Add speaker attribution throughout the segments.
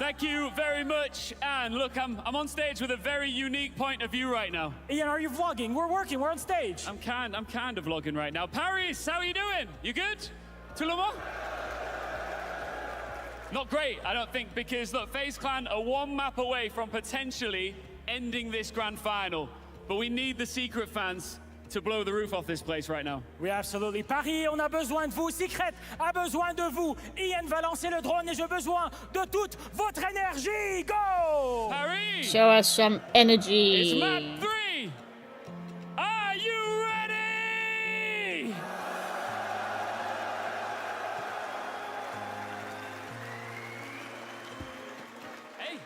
Speaker 1: Thank you very much. And look, I'm on stage with a very unique point of view right now.
Speaker 2: Ian, are you vlogging? We're working, we're on stage.
Speaker 1: I'm kind of vlogging right now. Paris, how are you doing? You good? Tout le monde? Not great, I don't think, because look, FaZe Clan are one map away from potentially ending this grand final. But we need the Secret fans to blow the roof off this place right now.
Speaker 2: Oui, absolutely. Paris, on a besoin de vous. Secret a besoin de vous. Ian va lancer le drone et j'ai besoin de toute votre énergie. Go!
Speaker 1: Paris!
Speaker 3: Show us some energy.
Speaker 1: It's map 3! Are you ready? Hey!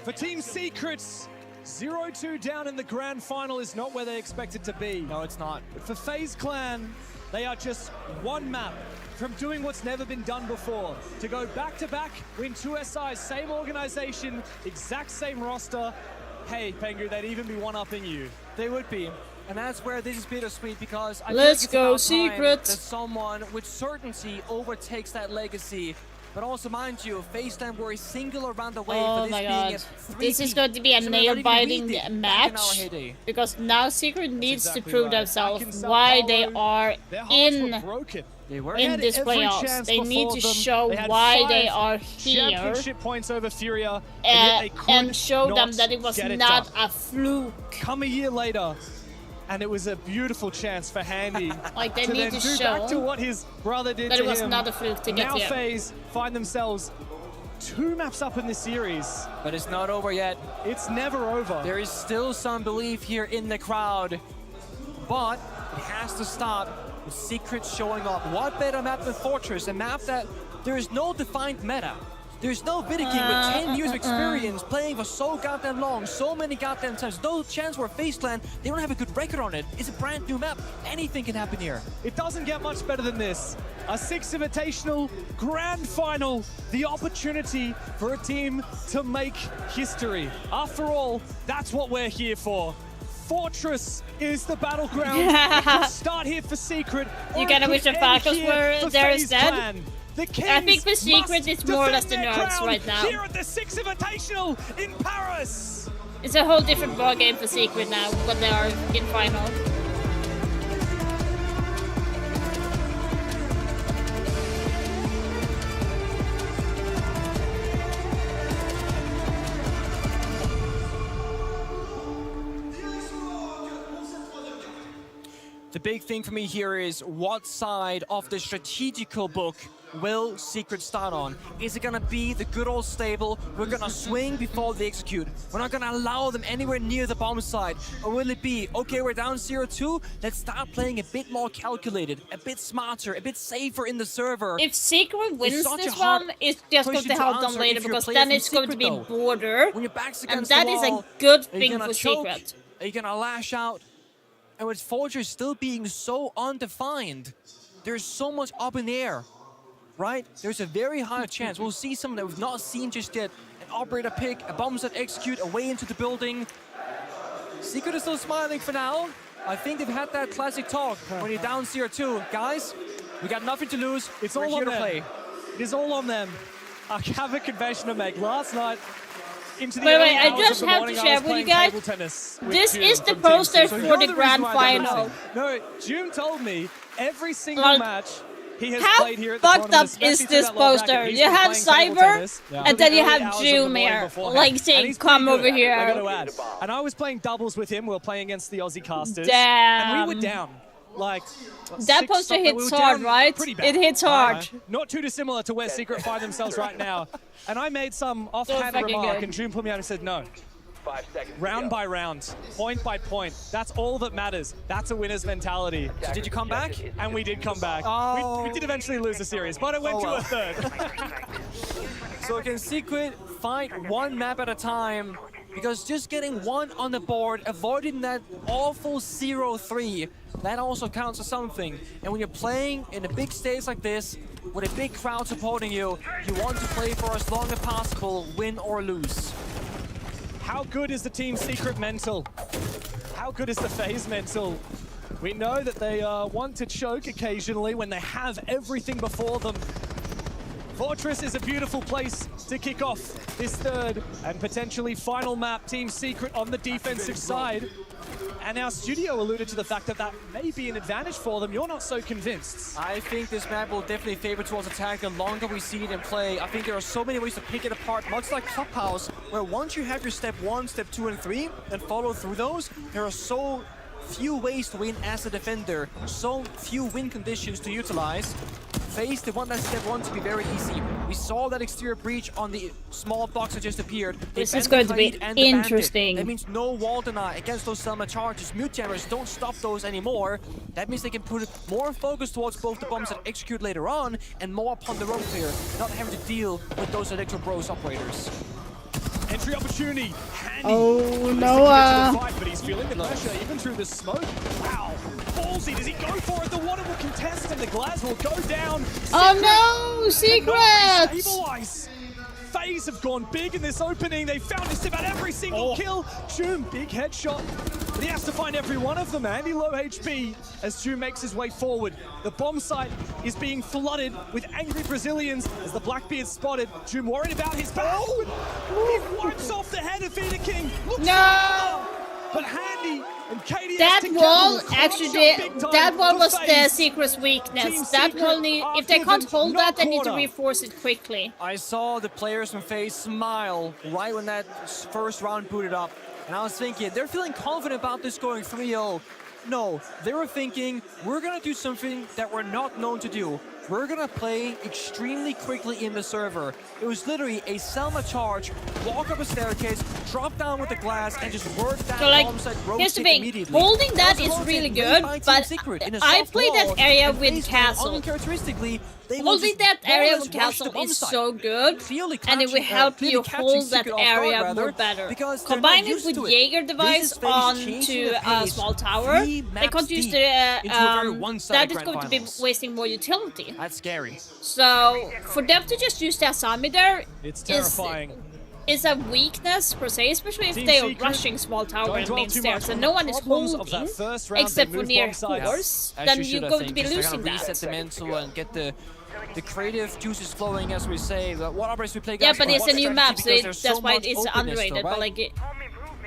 Speaker 4: For Team Secrets, 0-2 down in the grand final is not where they expected to be.
Speaker 2: No, it's not.
Speaker 4: But for FaZe Clan, they are just one map from doing what's never been done before. To go back-to-back, win 2 SIs, same organization, exact same roster. Hey, Pengu, they'd even be one-upping you.
Speaker 5: They would be. And that's where this is bittersweet because I
Speaker 3: Let's
Speaker 5: think it's
Speaker 3: go,
Speaker 5: about time
Speaker 3: Secrets.
Speaker 5: that someone with certainty overtakes that legacy. But also, mind you, FaZe Clan were a single around the way
Speaker 3: Oh
Speaker 5: for this
Speaker 3: my
Speaker 5: being
Speaker 3: god.
Speaker 5: a
Speaker 3: This is
Speaker 5: 3-peat.
Speaker 3: going to be a
Speaker 5: So we're not even
Speaker 3: nail-biting
Speaker 5: reading back in our
Speaker 3: match.
Speaker 5: heyday.
Speaker 3: Because now Secret needs
Speaker 4: exactly
Speaker 3: to prove
Speaker 4: right.
Speaker 3: themselves
Speaker 4: Back in Sao
Speaker 3: why they
Speaker 4: Paulo,
Speaker 3: are
Speaker 4: their hearts were
Speaker 3: in
Speaker 4: broken.
Speaker 5: They were.
Speaker 3: in
Speaker 4: had
Speaker 3: this
Speaker 4: every
Speaker 3: playoffs.
Speaker 4: chance
Speaker 3: They need
Speaker 4: before
Speaker 3: to
Speaker 4: them.
Speaker 3: show
Speaker 4: They had
Speaker 3: why they
Speaker 4: 5
Speaker 3: are here
Speaker 4: championship points over Furia, and yet they could
Speaker 3: and show them
Speaker 4: not
Speaker 3: that it was
Speaker 4: get it
Speaker 3: not
Speaker 4: done.
Speaker 3: a fluke.
Speaker 4: Come a year later, and it was a beautiful chance for Handy
Speaker 3: Like, they
Speaker 4: to
Speaker 3: need
Speaker 4: then
Speaker 3: to
Speaker 4: do back to
Speaker 3: show
Speaker 4: what his brother did
Speaker 3: that
Speaker 4: to
Speaker 3: it was
Speaker 4: him.
Speaker 3: not a fluke to get
Speaker 4: Now
Speaker 3: here.
Speaker 4: FaZe find themselves 2 maps up in this series.
Speaker 5: But it's not over yet.
Speaker 4: It's never over.
Speaker 5: There is still some belief here in the crowd. But it has to start with Secrets showing up. What better map than Fortress? A map that there is no defined meta. There's no Vidiking with 10 years of experience playing for so goddamn long, so many goddamn times. No chance where FaZe Clan, they don't have a good record on it. It's a brand new map. Anything can happen here.
Speaker 4: It doesn't get much better than this. A 6 Invitational Grand Final. The opportunity for a team to make history. After all, that's what we're here for. Fortress is the battleground. It could start here for Secret.
Speaker 3: You
Speaker 4: or it
Speaker 3: gotta
Speaker 4: could
Speaker 3: wish the
Speaker 4: end
Speaker 3: Falcons
Speaker 4: here
Speaker 3: were
Speaker 4: for
Speaker 3: there
Speaker 4: FaZe
Speaker 3: instead.
Speaker 4: Clan. The
Speaker 3: I think
Speaker 4: Kings
Speaker 3: the Secret
Speaker 4: must
Speaker 3: is more or less the
Speaker 4: defend their
Speaker 3: nerds
Speaker 4: crown
Speaker 3: right now.
Speaker 4: Here at the 6 Invitational in Paris.
Speaker 3: It's a whole different ballgame for Secret now when they are in final.
Speaker 5: The big thing for me here is what side of the strategical book will Secret start on? Is it gonna be the good old stable? We're gonna swing before they execute. We're not gonna allow them anywhere near the bomb side. Or will it be, okay, we're down 0-2, let's start playing a bit more calculated, a bit smarter, a bit safer in the server.
Speaker 3: If Secret wins
Speaker 5: such a
Speaker 3: this
Speaker 5: hard
Speaker 3: one, it's just going
Speaker 5: question
Speaker 3: to
Speaker 5: to
Speaker 3: help them
Speaker 5: answer
Speaker 3: later
Speaker 5: if you're
Speaker 3: because
Speaker 5: playing
Speaker 3: then
Speaker 5: from
Speaker 3: it's going to
Speaker 5: Secret,
Speaker 3: be
Speaker 5: though.
Speaker 3: border.
Speaker 5: When your back's
Speaker 3: And
Speaker 5: against
Speaker 3: that
Speaker 5: the
Speaker 3: is
Speaker 5: wall,
Speaker 3: a good
Speaker 5: are you
Speaker 3: thing
Speaker 5: gonna
Speaker 3: for
Speaker 5: choke?
Speaker 3: Secret.
Speaker 5: Are you gonna lash out? And with Fortress still being so undefined, there's so much up in the air, right? There's a very high chance we'll see something that we've not seen just yet. An operator pick, a bomb set execute, away into the building. Secret is still smiling for now. I think they've had that classic talk when you're down 0-2. Guys, we got nothing to lose.
Speaker 4: It's
Speaker 5: We're
Speaker 4: all
Speaker 5: here
Speaker 4: on
Speaker 5: to
Speaker 4: them.
Speaker 5: play.
Speaker 4: It is all on them. I have a confession to make. Last night, into the
Speaker 3: Wait,
Speaker 4: early
Speaker 3: wait, I
Speaker 4: hours
Speaker 3: just
Speaker 4: of the
Speaker 3: have to
Speaker 4: morning, I
Speaker 3: share
Speaker 4: was
Speaker 3: with you
Speaker 4: playing
Speaker 3: guys,
Speaker 4: table tennis with
Speaker 3: this
Speaker 4: June
Speaker 3: is the
Speaker 4: from Team
Speaker 3: poster
Speaker 4: Secret.
Speaker 3: for
Speaker 4: You're
Speaker 3: the
Speaker 4: the
Speaker 3: grand
Speaker 4: reason why I don't
Speaker 3: final.
Speaker 4: listen. No, June told me every single
Speaker 3: Like,
Speaker 4: match he has
Speaker 3: How
Speaker 4: played here at the
Speaker 3: fucked
Speaker 4: tournament,
Speaker 3: up
Speaker 4: especially
Speaker 3: is
Speaker 4: through
Speaker 3: this
Speaker 4: that low
Speaker 3: poster?
Speaker 4: bracket, he's
Speaker 3: You
Speaker 4: been
Speaker 3: have
Speaker 4: playing table
Speaker 3: Cyber,
Speaker 4: tennis
Speaker 3: and
Speaker 4: till
Speaker 3: then
Speaker 4: the
Speaker 3: you
Speaker 4: early
Speaker 3: have
Speaker 4: hours of
Speaker 3: June
Speaker 4: the morning
Speaker 3: here,
Speaker 4: beforehand.
Speaker 3: like
Speaker 4: And
Speaker 3: saying,
Speaker 4: he's
Speaker 3: "Come
Speaker 4: pretty
Speaker 3: over
Speaker 4: good,
Speaker 3: here."
Speaker 4: I gotta add. And I was playing doubles with him. We were playing against the Aussie casters.
Speaker 3: Damn.
Speaker 4: And we were down. Like,
Speaker 3: That
Speaker 4: six
Speaker 3: poster
Speaker 4: something.
Speaker 3: hits
Speaker 4: We were
Speaker 3: hard,
Speaker 4: down
Speaker 3: right?
Speaker 4: pretty bad.
Speaker 3: It hits hard.
Speaker 4: Not too dissimilar to where Secret find themselves right now. And I made some offhand
Speaker 3: fucking
Speaker 4: remark,
Speaker 3: good.
Speaker 4: and June put me out and said, no.
Speaker 6: 5 seconds.
Speaker 4: Round by round, point by point. That's all that matters. That's a winner's mentality.
Speaker 5: So did you come back?
Speaker 4: And we did come back.
Speaker 5: Oh.
Speaker 4: We did eventually lose the series, but it went
Speaker 5: Oh,
Speaker 4: to
Speaker 5: well.
Speaker 4: a third.
Speaker 5: So can Secret fight one map at a time? Because just getting one on the board, avoiding that awful 0-3, that also counts as something. And when you're playing in a big stage like this, with a big crowd supporting you, you want to play for as long as possible, win or lose.
Speaker 4: How good is the Team Secret mental? How good is the FaZe mental? We know that they want to choke occasionally when they have everything before them. Fortress is a beautiful place to kick off this third and potentially final map. Team Secret on the defensive side. And our studio alluded to the fact that that may be an advantage for them. You're not so convinced.
Speaker 5: I think this map will definitely favor towards attack the longer we see it in play. I think there are so many ways to pick it apart, much like Clubhouse, where once you have your step 1, step 2, and 3, and follow through those, there are so few ways to win as a defender, so few win conditions to utilize. FaZe, they want that step 1 to be very easy. We saw that exterior breach on the small box that just appeared.
Speaker 3: This is going to be interesting.
Speaker 5: That means no wall deny against those Selma charges. Mute jammers don't stop those anymore. That means they can put more focus towards both the bombs that execute later on and more upon the roam clear, not having to deal with those Electro Bros operators.
Speaker 4: Entry opportunity. Handy.
Speaker 3: Oh, Noah.
Speaker 4: Fight, but he's feeling the pressure even through the smoke. Wow. Ballsy, does he go for it? The water will contest and the glass will go down.
Speaker 3: Oh no, Secret!
Speaker 4: Stabilize. FaZe have gone big in this opening. They found just about every single kill. Choom, big headshot. But he has to find every one of them. Andy low HP as Choom makes his way forward. The bomb site is being flooded with angry Brazilians as the Blackbeard spotted. Choom worried about his back. He wipes off the head of Vita King. Looks
Speaker 3: No!
Speaker 4: But Handy and KDS
Speaker 3: That
Speaker 4: together
Speaker 3: wall
Speaker 4: will close
Speaker 3: actually,
Speaker 4: up big time
Speaker 3: that wall
Speaker 4: for
Speaker 3: was the
Speaker 4: FaZe.
Speaker 3: Secret's weakness.
Speaker 4: Team
Speaker 3: That
Speaker 4: Secret
Speaker 3: wall need,
Speaker 4: are
Speaker 3: if they can't
Speaker 4: given
Speaker 3: hold
Speaker 4: no
Speaker 3: that, they need to
Speaker 4: quarter.
Speaker 3: reinforce it quickly.
Speaker 5: I saw the players from FaZe smile right when that first round booted up. And I was thinking, they're feeling confident about this going 3-0. No, they were thinking, we're gonna do something that we're not known to do. We're gonna play extremely quickly in the server. It was literally a Selma charge, walk up a staircase, drop down with the glass, and just work that
Speaker 3: So like,
Speaker 5: bomb site
Speaker 3: here's the
Speaker 5: rotate
Speaker 3: thing,
Speaker 5: immediately.
Speaker 3: holding that
Speaker 5: Also
Speaker 3: is
Speaker 5: rotate
Speaker 3: really
Speaker 5: made by
Speaker 3: good,
Speaker 5: Team
Speaker 3: but
Speaker 5: Secret in a
Speaker 3: I
Speaker 5: soft
Speaker 3: played that
Speaker 5: wall,
Speaker 3: area
Speaker 5: and
Speaker 3: with
Speaker 5: FaZe playing
Speaker 3: Castle.
Speaker 5: uncharacteristically, they will
Speaker 3: Holding
Speaker 5: just
Speaker 3: that
Speaker 5: more or
Speaker 3: area
Speaker 5: less
Speaker 3: with
Speaker 5: rush the
Speaker 3: Castle
Speaker 5: bomb
Speaker 3: is
Speaker 5: site.
Speaker 3: so good,
Speaker 5: Clearly
Speaker 3: and it will
Speaker 5: catching-
Speaker 3: help
Speaker 5: clearly
Speaker 3: you
Speaker 5: catching
Speaker 3: hold that
Speaker 5: Secret off guard,
Speaker 3: area
Speaker 5: rather,
Speaker 3: more better.
Speaker 5: because they're not
Speaker 3: Combine it
Speaker 5: used
Speaker 3: with
Speaker 5: to
Speaker 3: Jaeger
Speaker 5: This
Speaker 3: device
Speaker 5: is FaZe
Speaker 3: onto
Speaker 5: changing the
Speaker 3: a
Speaker 5: pace
Speaker 3: small tower.
Speaker 5: 3
Speaker 3: They
Speaker 5: maps
Speaker 3: can't use
Speaker 5: deep
Speaker 3: the
Speaker 5: into a very one-sided
Speaker 3: that is
Speaker 5: grand
Speaker 3: going to be
Speaker 5: finals.
Speaker 3: wasting more utility.
Speaker 5: That's scary.
Speaker 3: So for them to just use the Asami there
Speaker 4: It's
Speaker 3: is
Speaker 4: terrifying.
Speaker 3: a weakness per se, especially if
Speaker 4: Team
Speaker 3: they are
Speaker 4: Secret,
Speaker 3: rushing small tower
Speaker 4: don't
Speaker 3: and
Speaker 4: dwell
Speaker 3: main
Speaker 4: too
Speaker 3: stairs
Speaker 4: much
Speaker 3: and
Speaker 4: on
Speaker 3: no
Speaker 4: the
Speaker 3: one is
Speaker 4: problems of
Speaker 3: holding
Speaker 4: that first round.
Speaker 3: except
Speaker 4: They
Speaker 3: for
Speaker 4: moved
Speaker 3: near
Speaker 4: bomb sites.
Speaker 3: horse,
Speaker 5: As
Speaker 3: then
Speaker 5: you
Speaker 3: you're
Speaker 5: should, I
Speaker 3: going
Speaker 5: think.
Speaker 3: to be
Speaker 5: Just
Speaker 3: losing
Speaker 5: gotta reset
Speaker 3: that.
Speaker 5: the mental and get the creative juices flowing, as we say. But what operators we play,
Speaker 3: Yeah,
Speaker 5: guys,
Speaker 3: but
Speaker 5: for
Speaker 3: it's
Speaker 5: what
Speaker 3: a new
Speaker 5: strategy,
Speaker 3: map, so
Speaker 5: because there's
Speaker 3: that's
Speaker 5: so
Speaker 3: why
Speaker 5: much
Speaker 3: it's
Speaker 5: openness,
Speaker 3: underrated.
Speaker 5: though,
Speaker 3: But
Speaker 5: right?
Speaker 3: like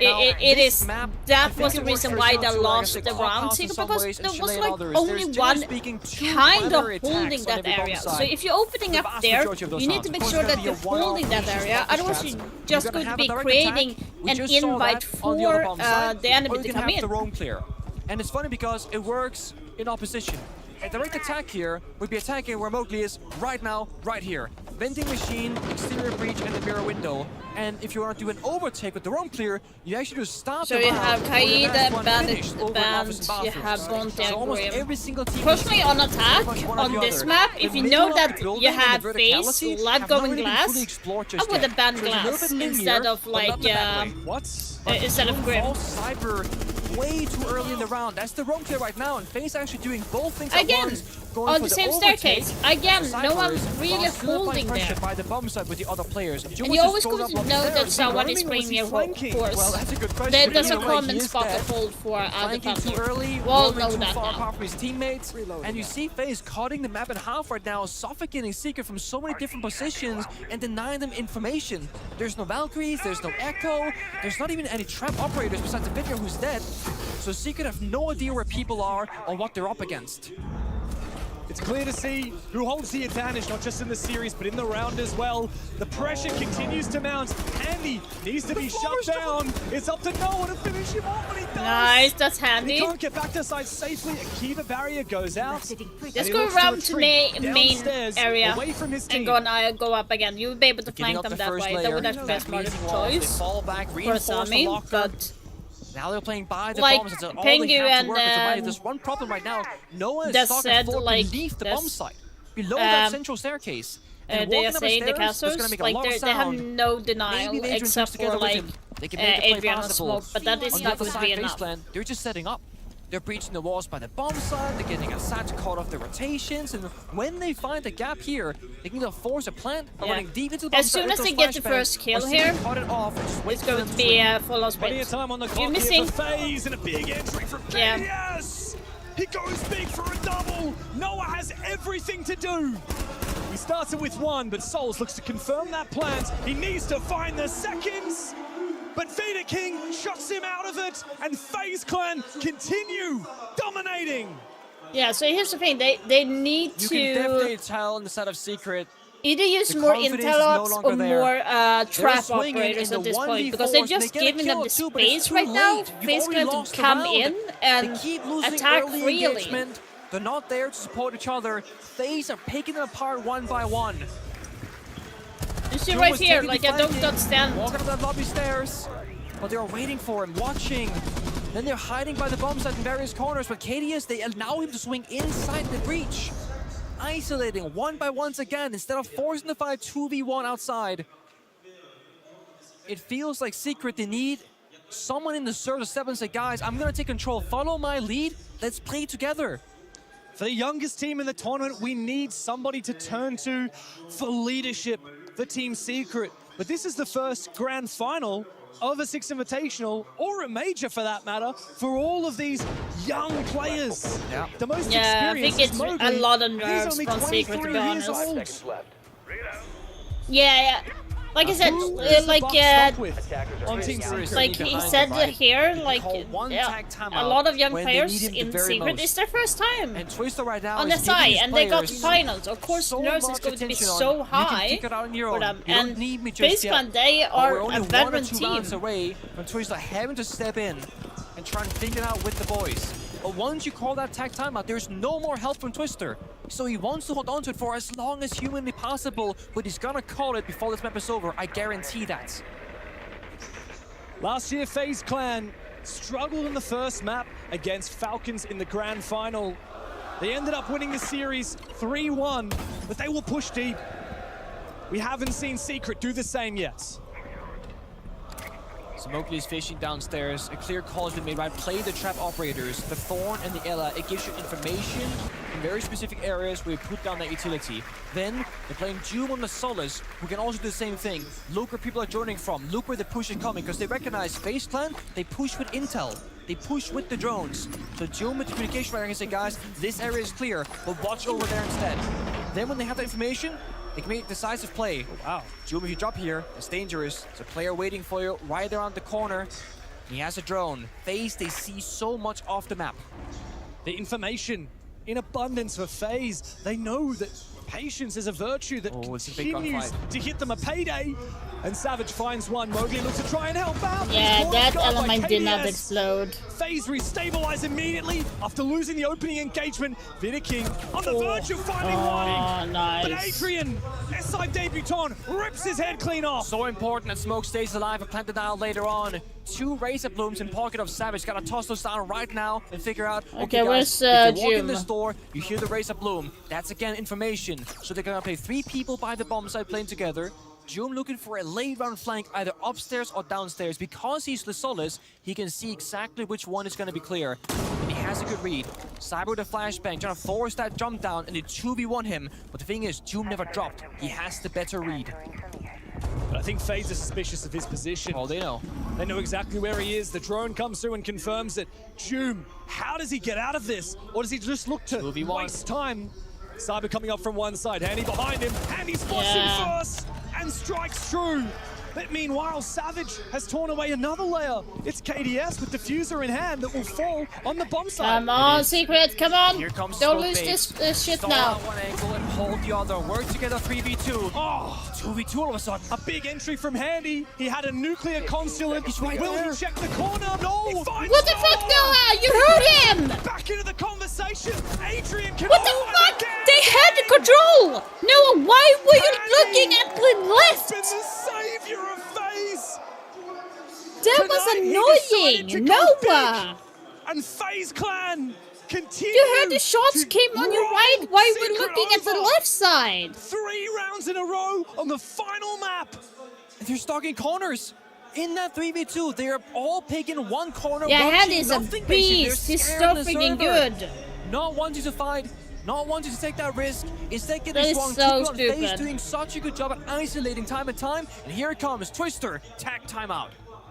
Speaker 5: Now,
Speaker 3: it
Speaker 5: this
Speaker 3: is
Speaker 5: map, I
Speaker 3: that
Speaker 5: think
Speaker 3: was
Speaker 5: it
Speaker 3: the
Speaker 5: works
Speaker 3: reason
Speaker 5: very
Speaker 3: why
Speaker 5: similar
Speaker 3: they
Speaker 5: to, like,
Speaker 3: lost
Speaker 5: the
Speaker 3: the round
Speaker 5: Clubhouse in
Speaker 3: Secret,
Speaker 5: some
Speaker 3: because
Speaker 5: ways,
Speaker 3: there
Speaker 5: and
Speaker 3: was
Speaker 5: Chile
Speaker 3: like
Speaker 5: and others.
Speaker 3: only
Speaker 5: There's
Speaker 3: one
Speaker 5: generally speaking two
Speaker 3: kind of
Speaker 5: primary attacks
Speaker 3: holding
Speaker 5: on
Speaker 3: that
Speaker 5: every bomb
Speaker 3: area. So
Speaker 5: site.
Speaker 3: if you're opening
Speaker 5: The
Speaker 3: up
Speaker 5: vast
Speaker 3: there,
Speaker 5: majority of those
Speaker 3: you need
Speaker 5: rounds.
Speaker 3: to
Speaker 5: Of
Speaker 3: make
Speaker 5: course,
Speaker 3: sure
Speaker 5: there'll
Speaker 3: that
Speaker 5: be a
Speaker 3: you're
Speaker 5: one-off
Speaker 3: holding that
Speaker 5: vicious
Speaker 3: area.
Speaker 5: focus
Speaker 3: Otherwise,
Speaker 5: traps.
Speaker 3: you're
Speaker 5: You're
Speaker 3: just
Speaker 5: gonna
Speaker 3: going to
Speaker 5: have a
Speaker 3: be
Speaker 5: direct
Speaker 3: creating
Speaker 5: attack. We
Speaker 3: an
Speaker 5: just saw
Speaker 3: invite
Speaker 5: that on the other
Speaker 3: for
Speaker 5: bomb site.
Speaker 3: the
Speaker 5: Or
Speaker 3: enemy
Speaker 5: you
Speaker 3: to
Speaker 5: can
Speaker 3: come
Speaker 5: have the
Speaker 3: in.
Speaker 5: roam clear. And it's funny because it works in opposition. A direct attack here would be attacking where Mowgli is right now, right here. Vending machine, exterior breach, and the mirror window. And if you want to do an overtake with the roam clear, you actually just start
Speaker 3: So
Speaker 5: the
Speaker 3: you
Speaker 5: round
Speaker 3: have
Speaker 5: with the
Speaker 3: Kaida,
Speaker 5: last one
Speaker 3: Bandit,
Speaker 5: finished over in
Speaker 3: Band,
Speaker 5: office and
Speaker 3: you
Speaker 5: bathrooms.
Speaker 3: have Bonte
Speaker 5: So almost
Speaker 3: and
Speaker 5: every single team
Speaker 3: Personally, on attack,
Speaker 5: pretty much one or
Speaker 3: on
Speaker 5: the
Speaker 3: this
Speaker 5: other.
Speaker 3: map,
Speaker 5: The
Speaker 3: if you
Speaker 5: middle
Speaker 3: know
Speaker 5: of
Speaker 3: that
Speaker 5: the building
Speaker 3: you
Speaker 5: and
Speaker 3: have
Speaker 5: the
Speaker 3: face,
Speaker 5: verticality
Speaker 3: live
Speaker 5: have not
Speaker 3: going
Speaker 5: really been
Speaker 3: glass,
Speaker 5: fully explored
Speaker 3: I
Speaker 5: just
Speaker 3: would
Speaker 5: yet.
Speaker 3: have banned
Speaker 5: So it's a little
Speaker 3: glass
Speaker 5: bit linear,
Speaker 3: instead of
Speaker 5: but
Speaker 3: like
Speaker 5: not the bad way.
Speaker 4: What?
Speaker 3: instead of Grim.
Speaker 5: False Cyber way too early in the round. That's the roam clear right now, and FaZe actually doing both things at
Speaker 3: Again,
Speaker 5: once. Going
Speaker 3: on
Speaker 5: for
Speaker 3: the same
Speaker 5: overtake
Speaker 3: staircase. Again,
Speaker 5: of
Speaker 3: no one's
Speaker 5: Cypher,
Speaker 3: really
Speaker 5: while still applying
Speaker 3: holding
Speaker 5: pressure
Speaker 3: there.
Speaker 5: by the bomb side with the other players.
Speaker 3: And you always going to know that someone is
Speaker 4: roaming or was
Speaker 3: bringing
Speaker 4: he
Speaker 3: a
Speaker 4: flanking?
Speaker 3: horse.
Speaker 5: Well, that's a good question.
Speaker 3: There-
Speaker 5: but
Speaker 3: There's a
Speaker 5: either way,
Speaker 3: common
Speaker 5: he is
Speaker 3: spot
Speaker 5: dead.
Speaker 3: to hold for other
Speaker 5: Flanking too
Speaker 3: family.
Speaker 5: early,
Speaker 3: We all
Speaker 5: roaming
Speaker 3: know
Speaker 5: too
Speaker 3: that
Speaker 5: far
Speaker 3: now.
Speaker 5: apart from his teammates, and you see FaZe cutting the map in half right now, suffocating Secret from so many different positions and denying them information. There's no Valkyries, there's no Echo, there's not even any trap operators besides the Vicar who's dead. So Secret have no idea where people are or what they're up against.
Speaker 4: It's clear to see who holds the advantage, not just in the series, but in the round as well. The pressure continues to mount. Handy needs to be shut down. It's up to Noah to finish him off, but he does.
Speaker 3: Nice, that's
Speaker 4: He
Speaker 3: handy.
Speaker 4: can't get back to side safely. A Kiva barrier goes out.
Speaker 3: Just go around to main area
Speaker 4: away from his team.
Speaker 3: and go up again. You'll be able to
Speaker 5: Giving
Speaker 3: flank
Speaker 5: up
Speaker 3: them
Speaker 5: the
Speaker 3: that
Speaker 5: first
Speaker 3: way. That
Speaker 5: layer,
Speaker 3: would have been the
Speaker 5: that
Speaker 3: smartest
Speaker 5: freezing walls, they
Speaker 3: choice
Speaker 5: fall back,
Speaker 3: for
Speaker 5: reinforce the
Speaker 3: Sami,
Speaker 5: locker.
Speaker 3: but
Speaker 5: Now they're playing by the
Speaker 3: Like,
Speaker 5: bombs. It's all
Speaker 3: Pengu
Speaker 5: they have
Speaker 3: and,
Speaker 5: to work with. Right? There's one problem right now. Noah is
Speaker 3: Just
Speaker 5: stuck
Speaker 3: said,
Speaker 5: at floor
Speaker 3: like,
Speaker 5: beneath the
Speaker 3: this,
Speaker 5: bomb site, below that
Speaker 3: um,
Speaker 5: central staircase.
Speaker 3: they
Speaker 5: And
Speaker 3: are
Speaker 5: walking up the
Speaker 3: saying the
Speaker 5: stairs is
Speaker 3: castles,
Speaker 5: gonna make a
Speaker 3: like
Speaker 5: lot of
Speaker 3: they have
Speaker 5: sound.
Speaker 3: no denial
Speaker 5: Maybe Adrian
Speaker 3: except
Speaker 5: comes together
Speaker 3: for
Speaker 5: with
Speaker 3: like
Speaker 5: him. They can make the play
Speaker 3: Adrian and
Speaker 5: passable.
Speaker 3: Smoke, but that is
Speaker 5: On the
Speaker 3: not
Speaker 5: other
Speaker 3: going to
Speaker 5: side,
Speaker 3: be enough.
Speaker 5: Baseland, they're just setting up. They're breaching the walls by the bomb side, they're getting a sat to cut off the rotations, and when they find a gap here, they can either force a plant or
Speaker 3: Yeah.
Speaker 5: running deep into the bomb
Speaker 3: As
Speaker 5: site
Speaker 3: soon
Speaker 5: with
Speaker 3: as
Speaker 5: those
Speaker 3: they get the
Speaker 5: flashbangs,
Speaker 3: first kill
Speaker 5: or simply
Speaker 3: here,
Speaker 5: cut it off and just wait
Speaker 3: It's
Speaker 5: for
Speaker 3: going
Speaker 5: them
Speaker 3: to
Speaker 5: to
Speaker 3: be
Speaker 5: swing.
Speaker 3: a full of
Speaker 4: Plenty of
Speaker 3: split.
Speaker 4: time on the
Speaker 3: You're
Speaker 4: clock here
Speaker 3: missing.
Speaker 4: for FaZe, and a big entry from
Speaker 3: Yeah.
Speaker 4: KDS. He goes big for a double. Noah has everything to do. He started with one, but Souls looks to confirm that plan. He needs to find the seconds, but Vader King shuts him out of it, and FaZe Clan continue dominating.
Speaker 3: Yeah, so here's the thing. They need
Speaker 5: You
Speaker 3: to
Speaker 5: can definitely tell on the side of Secret.
Speaker 3: either use
Speaker 5: The
Speaker 3: more
Speaker 5: confidence is
Speaker 3: intel
Speaker 5: no
Speaker 3: ops
Speaker 5: longer
Speaker 3: or
Speaker 5: there.
Speaker 3: more trap
Speaker 5: swinging
Speaker 3: operators
Speaker 5: in
Speaker 3: at
Speaker 5: the
Speaker 3: this point,
Speaker 5: 1v4s,
Speaker 3: because they're
Speaker 5: and they
Speaker 3: just
Speaker 5: get a
Speaker 3: giving them
Speaker 5: kill
Speaker 3: the
Speaker 5: too, but it's
Speaker 3: space
Speaker 5: too
Speaker 3: right now.
Speaker 5: late. You've
Speaker 3: FaZe
Speaker 5: already
Speaker 3: Clan to
Speaker 5: lost the
Speaker 3: come
Speaker 5: round.
Speaker 3: in and
Speaker 5: They keep losing
Speaker 3: attack
Speaker 5: early
Speaker 3: freely.
Speaker 5: engagement. They're not there to support each other. FaZe are picking them apart one by one.
Speaker 3: You see
Speaker 5: Joe
Speaker 3: right
Speaker 5: was
Speaker 3: here,
Speaker 5: taking
Speaker 3: like
Speaker 5: the
Speaker 3: I don't
Speaker 5: flanking,
Speaker 3: understand.
Speaker 5: Walking up that lobby stairs, but they're waiting for him, watching. Then they're hiding by the bomb site in various corners, but KDS, they allow him to swing inside the breach. Isolating one by ones again, instead of forcing the fight 2v1 outside. It feels like Secret, they need someone in the serve to step in and say, guys, I'm gonna take control, follow my lead, let's play together.
Speaker 4: For the youngest team in the tournament, we need somebody to turn to for leadership, for Team Secret. But this is the first grand final of a Six Invitational, or a major for that matter, for all of these young players.
Speaker 5: Yeah.
Speaker 4: The most
Speaker 3: Yeah, I think
Speaker 4: experienced is
Speaker 3: it's
Speaker 4: Mowgli.
Speaker 3: a lot of
Speaker 4: He's
Speaker 3: nerves
Speaker 4: only
Speaker 3: from Secret, to
Speaker 4: 23
Speaker 3: be
Speaker 4: years
Speaker 3: honest.
Speaker 4: old.
Speaker 3: Yeah, like I said,
Speaker 4: Who is the
Speaker 3: like
Speaker 4: Bucks stuck with on Team Secret?
Speaker 3: like he
Speaker 5: behind
Speaker 3: said
Speaker 5: them, right?
Speaker 3: here, like
Speaker 5: call one
Speaker 3: yeah,
Speaker 5: tag timeout
Speaker 3: a lot of young
Speaker 5: when they
Speaker 3: players
Speaker 5: need him the
Speaker 3: in
Speaker 5: very
Speaker 3: Secret
Speaker 5: most.
Speaker 3: it's their first time
Speaker 5: And Twister right now
Speaker 3: on
Speaker 5: is
Speaker 3: SI,
Speaker 5: giving his
Speaker 3: and they got
Speaker 5: players
Speaker 3: finals. Of course,
Speaker 5: so
Speaker 3: nerves is
Speaker 5: much
Speaker 3: going to be
Speaker 5: attention
Speaker 3: so
Speaker 5: on. You
Speaker 3: high.
Speaker 5: can figure it out on your own.
Speaker 3: But,
Speaker 5: You
Speaker 3: and
Speaker 5: don't need me just
Speaker 3: FaZe
Speaker 5: yet.
Speaker 3: Clan, they
Speaker 5: But we're
Speaker 3: are
Speaker 5: only
Speaker 3: a
Speaker 5: 1 or
Speaker 3: veteran
Speaker 5: 2
Speaker 3: team.
Speaker 5: rounds away from Twister having to step in and try and figure it out with the boys. But once you call that tag timeout, there's no more help from Twister. So he wants to hold on to it for as long as humanly possible, but he's gonna call it before this map is over. I guarantee that.
Speaker 4: Last year, FaZe Clan struggled in the first map against Falcons in the grand final. They ended up winning the series 3-1, but they will push deep. We haven't seen Secret do the same yet.
Speaker 5: So Mowgli is fishing downstairs. A clear call has been made, right? Play the trap operators, the Thorn and the Ella. It gives you information in very specific areas where you put down that utility. Then they're playing Doom on the Solace, who can also do the same thing. Look where people are joining from. Look where the push is coming, because they recognize FaZe Clan, they push with intel. They push with the drones. So Doom with the communication radar can say, guys, this area is clear, but watch over there instead. Then when they have that information, they can make a decisive play.
Speaker 4: Wow.
Speaker 5: Doom, if you drop here, it's dangerous. There's a player waiting for you right around the corner. He has a drone. FaZe, they see so much off the map.
Speaker 4: The information in abundance for FaZe. They know that patience is a virtue that
Speaker 5: Oh, it's a big
Speaker 4: continues
Speaker 5: gunfight.
Speaker 4: to hit them a payday. And Savage finds one. Mowgli looks to try and help out. but
Speaker 3: Yeah,
Speaker 4: he's caught
Speaker 3: that
Speaker 4: off guard by
Speaker 3: element did not
Speaker 4: KDS.
Speaker 3: explode.
Speaker 4: FaZe restabilize immediately after losing the opening engagement. Vader King on the verge of finally winning.
Speaker 3: Oh,
Speaker 4: But
Speaker 3: nice.
Speaker 4: Adrian, SI debutant, rips his head clean off.
Speaker 5: So important that Smoke stays alive and plant it down later on. 2 Razor Blooms in pocket of Savage. Gotta toss those down right now and figure out,
Speaker 3: Okay,
Speaker 5: guys,
Speaker 3: where's,
Speaker 5: if you walk in
Speaker 3: Jim?
Speaker 5: this door, you hear the Razor Bloom. That's again information. So they're gonna play 3 people by the bomb site playing together. Doom looking for a late round flank either upstairs or downstairs. Because he's the Solace, he can see exactly which one is going to be clear. And he has a good read. Cyber with a flashbang, trying to force that jump down and they 2v1 him. But the thing is, Doom never dropped. He has the better read.
Speaker 4: But I think FaZe is suspicious of his position.
Speaker 5: Oh, they know.
Speaker 4: They know exactly where he is. The drone comes through and confirms it. Doom, how does he get out of this? Or does he just look to
Speaker 5: 2v1.
Speaker 4: waste time? Cyber coming up from one side, Handy behind him. Handy spots him
Speaker 3: Yeah.
Speaker 4: first and strikes true. But meanwhile, Savage has torn away another layer. It's KDS with diffuser in hand that will fall on the bomb site.
Speaker 3: Come on, Secret, come on.
Speaker 5: Here comes
Speaker 3: Don't
Speaker 5: Smoke
Speaker 3: lose
Speaker 5: Bait.
Speaker 3: this shit
Speaker 5: Stall
Speaker 3: now.
Speaker 5: out one angle and hold the other. Work together 3v2.
Speaker 4: Oh,
Speaker 5: 2v2 all of a sudden.
Speaker 4: a big entry from Handy. He had a nuclear consulate.
Speaker 5: He's right
Speaker 4: Will
Speaker 5: there.
Speaker 4: he check the corner? No! He finds
Speaker 3: What the fuck, Noah? You heard him!
Speaker 4: Back into the conversation. Adrian can
Speaker 3: What the
Speaker 4: hold
Speaker 3: fuck?
Speaker 4: again.
Speaker 3: They had the control! Noah, why were you looking at the
Speaker 4: Been
Speaker 3: left?
Speaker 4: the savior of FaZe.
Speaker 3: That was
Speaker 4: Tonight, he decided to
Speaker 3: annoying!
Speaker 4: go
Speaker 3: Noah!
Speaker 4: big, and FaZe Clan continue.
Speaker 3: You heard the shots
Speaker 4: to
Speaker 3: came on your
Speaker 4: roll
Speaker 3: right. Why were you
Speaker 4: Secret
Speaker 3: looking at the
Speaker 4: over.
Speaker 3: left side?
Speaker 4: 3 rounds in a row on the final map.
Speaker 5: They're stalking corners. In that 3v2, they're all picking one corner.
Speaker 3: Yeah,
Speaker 5: watching
Speaker 3: Handy is a
Speaker 5: nothing, basically. They're
Speaker 3: beast. He's
Speaker 5: scared
Speaker 3: so
Speaker 5: of the
Speaker 3: freaking
Speaker 5: server.
Speaker 3: good.
Speaker 5: Not wanting to fight, not wanting to take that risk. Instead, getting
Speaker 3: That is
Speaker 5: swung.
Speaker 3: so
Speaker 5: Keep on FaZe
Speaker 3: stupid.
Speaker 5: doing such a good job at isolating time and time. And here it comes, Twister, tag timeout.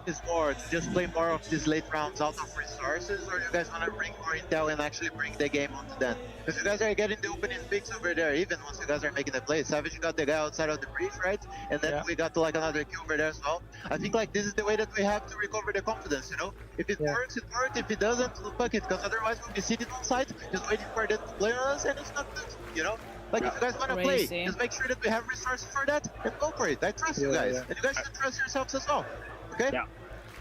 Speaker 6: is more to just play more of these late rounds out of resources, or you guys want to bring more intel and actually bring the game onto them? Because you guys are getting the opening picks over there, even once you guys are making the play. Savage got the guy outside of the breach, right? And then we got to like another kill over there as well. I think like this is the way that we have to recover the confidence, you know? If it works, it works. If it doesn't, fuck it, because otherwise we'll be sitting on site, just waiting for them to play on us, and it's not good, you know? Like, if you guys want to play,
Speaker 3: Crazy.
Speaker 6: just make sure that we have resources for that, and go for it. I trust you guys, and you guys should trust yourselves as well, okay?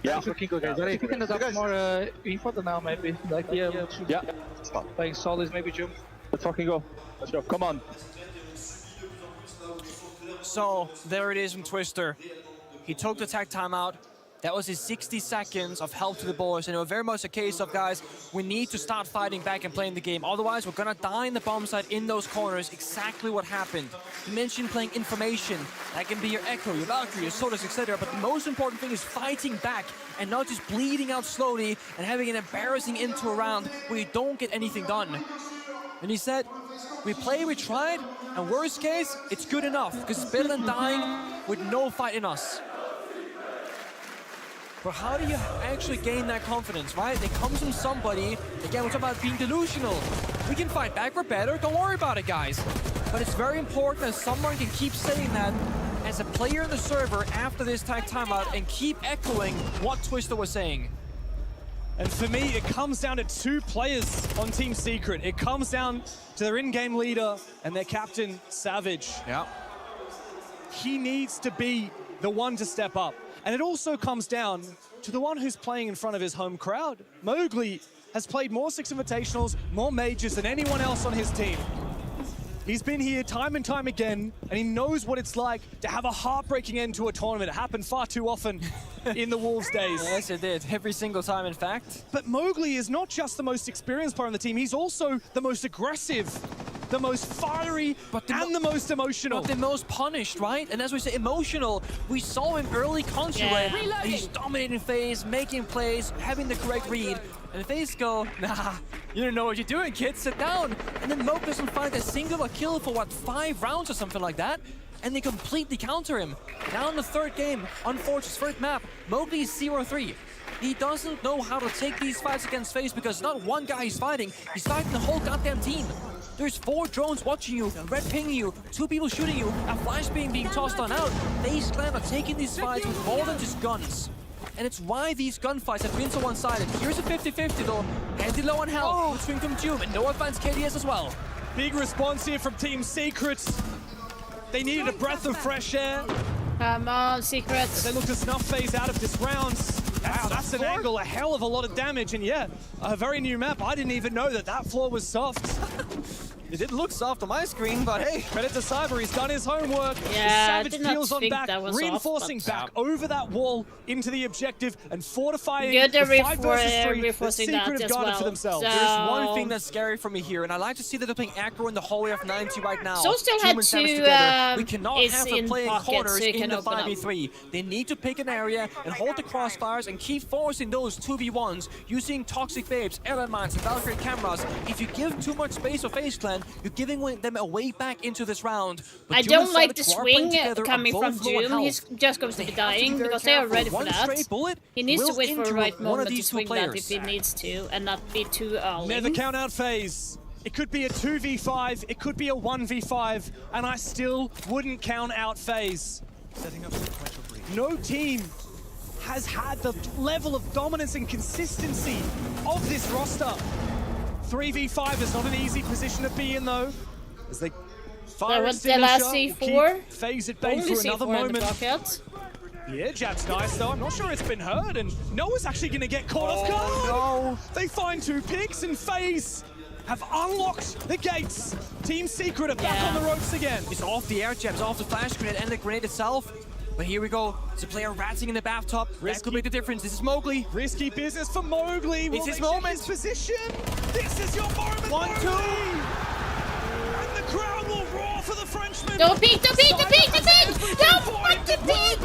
Speaker 7: Yeah, looking good, guys. I think we can adopt
Speaker 6: guys-
Speaker 7: more info than now, maybe. Like, playing solis, maybe jump.
Speaker 8: Let's fucking go. Let's go. Come on.
Speaker 5: So there it is from Twister. He took the tag timeout. That was his 60 seconds of help to the boys, and it was very much a case of, guys, we need to start fighting back and playing the game. Otherwise, we're gonna die in the bomb site in those corners. Exactly what happened. You mentioned playing information. That can be your Echo, your Valkyrie, your Sodas, etc. But the most important thing is fighting back and not just bleeding out slowly and having an embarrassing into a round where you don't get anything done. And he said, we play, we tried, and worst case, it's good enough, because it's better than dying with no fight in us. But how do you actually gain that confidence, right? It comes from somebody. Again, we're talking about being delusional. We can fight back, we're better, don't worry about it, guys. But it's very important that someone can keep saying that as a player in the server after this tag timeout and keep echoing what Twister was saying.
Speaker 4: And for me, it comes down to two players on Team Secret. It comes down to their in-game leader and their captain, Savage.
Speaker 5: Yeah.
Speaker 4: He needs to be the one to step up. And it also comes down to the one who's playing in front of his home crowd. Mowgli has played more Six Invitationals, more majors than anyone else on his team. He's been here time and time again, and he knows what it's like to have a heartbreaking end to a tournament. It happened far too often in the Wolves days.
Speaker 5: Yes, it did. Every single time, in fact.
Speaker 4: But Mowgli is not just the most experienced player on the team, he's also the most aggressive, the most fiery, and the most emotional.
Speaker 5: But the most punished, right? And as we say, emotional. We saw him early concentrate.
Speaker 3: Yeah.
Speaker 5: He's dominating FaZe, making plays, having the correct read. And FaZe go, nah, you don't know what you're doing, kid, sit down. And then Moke doesn't find a singular kill for, what, 5 rounds or something like that? And they completely counter him. Now in the third game, on Forge's first map, Mowgli is 0-3. He doesn't know how to take these fights against FaZe because not one guy he's fighting the whole goddamn team. There's 4 drones watching you, red pinging you, 2 people shooting you, a flashbang being tossed on out. FaZe Clan are taking these fights with more than just guns. And it's why these gunfights have been so one-sided. Here's a 50-50 though. Andy low on health, good swing from Doom, and no advanced KDS as well.
Speaker 4: Big response here from Team Secret. They needed a breath of fresh air.
Speaker 3: Come on, Secrets.
Speaker 4: They look to snuff FaZe out of this round. Wow, that's an angle, a hell of a lot of damage, and yeah, a very new map. I didn't even know that that floor was soft.
Speaker 5: It didn't look soft on my screen, but hey.
Speaker 4: Credit to Cyber, he's done his homework.
Speaker 3: Yeah,
Speaker 4: Savage
Speaker 3: I did not
Speaker 4: peels on
Speaker 3: think
Speaker 4: back,
Speaker 3: that was
Speaker 4: reinforcing
Speaker 3: soft, but-
Speaker 4: back over that wall into the objective and fortifying
Speaker 3: Good
Speaker 4: the 5 versus 3
Speaker 3: reinforcing
Speaker 4: that Secret
Speaker 3: that
Speaker 4: have
Speaker 3: as
Speaker 4: garnered
Speaker 3: well.
Speaker 4: for themselves.
Speaker 3: So-
Speaker 5: There's one thing that's scary for me here, and I like to see that they're playing aggro in the hallway of 90 right now.
Speaker 3: So still
Speaker 5: Doom
Speaker 3: had
Speaker 5: and Savage
Speaker 3: two,
Speaker 5: together. We cannot
Speaker 3: is
Speaker 5: have them
Speaker 3: in
Speaker 5: playing
Speaker 3: pockets,
Speaker 5: corners
Speaker 3: so you
Speaker 5: in
Speaker 3: can
Speaker 5: the
Speaker 3: open up.
Speaker 5: 5v3. They need to pick an area and hold the crossfires and keep forcing those 2v1s using Toxic Babes, Airline Mines, and Valkyrie cameras. If you give too much space for FaZe Clan, you're giving them a way back into this round. But
Speaker 3: I
Speaker 5: Doom and
Speaker 3: don't like the
Speaker 5: Savage, who are playing
Speaker 3: swing
Speaker 5: together, are
Speaker 3: coming
Speaker 5: both
Speaker 3: from
Speaker 5: low on
Speaker 3: Doom.
Speaker 5: health.
Speaker 3: He's just going to
Speaker 5: They
Speaker 3: be
Speaker 5: have to
Speaker 3: dying
Speaker 5: very
Speaker 3: because they are
Speaker 5: careful.
Speaker 3: ready for
Speaker 5: One
Speaker 3: that.
Speaker 5: straight bullet
Speaker 3: He needs to
Speaker 5: will
Speaker 3: wait for the
Speaker 5: injure
Speaker 3: right
Speaker 5: one of
Speaker 3: moment to
Speaker 5: these two
Speaker 3: swing that if
Speaker 5: players.
Speaker 3: he needs to and not be too early.
Speaker 4: Never count out FaZe. It could be a 2v5, it could be a 1v5, and I still wouldn't count out FaZe.
Speaker 5: Setting up a sequential breach.
Speaker 4: No team has had the level of dominance and consistency of this roster. 3v5 is not an easy position to be in though, as they fire
Speaker 3: That
Speaker 4: a
Speaker 3: was the last
Speaker 4: signature,
Speaker 3: C4.
Speaker 4: keep FaZe at bay
Speaker 3: Only
Speaker 4: for another
Speaker 3: C4 in the
Speaker 4: moment.
Speaker 3: bucket.
Speaker 4: Yeah, jab's nice though. I'm not sure it's been heard, and Noah's actually going to get caught off guard.
Speaker 5: no.
Speaker 4: They find 2 picks, and FaZe have unlocked the gates. Team Secret are back on the ropes again.
Speaker 5: It's off the air jabs, off the flash grenade and the grenade itself. But here we go. It's a player ratting in the bathtub. That could make the difference. This is Mowgli.
Speaker 4: Risky business for Mowgli. Will
Speaker 5: It's his
Speaker 4: they check
Speaker 5: moment.
Speaker 4: his position. This is your moment,
Speaker 5: 1-2.
Speaker 4: Mowgli. And the crowd will roar for the Frenchman.
Speaker 3: Don't peek, don't peek, don't peek, don't peek! Don't want to peek!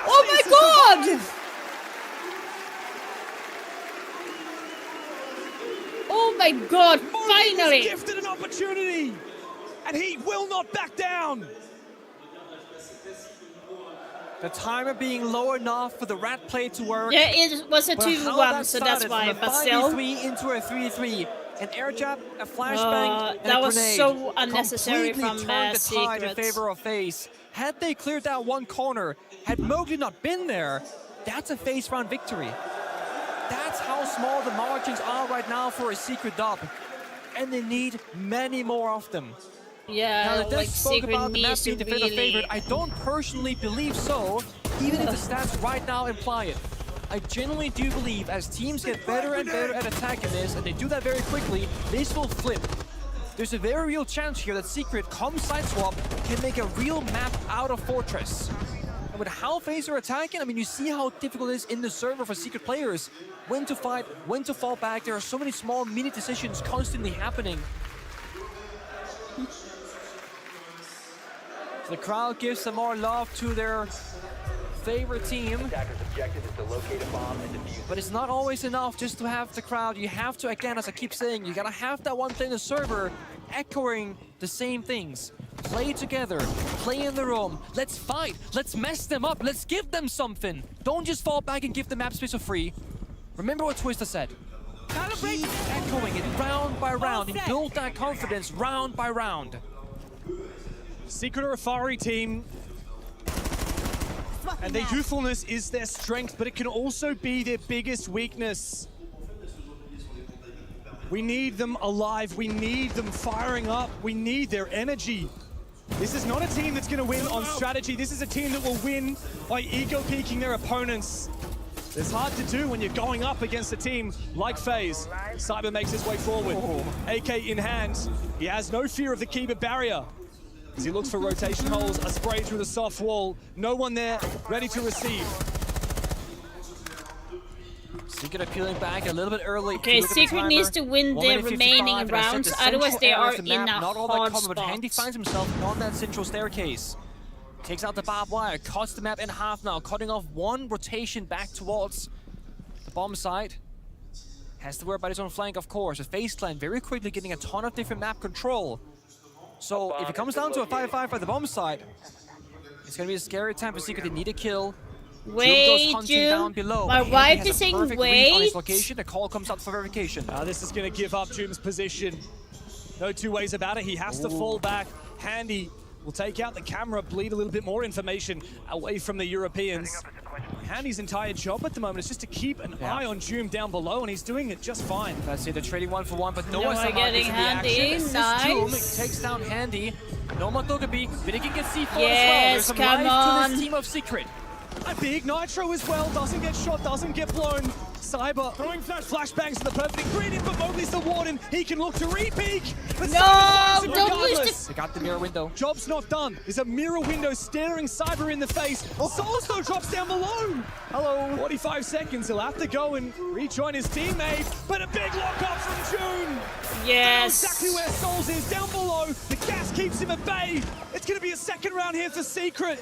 Speaker 3: Oh my god! Oh my god, finally!
Speaker 4: Gifted an opportunity, and he will not back down.
Speaker 5: The timer being low enough for the rat play to work.
Speaker 3: Yeah, it was a
Speaker 5: But how
Speaker 3: 2v1,
Speaker 5: that
Speaker 3: so that's
Speaker 5: started
Speaker 3: why.
Speaker 5: from a
Speaker 3: But still,
Speaker 5: 5v3 into a 3v3. An air jab, a flashbang, and
Speaker 3: that
Speaker 5: a
Speaker 3: was
Speaker 5: grenade
Speaker 3: so unnecessary
Speaker 5: completely
Speaker 3: from,
Speaker 5: turned the tide in
Speaker 3: Secret.
Speaker 5: favor of FaZe. Had they cleared that one corner, had Mowgli not been there, that's a FaZe round victory. That's how small the margins are right now for a Secret dub. And they need many more of them.
Speaker 3: yeah,
Speaker 5: Now, the
Speaker 3: like
Speaker 5: devs spoke
Speaker 3: Secret
Speaker 5: about the map
Speaker 3: needs
Speaker 5: being
Speaker 3: to
Speaker 5: defender favorite.
Speaker 3: really.
Speaker 5: I don't personally believe so, even if the stats right now imply it. I genuinely do believe as teams get better and better at attacking this, and they do that very quickly, this will flip. There's a very real chance here that Secret, come Sideswap, can make a real map out of Fortress. And with how FaZe are attacking, I mean, you see how difficult it is in the server for Secret players. When to fight, when to fall back. There are so many small mini decisions constantly happening. The crowd gives some more love to their favorite team. But it's not always enough just to have the crowd. You have to, again, as I keep saying, you gotta have that one thing in the server echoing the same things. Play together, play in the room, let's fight, let's mess them up, let's give them something. Don't just fall back and give the map space for free. Remember what Twister said. Keep echoing it round by round and build that confidence round by round.
Speaker 4: Secret are a fiery team, and their youthfulness is their strength, but it can also be their biggest weakness. We need them alive, we need them firing up, we need their energy. This is not a team that's going to win on strategy, this is a team that will win by ego peeking their opponents. It's hard to do when you're going up against a team like FaZe. Cyber makes his way forward, AK in hand. He has no fear of the Kiba barrier. As he looks for rotation holes, a spray through the soft wall. No one there ready to receive.
Speaker 5: Secret appealing back a little bit early.
Speaker 3: Okay, Secret needs to win the
Speaker 5: 1:55,
Speaker 3: remaining
Speaker 5: and I said
Speaker 3: rounds,
Speaker 5: the central
Speaker 3: otherwise they
Speaker 5: area
Speaker 3: are
Speaker 5: of the
Speaker 3: in a
Speaker 5: map, not all that
Speaker 3: hard
Speaker 5: covered, but Handy
Speaker 3: spot.
Speaker 5: finds himself on that central staircase. Takes out the barbed wire, cuts the map in half now, cutting off one rotation back towards the bomb site. Has to worry about his own flank, of course. The FaZe clan very quickly getting a ton of different map control. So if it comes down to a 5-5 by the bomb site, it's gonna be a scary time for Secret. They need a kill.
Speaker 3: Wait,
Speaker 5: down below.
Speaker 3: my
Speaker 5: Handy
Speaker 3: wife
Speaker 5: has
Speaker 3: is
Speaker 5: a
Speaker 3: saying
Speaker 5: perfect read on his
Speaker 3: wait.
Speaker 5: location. The call comes out for verification.
Speaker 4: This is going to give up Doom's position. No two ways about it. He has to fall back. Handy will take out the camera, bleed a little bit more information away from the Europeans. Handy's entire job at the moment is just to keep an eye on Doom down below, and he's doing it just fine.
Speaker 5: Let's see, they're trading 1-for-1, but
Speaker 3: Noah
Speaker 5: Noah
Speaker 3: getting
Speaker 5: is in the
Speaker 3: Handy,
Speaker 5: action. Assists Doom,
Speaker 3: nice.
Speaker 5: takes down Handy. No Madogabi, but he can get C4 as well.
Speaker 3: Yes,
Speaker 5: There's some
Speaker 3: come
Speaker 5: life to
Speaker 3: on.
Speaker 5: this team of Secret.
Speaker 4: A big Nitro as well, doesn't get shot, doesn't get blown. Cyber throwing flashbangs to the perfect ingredient, but Mowgli's the Warden. He can look to re-peek. But
Speaker 3: No,
Speaker 4: Cyber finds it
Speaker 3: don't lose
Speaker 4: regardless.
Speaker 5: They got the mirror window.
Speaker 4: Job's not done. There's a mirror window staring Cyber in the face. Souls though drops down below.
Speaker 5: Hello.
Speaker 4: 45 seconds, he'll have to go and rejoin his teammate, but a big lock up from June.
Speaker 3: Yes.
Speaker 4: Exactly where Souls is, down below. The gas keeps him at bay. It's going to be a second round here for Secret.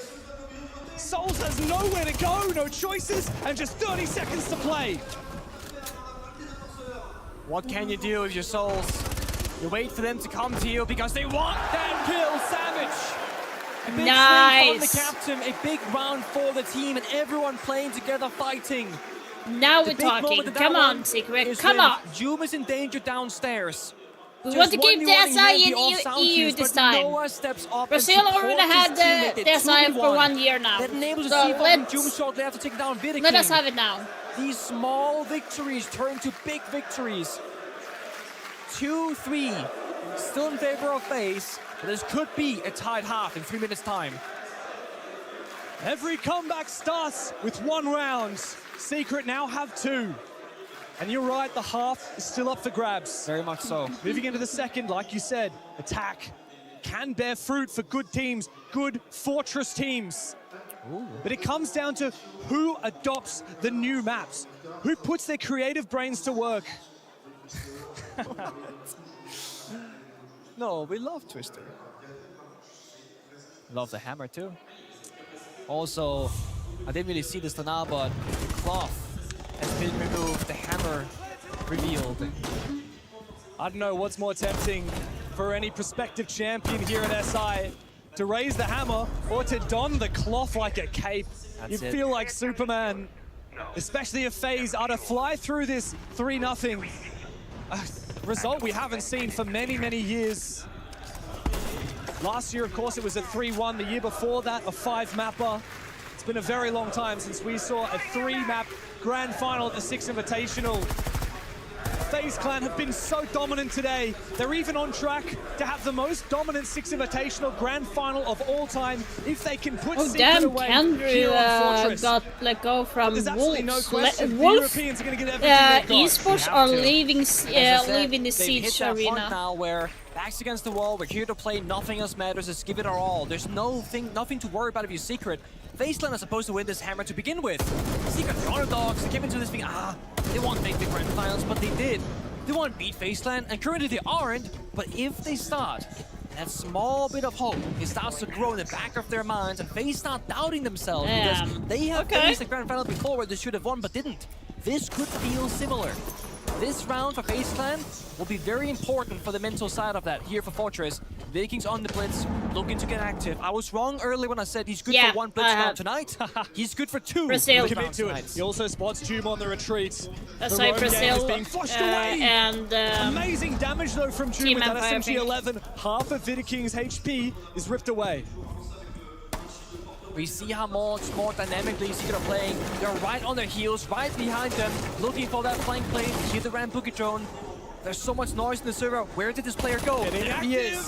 Speaker 4: Souls has nowhere to go, no choices, and just 30 seconds to play.
Speaker 5: What can you do with your souls? You wait for them to come to you because they want that kill, Savage. A big swing from the captain, a big round for the team, and everyone playing together, fighting.
Speaker 3: Now
Speaker 5: The
Speaker 3: we're
Speaker 5: big moment
Speaker 3: talking.
Speaker 5: in that
Speaker 3: Come
Speaker 5: one
Speaker 3: on, Secret.
Speaker 5: is
Speaker 3: Come
Speaker 5: when
Speaker 3: on.
Speaker 5: Doom is in danger downstairs.
Speaker 3: We
Speaker 5: Just
Speaker 3: want to
Speaker 5: one
Speaker 3: keep
Speaker 5: new
Speaker 3: the
Speaker 5: one
Speaker 3: SI
Speaker 5: hand,
Speaker 3: in
Speaker 5: the off-sound
Speaker 3: EU
Speaker 5: cues,
Speaker 3: this
Speaker 5: but
Speaker 3: time.
Speaker 5: Noah steps up and
Speaker 3: Brazil
Speaker 5: supports
Speaker 3: already
Speaker 5: his
Speaker 3: had
Speaker 5: teammate.
Speaker 3: the
Speaker 5: They're
Speaker 3: SI for
Speaker 5: 2v1.
Speaker 3: 1 year now.
Speaker 5: That enables
Speaker 3: So
Speaker 5: the C4 from Doom
Speaker 3: let's,
Speaker 5: shortly after taking down Vidic.
Speaker 3: let us have it now.
Speaker 5: These small victories turn to big victories. 2-3, still in favor of FaZe, but this could be a tied half in 3 minutes' time.
Speaker 4: Every comeback starts with one round. Secret now have two. And you're right, the half is still up for grabs.
Speaker 5: Very much so.
Speaker 4: Moving into the second, like you said, attack can bear fruit for good teams, good Fortress teams. But it comes down to who adopts the new maps, who puts their creative brains to work.
Speaker 5: No, we love Twister. Love the hammer too. Also, I didn't really see this till now, but the cloth has been removed, the hammer revealed.
Speaker 4: I don't know what's more tempting for any prospective champion here at SI. to raise the hammer or to don the cloth like a cape. You feel like Superman, especially if FaZe are to fly through this 3-0. A result we haven't seen for many, many years. Last year, of course, it was a 3-1. The year before that, a 5-mapper. It's been a very long time since we saw a 3-map grand final at the Six Invitational. FaZe Clan have been so dominant today. They're even on track to have the most dominant Six Invitational grand final of all time if they can put Secret
Speaker 3: damn,
Speaker 4: away
Speaker 3: Kendrew
Speaker 4: here on Fortress.
Speaker 3: got let go from
Speaker 4: There's absolutely no
Speaker 3: Wolves.
Speaker 4: question. The
Speaker 3: Wolf
Speaker 4: Europeans are going to get everything they've got.
Speaker 3: esports
Speaker 5: They
Speaker 3: are
Speaker 5: have to.
Speaker 3: leaving
Speaker 5: As I said,
Speaker 3: leaving the
Speaker 5: they've
Speaker 3: Siege
Speaker 5: hit that point
Speaker 3: arena.
Speaker 5: now where backs against the wall, we're here to play, nothing else matters, let's give it our all. There's nothing to worry about if you're Secret. FaZe Clan are supposed to win this hammer to begin with. Secret, the underdogs, they came into this thing, they won't make the grand finals, but they did. They won't beat FaZe Clan, and currently they aren't, but if they start, that small bit of hope, it starts to grow in the back of their minds, and FaZe start doubting themselves, because they have faced the grand final before where they should have won, but didn't. This could feel similar. This round for FaZe Clan will be very important for the mental side of that here for Fortress. Vikings on the blitz, looking to get active. I was wrong earlier when I said he's good for one blitz round tonight. He's good for 2
Speaker 3: Brazil.
Speaker 4: Commit to it. He also spots Doom on the retreat.
Speaker 3: That's
Speaker 4: The
Speaker 3: why
Speaker 4: roam game is
Speaker 3: Brazil
Speaker 4: being flushed away.
Speaker 3: and
Speaker 4: Amazing damage though from Doom
Speaker 3: Team
Speaker 4: with that
Speaker 3: Empire, I think.
Speaker 4: SMG-11. Half of Vidaking's HP is ripped away.
Speaker 5: We see how much more dynamically Secret are playing. They're right on their heels, right behind them, looking for that flank play. Hear the Rambuki drone. There's so much noise in the server. Where did this player go?
Speaker 4: Getting
Speaker 5: There he
Speaker 4: active.
Speaker 5: is.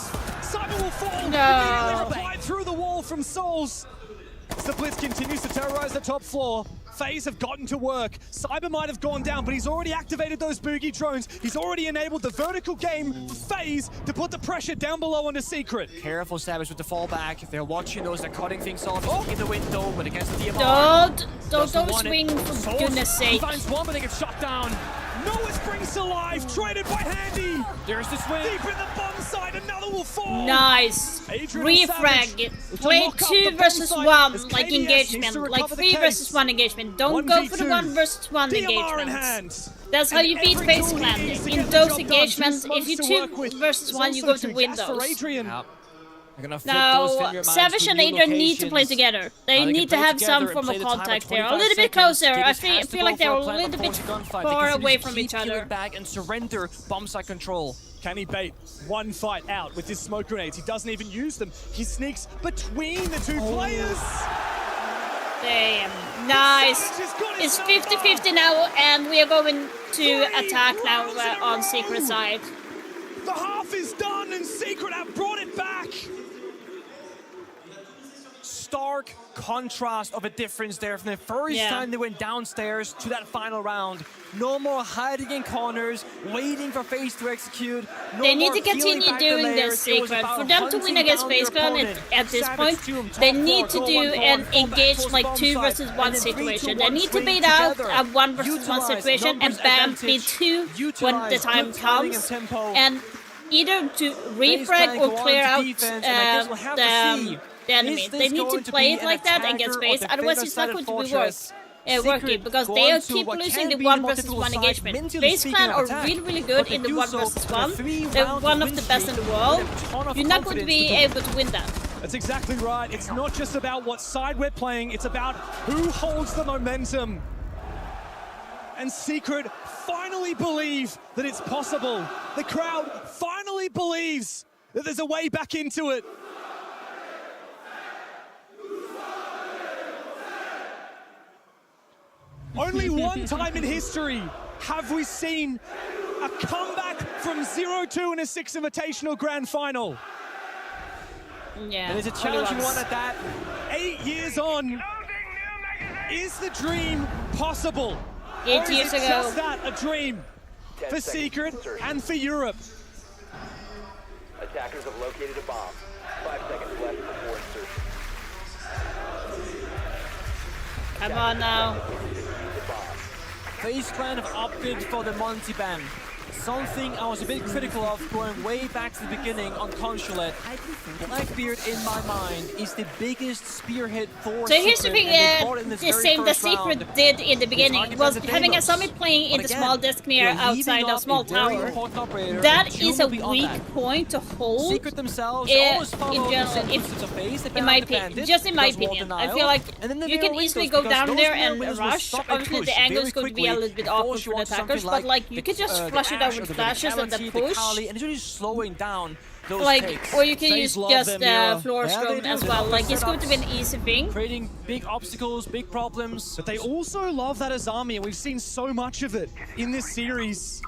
Speaker 4: Cyber will fall.
Speaker 3: No.
Speaker 4: Immediately replied through the wall from Souls. As the Blitz continues to terrorize the top floor. FaZe have gotten to work. Cyber might have gone down, but he's already activated those boogie drones. He's already enabled the vertical game for FaZe to put the pressure down below onto Secret.
Speaker 5: Careful, Savage, with the fallback. If they're watching those, they're cutting things off. In the window, but against the DMR.
Speaker 3: Don't swing, for
Speaker 5: Souls,
Speaker 3: goodness sake.
Speaker 5: He finds one, but they get shot down.
Speaker 4: Noah springs to life, traded by Handy.
Speaker 5: There's the swing.
Speaker 4: Deep in the bomb side, another will fall.
Speaker 3: Nice.
Speaker 4: Adrian and Savage
Speaker 3: Refrag. Play
Speaker 4: lock up
Speaker 3: 2
Speaker 4: the bomb
Speaker 3: versus
Speaker 4: site
Speaker 3: 1
Speaker 4: as
Speaker 3: like
Speaker 4: KDS needs
Speaker 3: engagement,
Speaker 4: to
Speaker 3: like
Speaker 4: recover the
Speaker 3: 3
Speaker 4: case.
Speaker 3: versus 1 engagement. Don't go for the
Speaker 4: 1v2.
Speaker 3: 1 versus 1
Speaker 4: DMR in
Speaker 3: engagement.
Speaker 4: hand.
Speaker 3: That's how you
Speaker 4: And
Speaker 3: beat
Speaker 4: every
Speaker 3: FaZe
Speaker 4: tool he
Speaker 3: Clan.
Speaker 4: needs to
Speaker 3: In
Speaker 4: get the
Speaker 3: those
Speaker 4: job done.
Speaker 3: engagements,
Speaker 4: Too
Speaker 3: if you
Speaker 4: smokes to work
Speaker 3: 2
Speaker 4: with.
Speaker 3: versus
Speaker 4: There's
Speaker 3: 1, you
Speaker 4: also
Speaker 3: go to
Speaker 4: two
Speaker 3: win
Speaker 4: gas for
Speaker 3: those.
Speaker 4: Adrian.
Speaker 5: Yep. They're gonna flip those
Speaker 3: Now,
Speaker 5: Fenrir mines
Speaker 3: Savage
Speaker 5: to
Speaker 3: and
Speaker 5: new
Speaker 3: Adrian need to play
Speaker 5: locations.
Speaker 3: together. They
Speaker 5: They
Speaker 3: need
Speaker 5: can
Speaker 3: to
Speaker 5: play
Speaker 3: have
Speaker 5: together
Speaker 3: some
Speaker 5: and
Speaker 3: form
Speaker 5: play
Speaker 3: of
Speaker 5: the time at
Speaker 3: contact there. A
Speaker 5: 25
Speaker 3: little bit
Speaker 5: seconds.
Speaker 3: closer. I
Speaker 5: Gigas has to
Speaker 3: feel
Speaker 5: go
Speaker 3: like
Speaker 5: for
Speaker 3: they're
Speaker 5: a
Speaker 3: a
Speaker 5: plant
Speaker 3: little bit
Speaker 5: before gunfight. They
Speaker 3: far
Speaker 5: can
Speaker 3: away
Speaker 5: just
Speaker 3: from
Speaker 5: keep
Speaker 3: each other.
Speaker 5: peeling back and surrender bomb site control.
Speaker 4: Can he bait one fight out with his smoke grenades? He doesn't even use them. He sneaks between the two players.
Speaker 3: Damn. Nice.
Speaker 4: Savage has got
Speaker 3: It's
Speaker 4: his
Speaker 3: 50-50 now, and we are going to attack now on Secret side.
Speaker 4: The half is done and Secret have brought it back.
Speaker 5: Stark contrast of a difference there from the first time they went downstairs to that final round. No more hiding in corners, waiting for FaZe to execute. No
Speaker 3: They need
Speaker 5: more
Speaker 3: to continue
Speaker 5: peeling back the
Speaker 3: doing
Speaker 5: layers.
Speaker 3: this
Speaker 5: It was
Speaker 3: Secret.
Speaker 5: about
Speaker 3: For them to win
Speaker 5: hunting
Speaker 3: against
Speaker 5: down
Speaker 3: FaZe
Speaker 5: their
Speaker 3: Clan
Speaker 5: opponent.
Speaker 3: at this
Speaker 5: Savage
Speaker 3: point,
Speaker 5: Doom,
Speaker 3: they
Speaker 5: top
Speaker 3: need
Speaker 5: four,
Speaker 3: to
Speaker 5: go
Speaker 3: do
Speaker 5: one
Speaker 3: an
Speaker 5: forward, fall back
Speaker 3: engage
Speaker 5: towards
Speaker 3: like
Speaker 5: bomb
Speaker 3: 2
Speaker 5: site,
Speaker 3: versus 1
Speaker 5: and then 3, 2,
Speaker 3: situation. They
Speaker 5: 1
Speaker 3: need to
Speaker 5: swing
Speaker 3: beat out
Speaker 5: together.
Speaker 3: a 1 versus 1
Speaker 5: Utilize
Speaker 3: situation and
Speaker 5: numbers
Speaker 3: bam,
Speaker 5: advantage.
Speaker 3: beat 2 when the
Speaker 5: Utilize
Speaker 3: time
Speaker 5: good timing
Speaker 3: comes.
Speaker 5: and tempo.
Speaker 3: And either to
Speaker 5: FaZe
Speaker 3: refrag
Speaker 5: Clan
Speaker 3: or
Speaker 5: go on
Speaker 3: clear
Speaker 5: to
Speaker 3: out
Speaker 5: defense, and I guess we'll have to see.
Speaker 3: the enemy.
Speaker 5: Is
Speaker 3: They
Speaker 5: this
Speaker 3: need
Speaker 5: going
Speaker 3: to play
Speaker 5: be
Speaker 3: it
Speaker 5: an
Speaker 3: like that against
Speaker 5: attacker
Speaker 3: FaZe,
Speaker 5: or
Speaker 3: otherwise
Speaker 5: defender
Speaker 3: it's not
Speaker 5: sided
Speaker 3: going to be
Speaker 5: Fortress?
Speaker 3: working
Speaker 5: Secret
Speaker 3: because
Speaker 5: going
Speaker 3: they are
Speaker 5: to
Speaker 3: keep
Speaker 5: what
Speaker 3: losing
Speaker 5: can
Speaker 3: the
Speaker 5: be
Speaker 3: 1
Speaker 5: the
Speaker 3: versus
Speaker 5: multiple
Speaker 3: 1
Speaker 5: side,
Speaker 3: engagement.
Speaker 5: mentally
Speaker 3: FaZe
Speaker 5: speaking
Speaker 3: Clan
Speaker 5: of
Speaker 3: are
Speaker 5: attack,
Speaker 3: really
Speaker 5: but
Speaker 3: good
Speaker 5: they
Speaker 3: in the
Speaker 5: do
Speaker 3: 1
Speaker 5: so
Speaker 3: versus
Speaker 5: with a
Speaker 3: 1.
Speaker 5: 3
Speaker 3: They're
Speaker 5: round
Speaker 3: one of
Speaker 5: win
Speaker 3: the best in the
Speaker 5: streak
Speaker 3: world.
Speaker 5: and a ton of
Speaker 3: You're not going to
Speaker 5: confidence
Speaker 3: be
Speaker 5: to
Speaker 3: able to win that.
Speaker 4: That's exactly right. It's not just about what side we're playing, it's about who holds the momentum. And Secret finally believe that it's possible. The crowd finally believes that there's a way back into it. Only one time in history have we seen a comeback from 0-2 in a Six Invitational Grand Final.
Speaker 3: Yeah.
Speaker 5: And it's a challenging one at that.
Speaker 4: 8 years on, is the dream possible?
Speaker 3: 8
Speaker 4: Or is
Speaker 3: years
Speaker 4: it
Speaker 3: ago.
Speaker 4: just that, a dream for Secret and for Europe?
Speaker 9: Attackers have located a bomb. 5 seconds left before insertion.
Speaker 3: Come on now.
Speaker 5: FaZe Clan have opted for the multi-ban. something I was a bit critical of going way back to the beginning on Consulate. Blackbeard, in my mind, is the biggest spearhead for
Speaker 3: So here's the
Speaker 5: Secret,
Speaker 3: thing,
Speaker 5: and they brought it in this
Speaker 3: the
Speaker 5: very
Speaker 3: same the
Speaker 5: first
Speaker 3: Secret
Speaker 5: round.
Speaker 3: did in the beginning
Speaker 5: hard to
Speaker 3: was
Speaker 5: defend the
Speaker 3: having a
Speaker 5: Dalos.
Speaker 3: Summit playing in
Speaker 5: But
Speaker 3: the
Speaker 5: again,
Speaker 3: small desk near
Speaker 5: you're leaving
Speaker 3: outside a
Speaker 5: up
Speaker 3: small
Speaker 5: a very
Speaker 3: tower.
Speaker 5: important operator,
Speaker 3: That
Speaker 5: and June
Speaker 3: is a
Speaker 5: will be on
Speaker 3: weak
Speaker 5: that.
Speaker 3: point to hold.
Speaker 5: Secret themselves
Speaker 3: in
Speaker 5: always follow
Speaker 3: general,
Speaker 5: the same
Speaker 3: if-
Speaker 5: footsteps of FaZe. They
Speaker 3: in
Speaker 5: ban
Speaker 3: my
Speaker 5: the
Speaker 3: opinion,
Speaker 5: bandit,
Speaker 3: just in my
Speaker 5: does wall
Speaker 3: opinion, I
Speaker 5: denial,
Speaker 3: feel like
Speaker 5: and then the
Speaker 3: you
Speaker 5: mirror
Speaker 3: can easily
Speaker 5: windows,
Speaker 3: go
Speaker 5: because
Speaker 3: down
Speaker 5: those
Speaker 3: there
Speaker 5: mirror
Speaker 3: and
Speaker 5: windows will
Speaker 3: rush.
Speaker 5: stop and
Speaker 3: Obviously,
Speaker 5: push
Speaker 3: the angle
Speaker 5: very
Speaker 3: is going to be a
Speaker 5: quickly
Speaker 3: little bit
Speaker 5: before
Speaker 3: awkward
Speaker 5: she
Speaker 3: for the
Speaker 5: wants
Speaker 3: attackers,
Speaker 5: something
Speaker 3: but like you could just
Speaker 5: the
Speaker 3: flush it out
Speaker 5: Ashe or
Speaker 3: with
Speaker 5: the
Speaker 3: flashes and
Speaker 5: Vitality,
Speaker 3: then
Speaker 5: the
Speaker 3: push.
Speaker 5: Kali, and it's really slowing down those
Speaker 3: Like,
Speaker 5: takes.
Speaker 3: or you can
Speaker 4: FaZe
Speaker 3: use
Speaker 4: love
Speaker 3: just
Speaker 4: their mirror.
Speaker 3: floor
Speaker 5: Yeah, they
Speaker 3: scrum
Speaker 5: do.
Speaker 3: as
Speaker 5: They
Speaker 3: well.
Speaker 5: love
Speaker 3: Like,
Speaker 5: their
Speaker 3: it's going to be an
Speaker 5: setups.
Speaker 3: easy thing.
Speaker 5: Creating big obstacles, big problems.
Speaker 4: But they also love that as army, and we've seen so much of it in this series.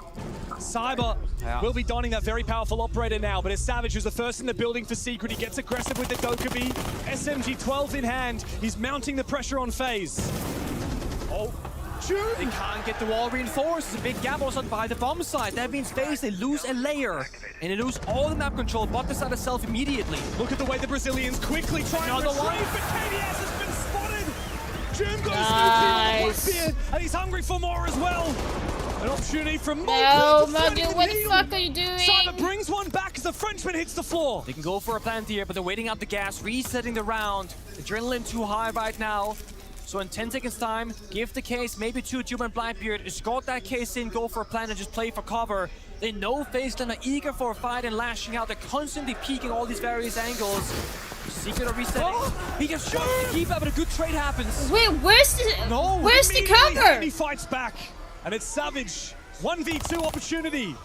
Speaker 4: Cyber will be donning that very powerful operator now, but it's Savage who's the first in the building for Secret. He gets aggressive with the Dokkaebi. SMG-12 in hand. He's mounting the pressure on FaZe. Oh, June!
Speaker 5: They can't get the wall reinforced. There's a big gap also by the bomb side. That means FaZe, they lose a layer. And they lose all the map control, but the side itself immediately.
Speaker 4: Look at the way the Brazilians quickly try and
Speaker 5: Another
Speaker 4: retrieve,
Speaker 5: one.
Speaker 4: but KDS has been spotted! June goes
Speaker 3: Nice.
Speaker 4: through Blackbeard, and he's hungry for more as well. An opportunity from
Speaker 3: No,
Speaker 4: Mowgli.
Speaker 3: Mowgli, what the fuck are you doing?
Speaker 4: Cyber brings one back as the Frenchman hits the floor.
Speaker 5: They can go for a plant here, but they're waiting out the gas, resetting the round. Adrenaline too high right now. So in 10 seconds time, give the case maybe to Jum and Blackbeard, escort that case in, go for a plant and just play for cover. They know FaZe Clan are eager for a fight and lashing out. They're constantly peeking all these various angles. Secret are resetting.
Speaker 4: Oh!
Speaker 5: He gets shot to keep up, but a good trade happens.
Speaker 3: Wait, where's the
Speaker 5: No,
Speaker 3: where's the
Speaker 4: Immediately,
Speaker 3: cover?
Speaker 4: He fights back, and it's Savage. 1v2 opportunity.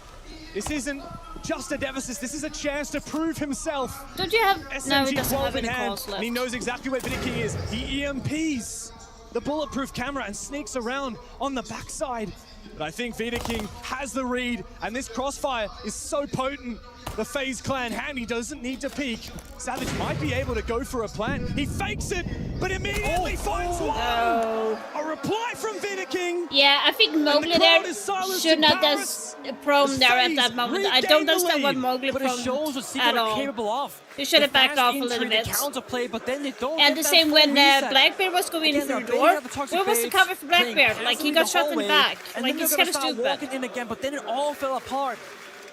Speaker 4: This isn't just a deficit. This is a chance to prove himself.
Speaker 3: Don't you have? No, he doesn't
Speaker 4: SMG-12
Speaker 3: have
Speaker 4: in
Speaker 3: any
Speaker 4: hand,
Speaker 3: calls left.
Speaker 4: and he knows exactly where Vidiking is. He EMPs the bulletproof camera and sneaks around on the backside. But I think Vidiking has the read, and this crossfire is so potent. The FaZe clan hand, he doesn't need to peek. Savage might be able to go for a plant. He fakes it, but immediately finds one.
Speaker 3: No.
Speaker 4: A reply from Vidiking.
Speaker 3: Yeah, I think Mowgli
Speaker 4: crowd
Speaker 3: there
Speaker 4: is silenced
Speaker 3: should
Speaker 4: in
Speaker 3: not
Speaker 4: Paris.
Speaker 3: have prom there at
Speaker 4: FaZe
Speaker 3: that moment. I
Speaker 4: regain
Speaker 3: don't
Speaker 4: the
Speaker 3: understand what
Speaker 4: lead,
Speaker 3: Mowgli
Speaker 5: But it
Speaker 3: prom
Speaker 5: shows what Secret
Speaker 3: at
Speaker 5: are
Speaker 3: all.
Speaker 5: capable of.
Speaker 3: They should have
Speaker 5: The
Speaker 3: backed
Speaker 5: fast
Speaker 3: off a little
Speaker 5: entry,
Speaker 3: bit.
Speaker 5: The counterplay, but then they don't
Speaker 3: And
Speaker 5: get
Speaker 3: the
Speaker 5: that
Speaker 3: same
Speaker 5: full
Speaker 3: when
Speaker 5: reset.
Speaker 3: Blackbeard was going
Speaker 5: Again,
Speaker 3: through
Speaker 5: they're
Speaker 3: the door.
Speaker 5: baiting out the toxic
Speaker 3: Where was the
Speaker 5: waves,
Speaker 3: cover for
Speaker 5: playing
Speaker 3: Blackbeard? Like,
Speaker 5: passive
Speaker 3: he
Speaker 5: in
Speaker 3: got
Speaker 5: the
Speaker 3: shot in the
Speaker 5: hallway,
Speaker 3: back.
Speaker 5: and
Speaker 3: Like,
Speaker 5: then
Speaker 3: it's
Speaker 5: they're
Speaker 3: kind of
Speaker 5: gonna start
Speaker 3: stupid.
Speaker 5: walking in again, but then it all fell apart.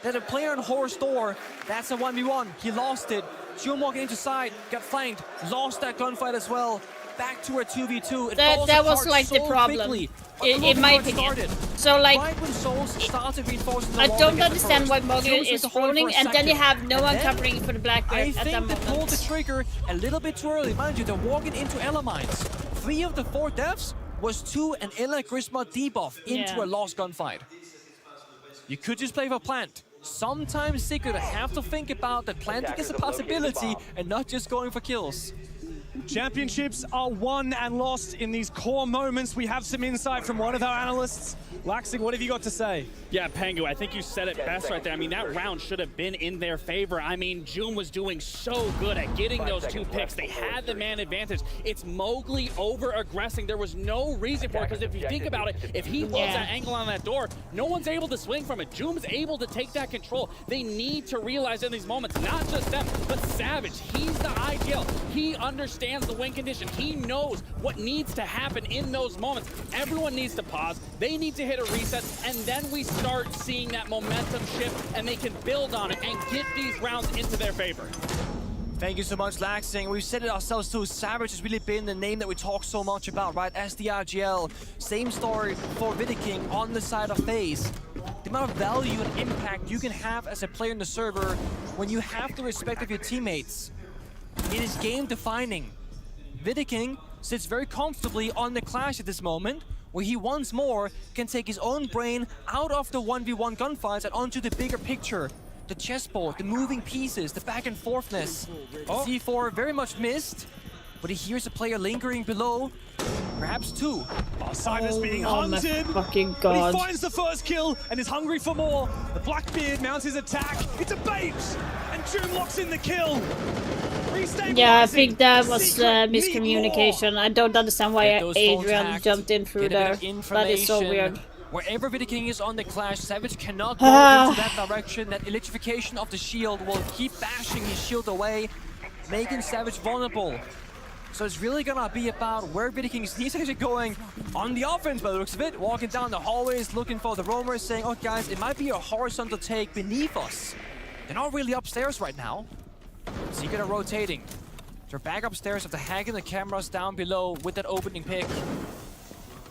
Speaker 5: That a player in Horror's door, that's a 1v1. He lost it. June walking into side, got flanked, lost that gunfight as well. Back to a 2v2. It falls
Speaker 3: That was
Speaker 5: apart
Speaker 3: like the
Speaker 5: so
Speaker 3: problem,
Speaker 5: quickly. But look
Speaker 3: in my
Speaker 5: how it
Speaker 3: opinion.
Speaker 5: started.
Speaker 3: So like,
Speaker 5: Right when Souls started reinforcing the
Speaker 3: I
Speaker 5: wall
Speaker 3: don't
Speaker 5: against the
Speaker 3: understand
Speaker 5: first,
Speaker 3: why Mowgli
Speaker 5: Jules
Speaker 3: is
Speaker 5: was holding
Speaker 3: holding,
Speaker 5: for a
Speaker 3: and then you
Speaker 5: second.
Speaker 3: have no
Speaker 5: And
Speaker 3: one
Speaker 5: then
Speaker 3: covering for the Blackbeard
Speaker 5: I
Speaker 3: at that
Speaker 5: think they pulled the
Speaker 3: moment.
Speaker 5: trigger a little bit too early. Mind you, they're walking into Ela mines. 3 of the 4 deaths was to an Ela Grisma debuff into
Speaker 3: Yeah.
Speaker 5: a lost gunfight. You could just play for plant. Sometimes Secret have to think about that planting is a possibility and not just going for kills.
Speaker 4: Championships are won and lost in these core moments. We have some insight from one of our analysts. Laxing, what have you got to say?
Speaker 1: Yeah, Pengu, I think you said it best right there. I mean, that round should have been in their favor. I mean, June was doing so good at getting those 2 picks. They had the man advantage. It's Mowgli over-aggressing. There was no reason for it, because if you think about it, if he loves that angle on that door, no one's able to swing from it. June's able to take that control. They need to realize in these moments, not just them, but Savage. He's the IGL. He understands the win condition. He knows what needs to happen in those moments. Everyone needs to pause. They need to hit a reset, and then we start seeing that momentum shift, and they can build on it and get these rounds into their favor.
Speaker 5: Thank you so much, Laxing. We've said it ourselves too. Savage has really been the name that we talk so much about, right? As the RGL. Same story for Vidiking on the side of FaZe. The amount of value and impact you can have as a player in the server when you have the respect of your teammates. It is game defining. Vidiking sits very comfortably on the Clash at this moment, where he once more can take his own brain out of the 1v1 gunfights and onto the bigger picture. The chessboard, the moving pieces, the back and forthness. C4 very much missed, but he hears a player lingering below, perhaps 2.
Speaker 4: Cyber's being
Speaker 3: Oh my
Speaker 4: hunted.
Speaker 3: fucking
Speaker 4: But
Speaker 3: god.
Speaker 4: he finds the first kill and is hungry for more. The Blackbeard mounts his attack. It's a bait, and June locks in the kill.
Speaker 3: Yeah, I think that was
Speaker 4: Secret need
Speaker 3: miscommunication. I don't understand why
Speaker 5: Get those phones
Speaker 3: Adrian
Speaker 5: hacked,
Speaker 3: jumped in through
Speaker 5: get a
Speaker 3: there.
Speaker 5: bit of
Speaker 3: That is so
Speaker 5: information.
Speaker 3: weird.
Speaker 5: Wherever Vidiking is on the Clash, Savage cannot go into that direction. That electrification of the shield will keep bashing his shield away, making Savage vulnerable. So it's really gonna be about where Vikings, he's actually going on the offense by the looks of it, walking down the hallways, looking for the roamers, saying, oh guys, it might be a horizontal take beneath us. They're not really upstairs right now. Secret are rotating. They're back upstairs after hacking the cameras down below with that opening pick.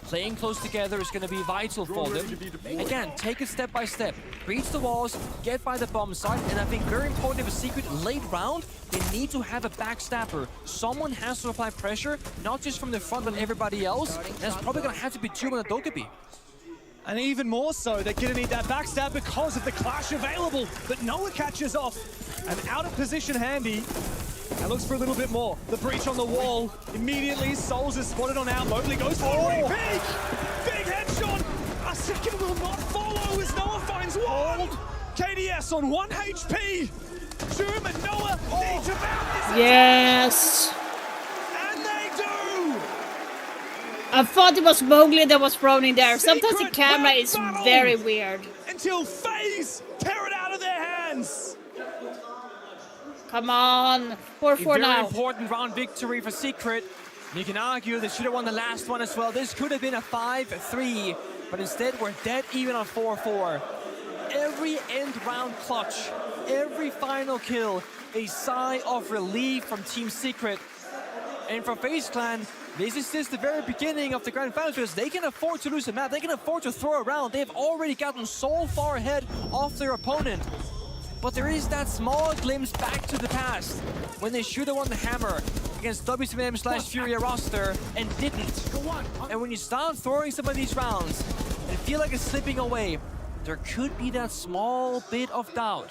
Speaker 5: Playing close together is going to be vital for them. Again, take it step by step. Breach the walls, get by the bomb site, and I think very important for Secret late round, they need to have a backstabber. Someone has to apply pressure, not just from the front but everybody else. That's probably going to have to be Jum and Dokkaebi.
Speaker 4: And even more so, they're going to need that backstab because of the clash available. But Noah catches off. And out of position Handy. And looks for a little bit more. The breach on the wall. Immediately, Souls is spotted on out. Mobley goes for a big! Big headshot! A second will not follow as Noah finds Wald. KDS on 1 HP. Jum and Noah need to mount this.
Speaker 3: Yes.
Speaker 4: And they do!
Speaker 3: I thought it was Mowgli that was thrown in there. Sometimes the
Speaker 4: Secret
Speaker 3: camera is
Speaker 4: battle.
Speaker 3: very weird.
Speaker 4: Until FaZe tear it out of their hands.
Speaker 3: Come on. 4-4
Speaker 5: Very
Speaker 3: now.
Speaker 5: important round victory for Secret. You can argue they should have won the last one as well. This could have been a 5-3, but instead we're dead even on 4-4. Every end round clutch, every final kill, a sigh of relief from Team Secret. And for FaZe Clan, this is just the very beginning of the Grand Finals because they can afford to lose a map, they can afford to throw around. They've already gotten so far ahead of their opponent. But there is that small glimpse back to the past when they should have won the hammer against W7M/Furia roster and didn't. And when you start throwing some of these rounds and feel like it's slipping away, there could be that small bit of doubt.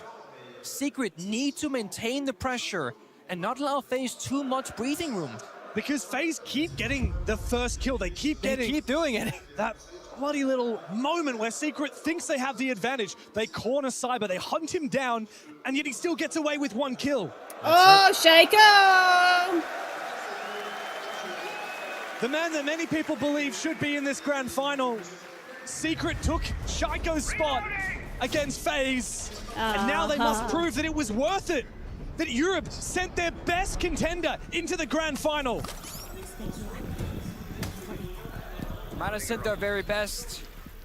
Speaker 5: Secret need to maintain the pressure and not allow FaZe too much breathing room.
Speaker 4: Because FaZe keep getting the first kill. They keep
Speaker 5: doing it.
Speaker 4: That bloody little moment where Secret thinks they have the advantage. They corner Cyber, they hunt him down, and yet he still gets away with 1 kill.
Speaker 3: Oh, Shaco!
Speaker 4: The man that many people believe should be in this grand final. Secret took Shaiko's spot against FaZe, and now they must prove that it was worth it. That Europe sent their best contender into the grand final.
Speaker 5: Might have sent their very best,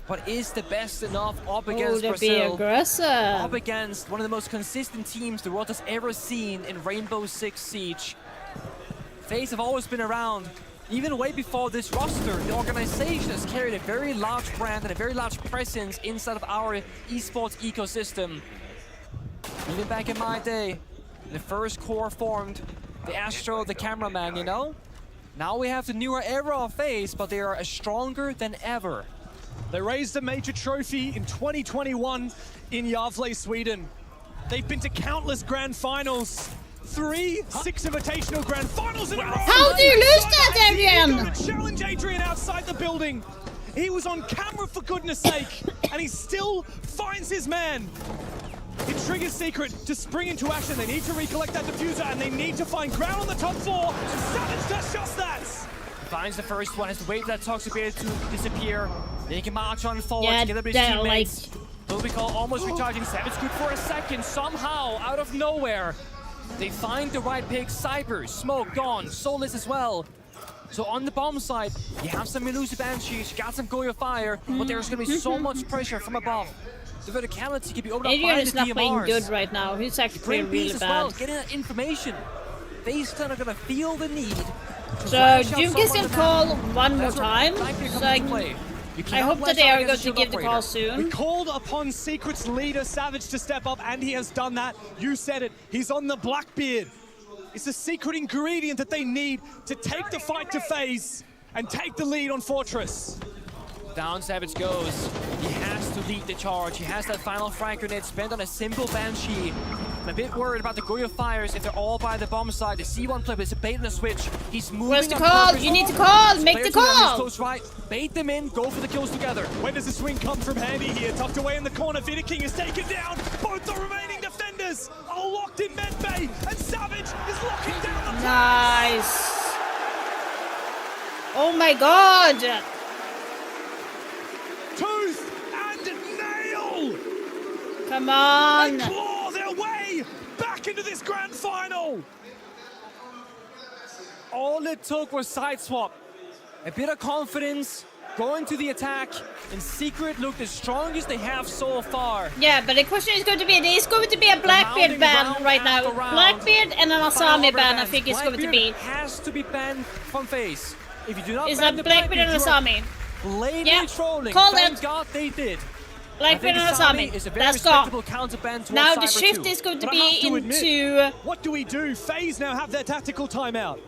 Speaker 5: but is the best enough up against
Speaker 3: Be
Speaker 5: Brazil?
Speaker 3: aggressive.
Speaker 5: Up against one of the most consistent teams the world has ever seen in Rainbow Six Siege. FaZe have always been around, even way before this roster. The organization has carried a very large brand and a very large presence inside of our esports ecosystem. Even back in my day, the first core formed, the Astro, the cameraman, you know? Now we have the newer era of FaZe, but they are as stronger than ever.
Speaker 4: They raised a major trophy in 2021 in Gävle, Sweden. They've been to countless grand finals. 3 6 Invitational grand finals in a row.
Speaker 3: How do you lose that, Adrian?
Speaker 4: Going to challenge Adrian outside the building. He was on camera for goodness sake, and he still finds his man. It triggers Secret to spring into action. They need to recollect that diffuser, and they need to find ground on the top floor. And Savage does just that.
Speaker 5: Finds the first one, has to wait for that toxic barrier to disappear. They can march on forward
Speaker 3: Yeah,
Speaker 5: together with his teammates. Lubicol almost recharging. Savage good for a second. Somehow, out of nowhere, they find the right pick. Cyber, Smoke, gone. Soulless as well. So on the bomb side, you have some elusive Banshees, you got some Goyo Fire, but there's going to be so much pressure from above. The verticality can be opened up
Speaker 3: Adrian
Speaker 5: by
Speaker 3: is
Speaker 5: the
Speaker 3: not
Speaker 5: DMRs.
Speaker 3: playing good right now. He's actually playing really
Speaker 5: as
Speaker 3: bad.
Speaker 5: well, getting that information. FaZe Clan are going to feel the need.
Speaker 3: So Junkies can call one more time. So I hope that they are going to give the call
Speaker 4: We
Speaker 3: soon.
Speaker 4: called upon Secret's leader, Savage, to step up, and he has done that. You said it. He's on the Blackbeard. It's the secret ingredient that they need to take the fight to FaZe and take the lead on Fortress.
Speaker 5: Down Savage goes. He has to lead the charge. He has that final frag grenade spent on a simple Banshee. I'm a bit worried about the Goyo Fires if they're all by the bomb side. The C1 play, but it's a bait and a switch. He's moving.
Speaker 3: Where's the
Speaker 5: on
Speaker 3: call?
Speaker 5: purpose.
Speaker 3: You need to call. Make the
Speaker 5: Players around his
Speaker 3: call.
Speaker 5: close right. Bait them in. Go for the kills together.
Speaker 4: When does the swing come from Handy here? Tucked away in the corner. Vida King is taken down. Both the remaining defenders are locked in medbay, and Savage is locking down the
Speaker 3: Nice. Oh my god.
Speaker 4: Tooth and nail.
Speaker 3: Come
Speaker 4: They
Speaker 3: on.
Speaker 4: claw their way back into this grand final.
Speaker 5: all it took was side swap. A bit of confidence, going to the attack, and Secret looked as strong as they have so far.
Speaker 3: Yeah, but the question is going to be, there's going to be a Blackbeard ban right now. Blackbeard and an Asami ban, I think it's going to be.
Speaker 5: Has to be banned from FaZe. If you do not
Speaker 3: Is
Speaker 5: ban
Speaker 3: that
Speaker 5: the
Speaker 3: Blackbeard and Asami?
Speaker 5: blatantly trolling.
Speaker 3: Call
Speaker 5: Thank
Speaker 3: it.
Speaker 5: God they did.
Speaker 3: Blackbeard and Asami.
Speaker 5: Is a very
Speaker 3: That's gone.
Speaker 5: respectable counterban towards
Speaker 3: Now the
Speaker 5: Cyber
Speaker 3: shift
Speaker 5: 2.
Speaker 3: is going to
Speaker 4: But I
Speaker 3: be
Speaker 4: have to admit,
Speaker 3: into...
Speaker 4: what do we do? FaZe now have their tactical timeout.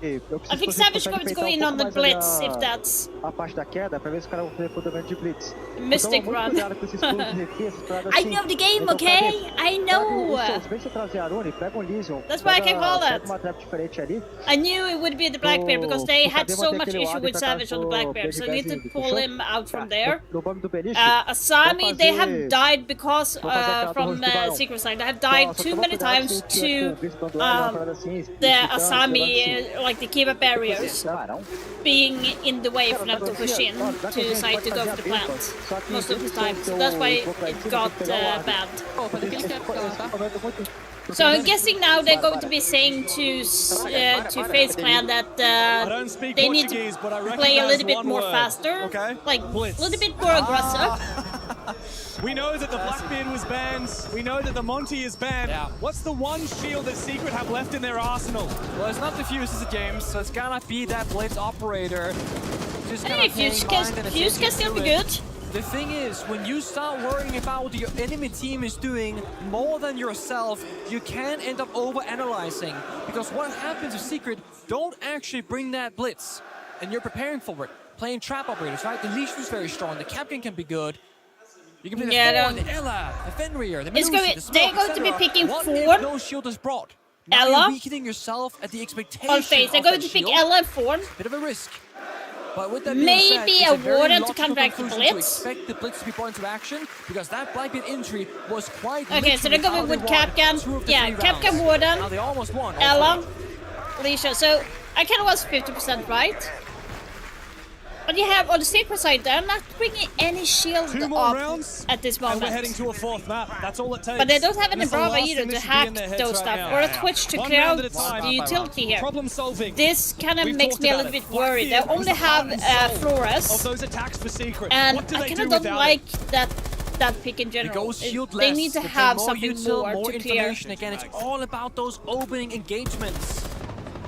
Speaker 3: I think Savage is going to go in on the blitz, if that's
Speaker 10: a parte da queda para ver se os caras vão ter fundamento de blitz.
Speaker 3: Mystic
Speaker 10: Então,
Speaker 3: Run.
Speaker 10: cuidado com esses pulos de refis, essas paradas
Speaker 3: I
Speaker 10: assim.
Speaker 3: know the game,
Speaker 10: Então,
Speaker 3: okay?
Speaker 10: cara,
Speaker 3: I know.
Speaker 10: Se bem que você trazer a Arune, pega um Lesion.
Speaker 3: That's why I
Speaker 10: pega-
Speaker 3: can call
Speaker 10: pega
Speaker 3: it.
Speaker 10: uma trap diferente ali.
Speaker 3: I knew it would be the Blackbeard because they had
Speaker 10: Cadê
Speaker 3: so
Speaker 10: manter
Speaker 3: much
Speaker 10: aquele
Speaker 3: issue
Speaker 10: lado
Speaker 3: with
Speaker 10: pra
Speaker 3: Savage on the
Speaker 10: cá,
Speaker 3: Blackbeard,
Speaker 10: pro
Speaker 3: so I need to
Speaker 10: Benegazi,
Speaker 3: pull
Speaker 10: fechou?
Speaker 3: him out from
Speaker 10: Tá,
Speaker 3: there.
Speaker 10: No bomb do Beliche.
Speaker 3: Asami, they have died because
Speaker 10: Vou fazer aquela
Speaker 3: from
Speaker 10: torre de tubarão.
Speaker 3: Secret Side. They have died
Speaker 10: Só
Speaker 3: too
Speaker 10: toma
Speaker 3: many
Speaker 10: cuidado
Speaker 3: times
Speaker 10: se tiver
Speaker 3: to
Speaker 10: com visto quando olha uma parada assim,
Speaker 3: the
Speaker 10: explicando,
Speaker 3: Asami, like the Kiba barriers,
Speaker 10: Tubarão.
Speaker 3: being in the way for them to push in to side to go for the plant most of the time. So that's why it got banned. So I'm guessing now they're going to be saying to FaZe Clan that
Speaker 4: I don't speak
Speaker 3: they need
Speaker 4: Portuguese, but I
Speaker 3: to play a
Speaker 4: recognize
Speaker 3: little bit
Speaker 4: one
Speaker 3: more
Speaker 4: word,
Speaker 3: faster,
Speaker 4: okay?
Speaker 3: like a
Speaker 4: Blitz.
Speaker 3: little bit more aggressive.
Speaker 4: We know that the Blackbeard was banned. We know that the Monty is banned.
Speaker 5: Yeah.
Speaker 4: What's the one shield that Secret have left in their arsenal?
Speaker 5: Well, it's not the Fuse, it's a James, so it's gonna be that Blitz operator. Just
Speaker 3: Hey,
Speaker 5: gonna
Speaker 3: Fuse
Speaker 5: paying mind and
Speaker 3: can
Speaker 5: attention
Speaker 3: still
Speaker 5: to
Speaker 3: be
Speaker 5: it.
Speaker 3: good.
Speaker 5: The thing is, when you start worrying about what your enemy team is doing more than yourself, you can end up over-analyzing. Because what happens if Secret don't actually bring that blitz, and you're preparing for it, playing trap operators, right? The Leash is very strong, the Captain can be good. You can play the
Speaker 3: Yeah,
Speaker 5: Thorn, the Ella, the Fenrir, the
Speaker 3: It's
Speaker 5: Melusi,
Speaker 3: going-
Speaker 5: the Smoke,
Speaker 3: they're going to be
Speaker 5: etc.
Speaker 3: picking
Speaker 5: What
Speaker 3: Thorn,
Speaker 5: if no shield is brought? Now
Speaker 3: Ella,
Speaker 5: you're weakening yourself at the expectation
Speaker 3: on FaZe. They're
Speaker 5: of
Speaker 3: going
Speaker 5: that
Speaker 3: to pick
Speaker 5: shield.
Speaker 3: Ella and Thorn.
Speaker 5: Bit of a risk. But with that being
Speaker 3: Maybe
Speaker 5: said, it's
Speaker 3: a
Speaker 5: very
Speaker 3: Warden to
Speaker 5: logical
Speaker 3: counteract the
Speaker 5: conclusion to
Speaker 3: Blitz.
Speaker 5: expect the Blitz to be brought into action because that Blackbeard injury was quite
Speaker 3: Okay, so they're
Speaker 5: literally
Speaker 3: going with
Speaker 5: how they won
Speaker 3: Capcan.
Speaker 5: 2 of the
Speaker 3: Yeah,
Speaker 5: 3
Speaker 3: Capcan
Speaker 5: rounds.
Speaker 3: Warden,
Speaker 5: Now they almost won. all
Speaker 3: Ella,
Speaker 5: three.
Speaker 3: Alicia. So I kind of was 50% right. But you have on the Secret Side, they're not bringing any shield
Speaker 4: 2 more
Speaker 3: up
Speaker 4: rounds,
Speaker 3: at this
Speaker 4: and we're heading
Speaker 3: moment.
Speaker 4: to a 4th map. That's all it takes.
Speaker 3: But they don't have
Speaker 4: And
Speaker 3: any
Speaker 4: it's the
Speaker 3: Brava
Speaker 4: last
Speaker 3: either
Speaker 4: thing that
Speaker 3: to
Speaker 4: should be
Speaker 3: hack
Speaker 4: in their
Speaker 3: those
Speaker 4: heads
Speaker 3: stuff,
Speaker 4: right
Speaker 3: or
Speaker 4: now.
Speaker 3: a Twitch to
Speaker 4: One
Speaker 3: clear
Speaker 4: round
Speaker 3: out
Speaker 4: at a time.
Speaker 3: the utility here.
Speaker 4: Problem solving.
Speaker 3: This kind of
Speaker 4: We've
Speaker 3: makes
Speaker 4: talked
Speaker 3: me a
Speaker 4: about
Speaker 3: little
Speaker 4: it.
Speaker 3: bit worried. They
Speaker 4: Blackbeard
Speaker 3: only
Speaker 4: was
Speaker 3: have
Speaker 4: heart and soul of
Speaker 3: Flores,
Speaker 4: those attacks for Secret.
Speaker 3: and
Speaker 4: What do
Speaker 3: I
Speaker 4: they
Speaker 3: kind
Speaker 4: do
Speaker 3: of don't
Speaker 4: without
Speaker 3: like
Speaker 4: it?
Speaker 3: that pick in
Speaker 5: It
Speaker 3: general.
Speaker 5: goes shieldless.
Speaker 3: They need to
Speaker 5: They play
Speaker 3: have
Speaker 5: more
Speaker 3: something
Speaker 5: util,
Speaker 3: more to clear.
Speaker 5: information. Again, it's all about those opening engagements.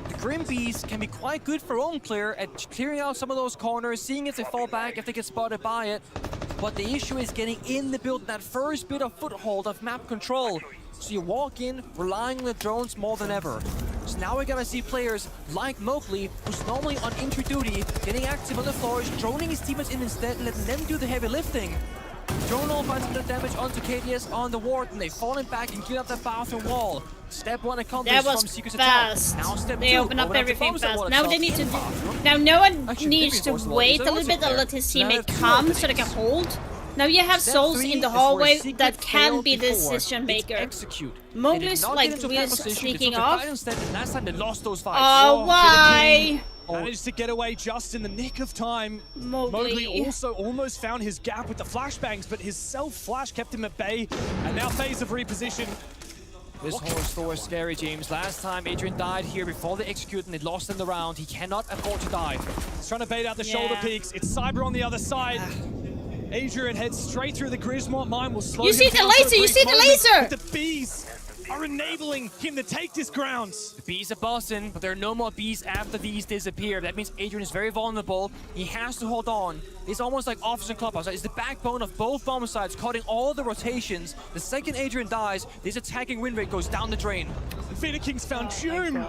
Speaker 5: The Grim Beast can be quite good for own clear at clearing out some of those corners, seeing if they fall back, if they get spotted by it. But the issue is getting in the build, that first bit of foothold of map control. So you walk in, relying on the drones more than ever. So now we're gonna see players like Mowgli, who's normally on entry duty, getting active on the floors, droning his teammates in instead, letting them do the heavy lifting. Drone all finds a bit of damage onto KDS on the ward, and they've fallen back and cleared up that bathroom wall. Step 1 accomplished
Speaker 3: That was
Speaker 5: from Secret's
Speaker 3: fast.
Speaker 5: attack. Now step
Speaker 3: They
Speaker 5: 2,
Speaker 3: open up
Speaker 5: the
Speaker 3: everything
Speaker 5: bombs that
Speaker 3: fast.
Speaker 5: wall
Speaker 3: Now they
Speaker 5: itself
Speaker 3: need to.
Speaker 5: in bathroom.
Speaker 3: Now no one
Speaker 5: Actually,
Speaker 3: needs
Speaker 5: maybe
Speaker 3: to
Speaker 5: it was the
Speaker 3: wait a
Speaker 5: wall.
Speaker 3: little bit and let his
Speaker 5: Now
Speaker 3: teammate
Speaker 5: they have
Speaker 3: come
Speaker 5: two
Speaker 3: so they can
Speaker 5: openings.
Speaker 3: hold. Now you have
Speaker 5: Step
Speaker 3: souls
Speaker 5: 3
Speaker 3: in the
Speaker 5: is where
Speaker 3: hallway
Speaker 5: Secret
Speaker 3: that can
Speaker 5: failed
Speaker 3: be the
Speaker 5: before.
Speaker 3: decision
Speaker 5: It's
Speaker 3: maker.
Speaker 5: execute.
Speaker 3: Mowgli's
Speaker 5: They did not
Speaker 3: like
Speaker 5: get into
Speaker 3: really
Speaker 5: that position. They
Speaker 3: sneaking
Speaker 5: took a
Speaker 3: off.
Speaker 5: fight instead, and last time they lost those fights.
Speaker 3: Oh, why?
Speaker 4: Managed to get away just in the nick of time.
Speaker 3: Mowgli.
Speaker 4: also almost found his gap with the flashbangs, but his self-flash kept him at bay. And now FaZe have repositioned.
Speaker 5: This horse store is scary, James. Last time Adrian died here before they execute and they lost in the round. He cannot afford to die.
Speaker 4: He's trying to bait out the
Speaker 3: Yeah.
Speaker 4: shoulder peaks. It's Cyber on the other side. Adrian heads straight through the Grismont mine. Will slow
Speaker 3: You
Speaker 4: him
Speaker 3: see the
Speaker 4: down for a
Speaker 3: laser, you
Speaker 4: brief
Speaker 3: see the
Speaker 4: moment,
Speaker 3: laser!
Speaker 4: but the bees are enabling him to take this ground.
Speaker 5: The bees are bossing, but there are no more bees after these disappear. That means Adrian is very vulnerable. He has to hold on. It's almost like Officer and Clubhouse. It's the backbone of both bomb sides, cutting all the rotations. The second Adrian dies, this attacking win rate goes down the drain.
Speaker 4: Vita King's found Doom.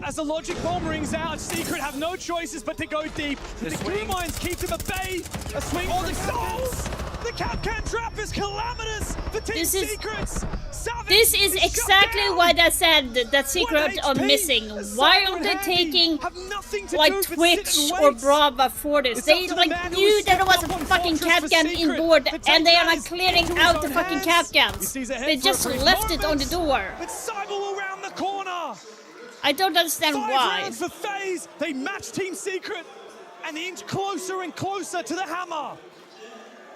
Speaker 4: As the logic bomb rings out, Secret have no choices but to go deep. The glue mines keep them at bay. A swing for the souls. The Capcan trap is calamitous for Team
Speaker 3: This is-
Speaker 4: Secrets. Savage
Speaker 3: This is
Speaker 4: shut
Speaker 3: exactly
Speaker 4: down.
Speaker 3: what I said that Secret
Speaker 4: 1
Speaker 3: are
Speaker 4: HP.
Speaker 3: missing.
Speaker 4: As
Speaker 3: Why
Speaker 4: Cyber
Speaker 3: are
Speaker 4: and
Speaker 3: they
Speaker 4: Handy
Speaker 3: taking
Speaker 4: have nothing to
Speaker 3: like
Speaker 4: do but sit
Speaker 3: Twitch
Speaker 4: and
Speaker 3: or
Speaker 4: wait.
Speaker 3: Brava for this?
Speaker 4: It's
Speaker 3: They
Speaker 4: up to the
Speaker 3: like
Speaker 4: man who
Speaker 3: knew
Speaker 4: was
Speaker 3: there was
Speaker 4: stepped
Speaker 3: a
Speaker 4: up on
Speaker 3: fucking
Speaker 4: Fortress for
Speaker 3: Capcan
Speaker 4: Secret
Speaker 3: inboard
Speaker 4: to take
Speaker 3: and they are not
Speaker 4: matters
Speaker 3: clearing
Speaker 4: into his
Speaker 3: out
Speaker 4: own
Speaker 3: the fucking
Speaker 4: hands. He
Speaker 3: Capcans.
Speaker 4: sees ahead
Speaker 3: They
Speaker 4: for a
Speaker 3: just
Speaker 4: brief
Speaker 3: left it on the
Speaker 4: moment,
Speaker 3: door.
Speaker 6: But Cyber will round the corner.
Speaker 3: I don't understand
Speaker 6: 5
Speaker 3: why.
Speaker 6: rounds for FaZe. They match Team Secret and inch closer and closer to the hammer.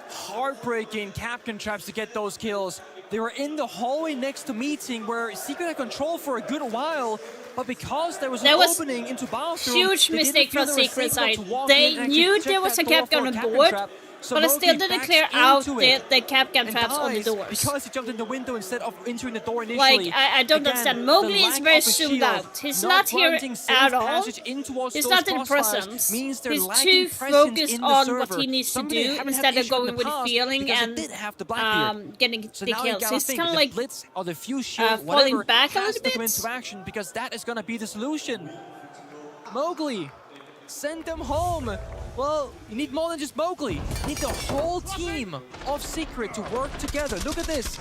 Speaker 5: Heartbreaking Capcan traps to get those kills. They were in the hallway next to meeting where Secret had control for a good while, But because there was
Speaker 3: That
Speaker 5: an
Speaker 3: was
Speaker 5: opening into bathroom,
Speaker 3: huge
Speaker 5: they
Speaker 3: mistake
Speaker 5: didn't
Speaker 3: from
Speaker 5: feel they were
Speaker 3: Secret
Speaker 5: safe enough
Speaker 3: side.
Speaker 5: to walk
Speaker 3: They
Speaker 5: in and
Speaker 3: knew
Speaker 5: actually
Speaker 3: there
Speaker 5: check
Speaker 3: was a
Speaker 5: that door
Speaker 3: cap gun
Speaker 5: for
Speaker 3: on
Speaker 5: Captain
Speaker 3: board,
Speaker 5: Trap. So
Speaker 3: but still
Speaker 5: Mowgli
Speaker 3: didn't
Speaker 5: backs
Speaker 3: clear out
Speaker 5: into it
Speaker 3: the cap gun
Speaker 5: and
Speaker 3: traps on the
Speaker 5: dies
Speaker 3: doors.
Speaker 5: because he jumped in the window instead of entering the door initially.
Speaker 3: Like, I don't
Speaker 5: Again,
Speaker 3: understand. Mowgli
Speaker 5: the
Speaker 3: is
Speaker 5: lack
Speaker 3: very
Speaker 5: of a
Speaker 3: zoomed
Speaker 5: shield,
Speaker 3: out. He's not here
Speaker 5: granting safe
Speaker 3: at all.
Speaker 5: passage in towards
Speaker 3: He's
Speaker 5: those
Speaker 3: not in
Speaker 5: crossfires
Speaker 3: presence.
Speaker 5: means they're
Speaker 3: He's
Speaker 5: lacking
Speaker 3: too
Speaker 5: presence
Speaker 3: focused
Speaker 5: in the
Speaker 3: on
Speaker 5: server.
Speaker 3: what he needs to
Speaker 5: Something they
Speaker 3: do
Speaker 5: haven't
Speaker 3: instead
Speaker 5: had
Speaker 3: of
Speaker 5: issue in
Speaker 3: going
Speaker 5: the
Speaker 3: with
Speaker 5: past
Speaker 3: feeling
Speaker 5: because
Speaker 3: and
Speaker 5: they did have the Blackbeard.
Speaker 3: getting
Speaker 5: So
Speaker 3: the
Speaker 5: now you
Speaker 3: kills.
Speaker 5: gotta
Speaker 3: He's
Speaker 5: think
Speaker 3: kind of
Speaker 5: the
Speaker 3: like
Speaker 5: blitz or the fuse shield,
Speaker 3: falling
Speaker 5: whatever,
Speaker 3: back a
Speaker 5: has
Speaker 3: little
Speaker 5: to come
Speaker 3: bit.
Speaker 5: into action because that is gonna be the solution. Mowgli, send them home. Well, you need more than just Mowgli. You need the whole team of Secret to work together. Look at this.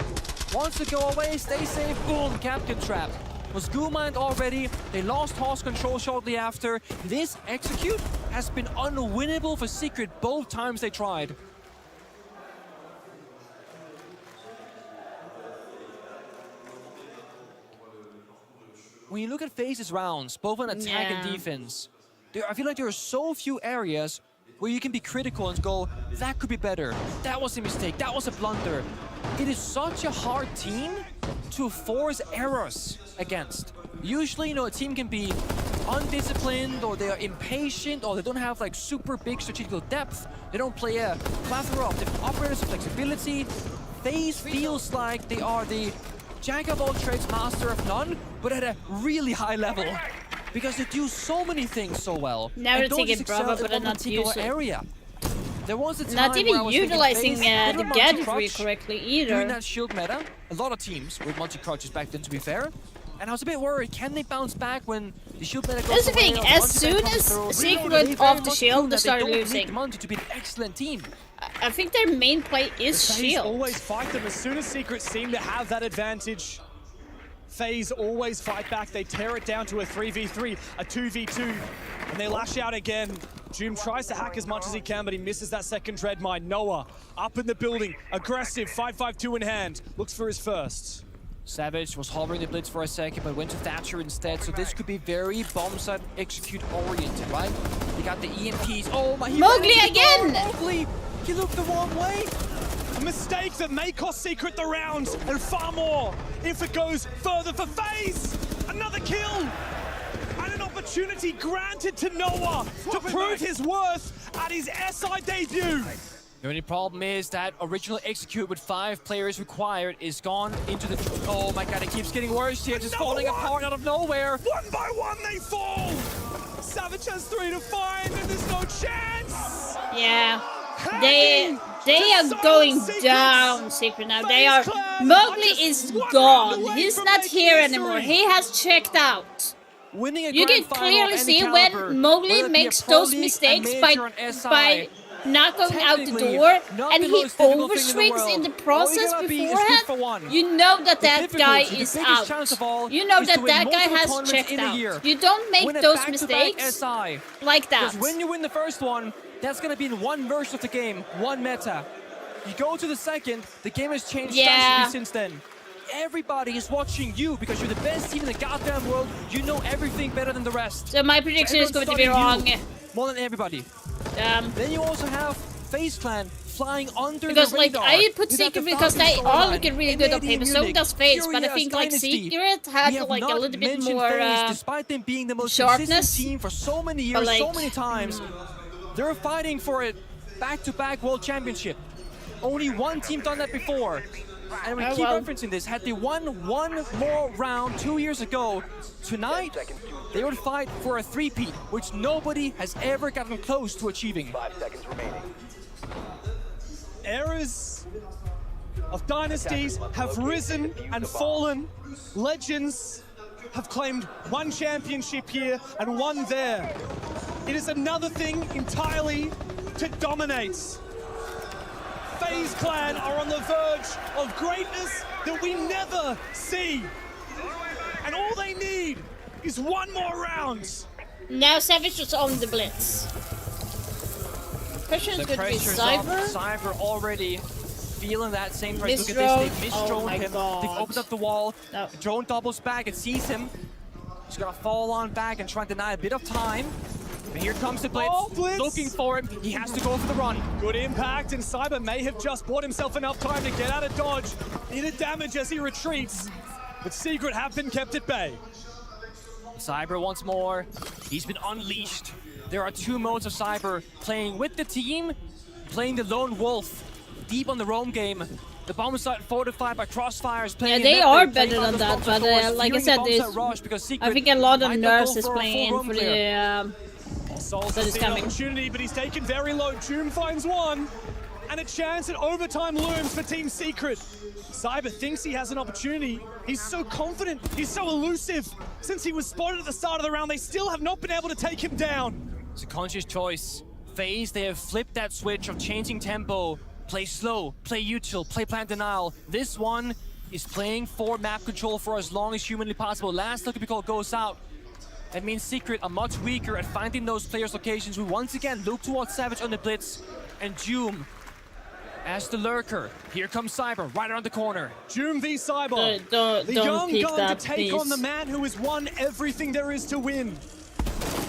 Speaker 5: Wants to go away, stay safe, boom, Captain Trap. Was Goomined already. They lost horse control shortly after. This execute has been unwinnable for Secret both times they tried. When you look at FaZe's rounds, both on attack and defense, I feel like there are so few areas where you can be critical and go, that could be better, that was a mistake, that was a blunder. It is such a hard team to force errors against. Usually, you know, a team can be undisciplined, or they are impatient, or they don't have like super big strategical depth. They don't play a plethora of different operators of flexibility. FaZe feels like they are the jack of all trades, master of none, but at a really high level. Because they do so many things so well.
Speaker 3: Now
Speaker 5: and
Speaker 3: they're
Speaker 5: don't
Speaker 3: taking
Speaker 5: just excel
Speaker 3: Bravo,
Speaker 5: in
Speaker 3: but they're
Speaker 5: one
Speaker 3: not
Speaker 5: particular
Speaker 3: using.
Speaker 5: area. There was a time
Speaker 3: not
Speaker 5: where I
Speaker 3: even
Speaker 5: was thinking
Speaker 3: utilizing
Speaker 5: FaZe, they
Speaker 3: the
Speaker 5: don't
Speaker 3: gadgetry
Speaker 5: multi-crutch.
Speaker 3: correctly
Speaker 5: During
Speaker 3: either.
Speaker 5: that shield meta, a lot of teams with multi-crutches back then, to be fair. And I was a bit worried, can they bounce back when the shield meta goes
Speaker 3: That's the
Speaker 5: away
Speaker 3: thing,
Speaker 5: or
Speaker 3: as
Speaker 5: multi-back
Speaker 3: soon
Speaker 5: comes
Speaker 3: as
Speaker 5: through?
Speaker 3: Secret
Speaker 5: They
Speaker 3: went
Speaker 5: very
Speaker 3: off the
Speaker 5: much
Speaker 3: shield,
Speaker 5: prove
Speaker 3: they
Speaker 5: that
Speaker 3: started
Speaker 5: don't need
Speaker 3: losing.
Speaker 5: Monty to be an excellent team.
Speaker 3: I think their main play is
Speaker 4: FaZe
Speaker 3: shield.
Speaker 4: always fight them. As soon as Secret seem to have that advantage, FaZe always fight back. They tear it down to a 3v3, a 2v2, and they lash out again. Doom tries to hack as much as he can, but he misses that second Dread Mine. Noah up in the building, aggressive, 5-5-2 in hand, looks for his first.
Speaker 5: Savage was hovering the blitz for a second, but went to Thatcher instead, so this could be very bomb site execute oriented, right? He got the EMPs. Oh my, he
Speaker 3: Mowgli
Speaker 5: ran into the door.
Speaker 3: again!
Speaker 5: Mowgli! He looked the wrong way!
Speaker 4: A mistake that may cost Secret the round, and far more if it goes further for FaZe. Another kill, and an opportunity granted to Noah to prove his worth at his SI debut.
Speaker 5: The only problem is that original execute with 5 players required is gone into the... Oh my god, it keeps getting worse here, just falling apart out of nowhere.
Speaker 4: One by one they fall. Savage has 3 to find, and there's no chance.
Speaker 3: Yeah. They are going down, Secret now. They are... Mowgli is gone. He's not here anymore. He has checked out.
Speaker 5: Winning a
Speaker 3: You can
Speaker 5: grand final
Speaker 3: clearly
Speaker 5: of any
Speaker 3: see
Speaker 5: caliber,
Speaker 3: when Mowgli
Speaker 5: whether it be a
Speaker 3: makes
Speaker 5: Pro
Speaker 3: those
Speaker 5: League, a
Speaker 3: mistakes
Speaker 5: major, an SI,
Speaker 3: by not going out the
Speaker 5: technically,
Speaker 3: door,
Speaker 5: not
Speaker 3: and
Speaker 5: the
Speaker 3: he
Speaker 5: most difficult thing in the
Speaker 3: overswings
Speaker 5: world.
Speaker 3: in the
Speaker 5: All you
Speaker 3: process
Speaker 5: gotta be is good for
Speaker 3: beforehand.
Speaker 5: one.
Speaker 3: You know that
Speaker 5: The
Speaker 3: that guy
Speaker 5: difficulty,
Speaker 3: is
Speaker 5: the biggest chance
Speaker 3: out.
Speaker 5: of all
Speaker 3: You know
Speaker 5: is to
Speaker 3: that
Speaker 5: win
Speaker 3: that guy
Speaker 5: multiple
Speaker 3: has
Speaker 5: tournaments
Speaker 3: checked
Speaker 5: in a
Speaker 3: out.
Speaker 5: year.
Speaker 3: You don't make
Speaker 5: Win a
Speaker 3: those
Speaker 5: back-to-back
Speaker 3: mistakes
Speaker 5: SI.
Speaker 3: like that.
Speaker 5: Because when you win the first one, that's gonna be in one version of the game, one meta. You go to the second, the game has changed drastically since then. Everybody is watching you because you're the best team in the goddamn world. You know everything better than the rest.
Speaker 3: So my prediction is going
Speaker 5: Everyone's
Speaker 3: to be wrong.
Speaker 5: studying you more than everybody. Then you also have FaZe Clan flying under
Speaker 3: Because
Speaker 5: the
Speaker 3: like
Speaker 5: radar.
Speaker 3: I put
Speaker 5: You got
Speaker 3: Secret
Speaker 5: the
Speaker 3: because they
Speaker 5: Falcons
Speaker 3: are
Speaker 5: storyline,
Speaker 3: looking really good on
Speaker 5: NAD
Speaker 3: paper. So
Speaker 5: Munich,
Speaker 3: does FaZe, but I
Speaker 5: Furious
Speaker 3: think like
Speaker 5: Dynasty.
Speaker 3: Secret had
Speaker 5: We have
Speaker 3: like a
Speaker 5: not
Speaker 3: little bit
Speaker 5: mentioned
Speaker 3: more
Speaker 5: FaZe, despite them being the most
Speaker 3: sharpness.
Speaker 5: consistent team for so many years,
Speaker 3: But,
Speaker 5: so
Speaker 3: like,
Speaker 5: many times. They're fighting for a back-to-back world championship. Only one team done that before. And we keep referencing this. Had they won one more round 2 years ago, tonight they would fight for a three-peat, which nobody has ever gotten close to achieving.
Speaker 9: 5 seconds remaining.
Speaker 4: Eras of dynasties have risen and fallen. Legends have claimed one championship here and one there. It is another thing entirely to dominate. FaZe Clan are on the verge of greatness that we never see. And all they need is one more round.
Speaker 3: Now Savage was on the blitz. Pressure is
Speaker 5: The
Speaker 3: going to be
Speaker 5: pressure's up.
Speaker 3: Cyber.
Speaker 5: Cyber already feeling that same pressure. Look at
Speaker 3: Misdrone.
Speaker 5: this, they've
Speaker 3: Oh
Speaker 5: misdroned
Speaker 3: my
Speaker 5: him.
Speaker 3: God.
Speaker 5: They've opened up the wall.
Speaker 3: No.
Speaker 5: The drone doubles back, it sees him. He's gonna fall on back and try and deny a bit of time. But here comes the blitz.
Speaker 4: Oh, blitz.
Speaker 5: Looking for him. He has to go for the run.
Speaker 4: Good impact, and Cyber may have just bought himself enough time to get out of dodge. Needed damage as he retreats, but Secret have been kept at bay.
Speaker 5: Cyber once more. He's been unleashed. There are two modes of Cyber, playing with the team, playing the lone wolf, deep on the roam game. The bomb site fortified by crossfires.
Speaker 3: Yeah, they are better than that, but like I said, I think a lot of nerves is playing in for the
Speaker 4: Souls
Speaker 3: that is
Speaker 4: has seen
Speaker 3: coming.
Speaker 4: opportunity, but he's taken very low. Joom finds one, and a chance at overtime looms for Team Secret. Cyber thinks he has an opportunity. He's so confident. He's so elusive. Since he was spotted at the start of the round, they still have not been able to take him down.
Speaker 5: It's a conscious choice. FaZe, they have flipped that switch of changing tempo. Play slow, play util, play plant denial. This one is playing for map control for as long as humanly possible. Last look call goes out. That means Secret are much weaker at finding those players' locations. We once again look towards Savage on the blitz. And Joom as the lurker. Here comes Cyber right around the corner.
Speaker 4: Joom v Cyber.
Speaker 3: Don't
Speaker 4: the young
Speaker 3: peek
Speaker 4: gun
Speaker 3: that,
Speaker 4: to take
Speaker 3: please.
Speaker 4: on the man who has won everything there is to win.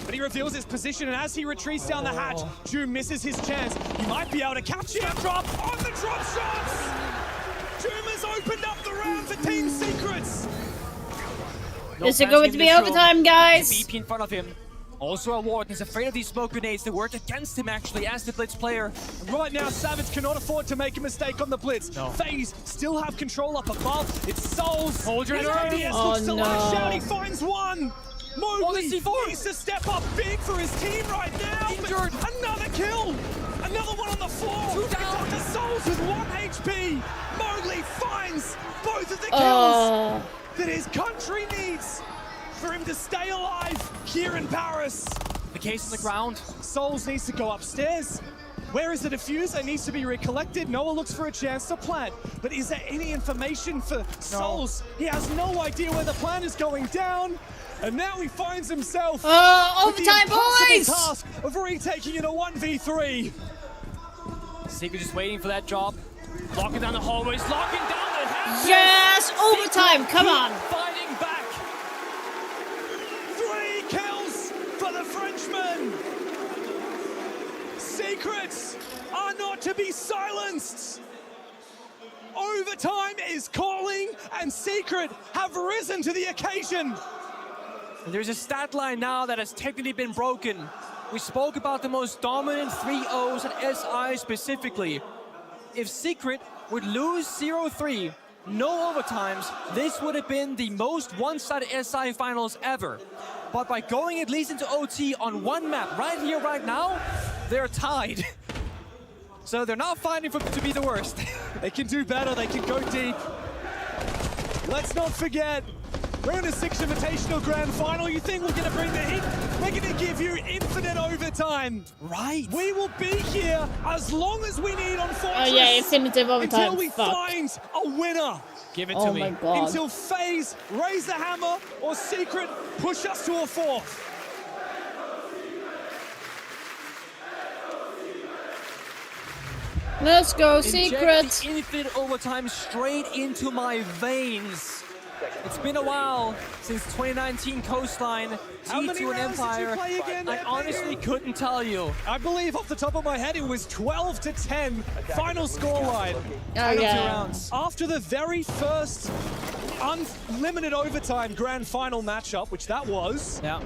Speaker 4: But he reveals his position, and as he retreats down the hatch, Joom misses his chance. He might be able to capture the drop on the drop shots! Joom has opened up the round for Team Secrets!
Speaker 3: Is it going to be overtime, guys?
Speaker 5: BP in front of him. Also a ward. He's afraid of these smoke grenades that work against him actually as the blitz player.
Speaker 4: Right now, Savage cannot afford to make a mistake on the blitz.
Speaker 5: No.
Speaker 4: FaZe still have control up above. It's Souls.
Speaker 5: Hold your
Speaker 4: His
Speaker 5: nerve.
Speaker 4: MDS
Speaker 3: Oh,
Speaker 4: looks to lash
Speaker 3: no.
Speaker 4: out. He finds one. Mowgli
Speaker 5: C4.
Speaker 4: needs to step up big for his team right now.
Speaker 5: Injured.
Speaker 4: Another kill. Another one on the floor.
Speaker 5: Two down.
Speaker 4: It's up to Souls with 1 HP. Mowgli finds both of the kills
Speaker 3: Oh,
Speaker 4: that his country needs for him to stay alive here in Paris.
Speaker 5: The case on the ground.
Speaker 4: Souls needs to go upstairs. Where is the diffuse? It needs to be recollected. Noah looks for a chance to plant. But is there any information for Souls? He has no idea where the plant is going down. And now he finds himself with the
Speaker 3: overtime,
Speaker 4: impossible
Speaker 3: boys!
Speaker 4: task of retaking in a 1v3.
Speaker 5: Secret just waiting for that job. Locking down the hallways, locking down the hatches.
Speaker 3: Yes, overtime, come on.
Speaker 5: Fighting back.
Speaker 4: 3 kills for the Frenchman. Secrets are not to be silenced. Overtime is calling, and Secret have risen to the occasion.
Speaker 5: There's a stat line now that has technically been broken. We spoke about the most dominant 3-0s at SI specifically. If Secret would lose 0-3, no overtimes, this would have been the most one-sided SI finals ever. But by going at least into OT on one map, right here, right now, they're tied. So they're not fighting to be the worst.
Speaker 4: They can do better, they can go deep. Let's not forget, we're in a 6 Invitational Grand Final. You think we're gonna bring the heat? We're gonna give you infinite overtime.
Speaker 5: Right.
Speaker 4: We will be here as long as we need on Fortress.
Speaker 3: Oh yeah, infinitive overtime.
Speaker 4: Until we
Speaker 3: Fuck.
Speaker 4: find a winner.
Speaker 5: Give it
Speaker 3: Oh
Speaker 5: to
Speaker 3: my
Speaker 5: me.
Speaker 3: god.
Speaker 4: Until FaZe raise the hammer or Secret push us to a 4th.
Speaker 3: Let's go,
Speaker 5: Inject
Speaker 3: Secret.
Speaker 5: the infinite overtime straight into my veins. It's been a while since 2019 Coastline,
Speaker 4: How many
Speaker 5: T2 and
Speaker 4: rounds did you
Speaker 5: Empire.
Speaker 4: play again,
Speaker 5: I
Speaker 4: Epic?
Speaker 5: honestly couldn't tell you.
Speaker 4: I believe off the top of my head it was 12-10 final scoreline.
Speaker 3: Oh yeah.
Speaker 5: Rounds.
Speaker 4: After the very first unlimited overtime grand final matchup, which that was,
Speaker 5: Yeah,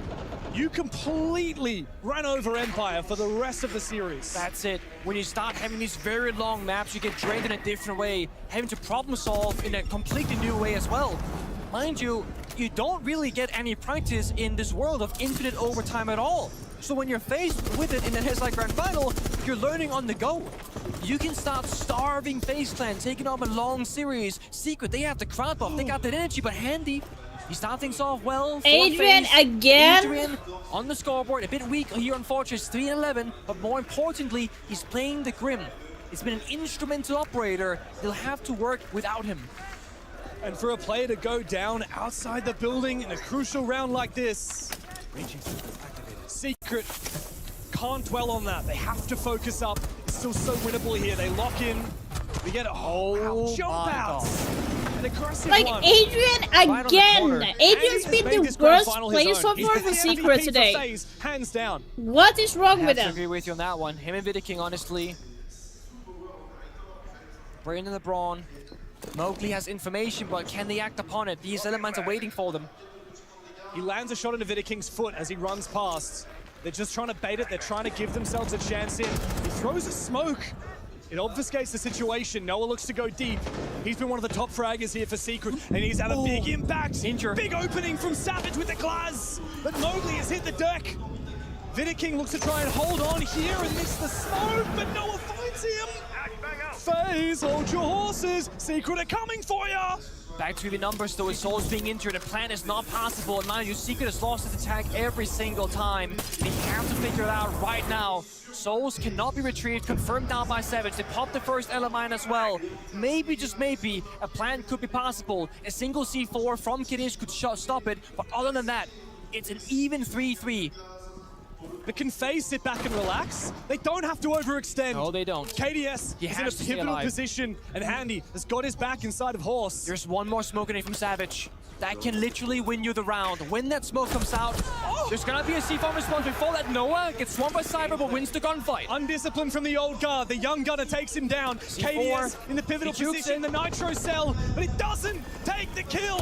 Speaker 4: you completely ran over Empire for the rest of the series.
Speaker 5: that's it. When you start having these very long maps, you get drained in a different way, having to problem solve in a completely new way as well. Mind you, you don't really get any practice in this world of infinite overtime at all. So when you're faced with it in the SI Grand Final, you're learning on the go. You can start starving FaZe Clan, taking up a long series. Secret, they have the crowd buff, they got that energy, but Handy, he started things off well.
Speaker 3: Adrian again?
Speaker 5: Adrian on the scoreboard, a bit weak here on Fortress, 3-11, but more importantly, he's playing the Grim. He's been an instrumental operator. They'll have to work without him.
Speaker 4: And for a player to go down outside the building in a crucial round like this, Secret can't dwell on that. They have to focus up. It's still so winnable here. They lock in. We get a jump
Speaker 5: my
Speaker 4: out. An aggressive
Speaker 3: Like
Speaker 4: one.
Speaker 3: Adrian again. Adrian's
Speaker 4: Andy has
Speaker 3: been
Speaker 4: made
Speaker 3: the
Speaker 4: this grand
Speaker 3: worst
Speaker 4: final his
Speaker 3: player
Speaker 4: own.
Speaker 3: so
Speaker 4: He's
Speaker 3: far
Speaker 4: been
Speaker 3: for
Speaker 4: the
Speaker 3: Secret
Speaker 4: MVP for
Speaker 3: today.
Speaker 4: FaZe, hands down.
Speaker 3: What is wrong
Speaker 5: I
Speaker 3: with
Speaker 5: have to
Speaker 3: him?
Speaker 5: agree with you on that one. Him and Vidiking, honestly. Brandon the Brawn. Mowgli has information, but can they act upon it? These elements are waiting for them.
Speaker 4: He lands a shot into Vidaking's foot as he runs past. They're just trying to bait it. They're trying to give themselves a chance in. He throws a smoke. It obfuscates the situation. Noah looks to go deep. He's been one of the top fraggers here for Secret, and he's had a big impact.
Speaker 5: Injure.
Speaker 4: Big opening from Savage with the glass, but Mowgli has hit the deck. Vidaking looks to try and hold on here and miss the smoke, but Noah finds him. FaZe, hold your horses. Secret are coming for ya.
Speaker 5: Back to the numbers though, Soul's being injured, the plan is not possible, and mind you, Secret has lost his attack every single time. They have to figure it out right now. Souls cannot be retrieved, confirmed now by Savage. They popped the first L-Mine as well. Maybe, just maybe, a plan could be possible. A single C4 from Kiddish could stop it, but other than that, it's an even 3-3.
Speaker 4: But can FaZe sit back and relax? They don't have to overextend.
Speaker 5: No, they don't.
Speaker 4: KDS
Speaker 5: He
Speaker 4: is in a
Speaker 5: has to stay
Speaker 4: pivotal
Speaker 5: alive.
Speaker 4: position, and Handy has got his back inside of Horse.
Speaker 5: There's one more smoke grenade from Savage. That can literally win you the round. When that smoke comes out, there's gonna be a C4 response before that. Noah gets swamped by Cyber but wins the gunfight.
Speaker 4: Undisciplined from the old guard. The young gunner takes him down. KDS in the pivotal
Speaker 5: He jukes
Speaker 4: position, the Nitro cell, but it doesn't take the kill.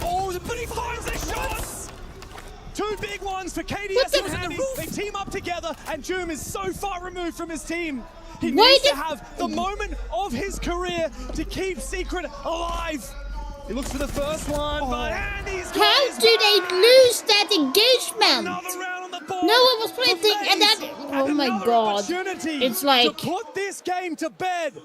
Speaker 4: Oh, but he finds the shots! Two big ones for KDS and Handy. They team up together, and Joom is so far removed from his team. He needs to have the moment of his career to keep Secret alive. He looks for the first one, but Handy's got
Speaker 3: How
Speaker 4: his
Speaker 3: do they
Speaker 4: back.
Speaker 3: lose that engagement?
Speaker 4: Another round on the board.
Speaker 3: No one was playing
Speaker 4: for
Speaker 3: thing, and
Speaker 4: FaZe,
Speaker 3: that. Oh my
Speaker 4: another
Speaker 3: god!
Speaker 4: opportunity
Speaker 3: It's like
Speaker 4: to put this game to bed.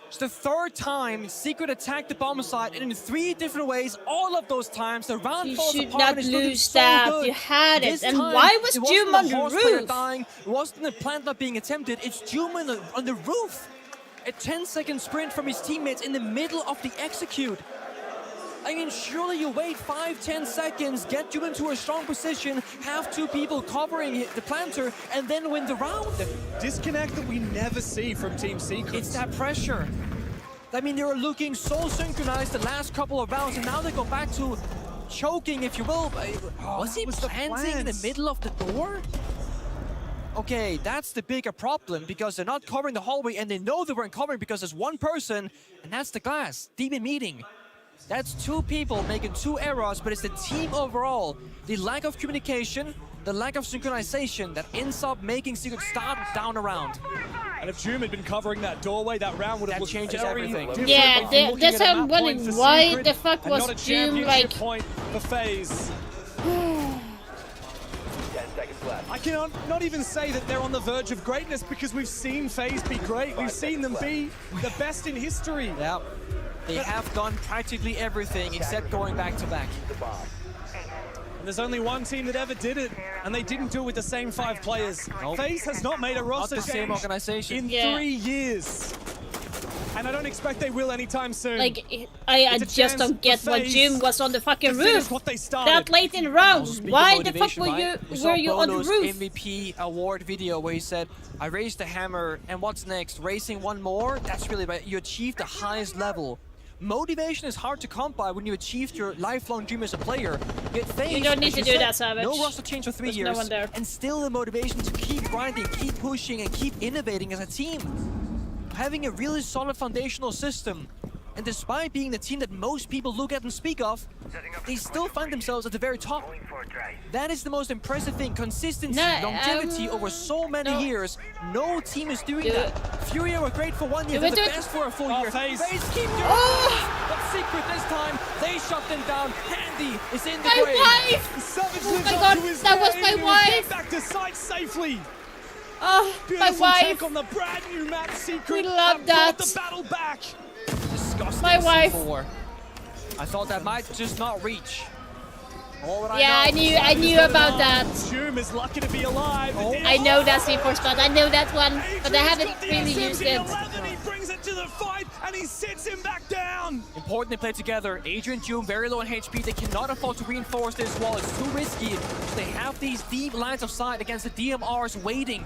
Speaker 5: It's the third time Secret attacked the bomb site, and in 3 different ways, all of those times, the round
Speaker 3: you
Speaker 5: falls
Speaker 3: should
Speaker 5: apart
Speaker 3: not
Speaker 5: and it's looking
Speaker 3: lose
Speaker 5: so
Speaker 3: that.
Speaker 5: good.
Speaker 3: You had it,
Speaker 5: This
Speaker 3: and
Speaker 5: time,
Speaker 3: why was
Speaker 5: it wasn't
Speaker 3: Joom on
Speaker 5: the
Speaker 3: the
Speaker 5: horse player
Speaker 3: roof?
Speaker 5: dying, it wasn't the plant not being attempted, it's Joom on the roof. A 10-second sprint from his teammates in the middle of the execute. I mean, surely you wait 5-10 seconds, get you into a strong position, have 2 people covering the planter, and then win the round.
Speaker 4: Disconnect that we never see from Team Secret.
Speaker 5: It's that pressure. I mean, they were looking so synchronized the last couple of rounds, and now they go back to choking, if you will. Was he planting in the middle of the door? Okay, that's the bigger problem, because they're not covering the hallway, and they know they weren't covering because there's one person, and that's the glass. Demon meeting. That's 2 people making 2 errors, but it's the team overall. The lack of communication, the lack of synchronization that ends up making Secret start down a round.
Speaker 4: And if Joom had been covering that doorway, that round would have
Speaker 5: That
Speaker 4: looked
Speaker 5: changes
Speaker 4: very
Speaker 5: everything.
Speaker 4: different
Speaker 3: Yeah,
Speaker 4: from looking
Speaker 3: that's
Speaker 4: at a
Speaker 3: how I'm
Speaker 4: map point
Speaker 3: wondering
Speaker 4: for
Speaker 3: why
Speaker 4: Secret
Speaker 3: the fuck
Speaker 4: and
Speaker 3: was
Speaker 4: not a
Speaker 3: Joom,
Speaker 4: championship
Speaker 3: like-
Speaker 4: point for FaZe.
Speaker 9: 10 seconds left.
Speaker 4: I cannot not even say that they're on the verge of greatness because we've seen FaZe be great. We've seen them be the best in history.
Speaker 5: Yeah, they have done practically everything except going back to back.
Speaker 9: The bomb.
Speaker 4: And there's only one team that ever did it, and they didn't do it with the same 5 players. FaZe has not made a roster
Speaker 5: the same
Speaker 4: change
Speaker 5: organization.
Speaker 4: in
Speaker 3: Yeah.
Speaker 4: 3 years. And I don't expect they will anytime soon.
Speaker 3: Like, I
Speaker 4: It's a
Speaker 3: just
Speaker 4: chance
Speaker 3: don't get
Speaker 4: for
Speaker 3: why
Speaker 4: FaZe
Speaker 3: Joom was on the fucking
Speaker 4: to finish
Speaker 3: roof
Speaker 4: what they started.
Speaker 3: that late in rounds.
Speaker 5: Speaking
Speaker 3: Why
Speaker 5: of
Speaker 3: the fuck
Speaker 5: motivation,
Speaker 3: were
Speaker 5: right?
Speaker 3: you
Speaker 5: saw
Speaker 3: on the
Speaker 5: Bolo's
Speaker 3: roof?
Speaker 5: MVP award video where he said, I raised the hammer, and what's next? Raising one more? That's really right. You achieved the highest level. Motivation is hard to come by when you achieved your lifelong dream as a player. Yet FaZe,
Speaker 3: You don't need
Speaker 5: as
Speaker 3: to
Speaker 5: you
Speaker 3: do
Speaker 5: said,
Speaker 3: that, Savage.
Speaker 5: No roster change for 3
Speaker 3: There's
Speaker 5: years.
Speaker 3: no one there.
Speaker 5: And still the motivation to keep grinding, keep pushing, and keep innovating as a team. Having a really solid foundational system. And despite being the team that most people look at and speak of, they still find themselves at the very top. That is the most impressive thing. Consistency,
Speaker 3: No,
Speaker 5: longevity over so many
Speaker 3: no.
Speaker 5: years. No team is doing
Speaker 3: Do
Speaker 5: that. Furia were great for 1 year.
Speaker 3: Do
Speaker 5: They're
Speaker 3: it,
Speaker 5: the
Speaker 3: do it.
Speaker 5: best for a full
Speaker 4: Oh,
Speaker 5: year.
Speaker 4: FaZe.
Speaker 5: FaZe keep doing
Speaker 3: Oh!
Speaker 5: it. But Secret this time, they shut them down. Handy is in the
Speaker 3: My
Speaker 5: grave.
Speaker 3: wife!
Speaker 4: Savage
Speaker 3: Oh
Speaker 4: lives
Speaker 3: my
Speaker 4: up
Speaker 3: god,
Speaker 4: to his
Speaker 3: that was
Speaker 4: name.
Speaker 3: my
Speaker 4: He will
Speaker 3: wife.
Speaker 4: Get back to site safely.
Speaker 3: Oh, my
Speaker 4: Beautiful
Speaker 3: wife!
Speaker 4: take on the brand new map. Secret
Speaker 3: We love
Speaker 4: have brought
Speaker 3: that.
Speaker 4: the battle back.
Speaker 5: Disgusting
Speaker 3: My wife.
Speaker 5: C4. I thought that might just not reach. All that
Speaker 3: Yeah, I
Speaker 5: know.
Speaker 3: knew about that.
Speaker 4: Joom is lucky to be alive.
Speaker 3: I know that C4 start. I know that one, but I haven't really used it.
Speaker 4: 11. He brings it to the fight and he sits him back down.
Speaker 5: Important they play together. Adrian, Joom, very low in HP. They cannot afford to reinforce this wall. It's too risky. They have these deep lines of sight against the DMRs waiting.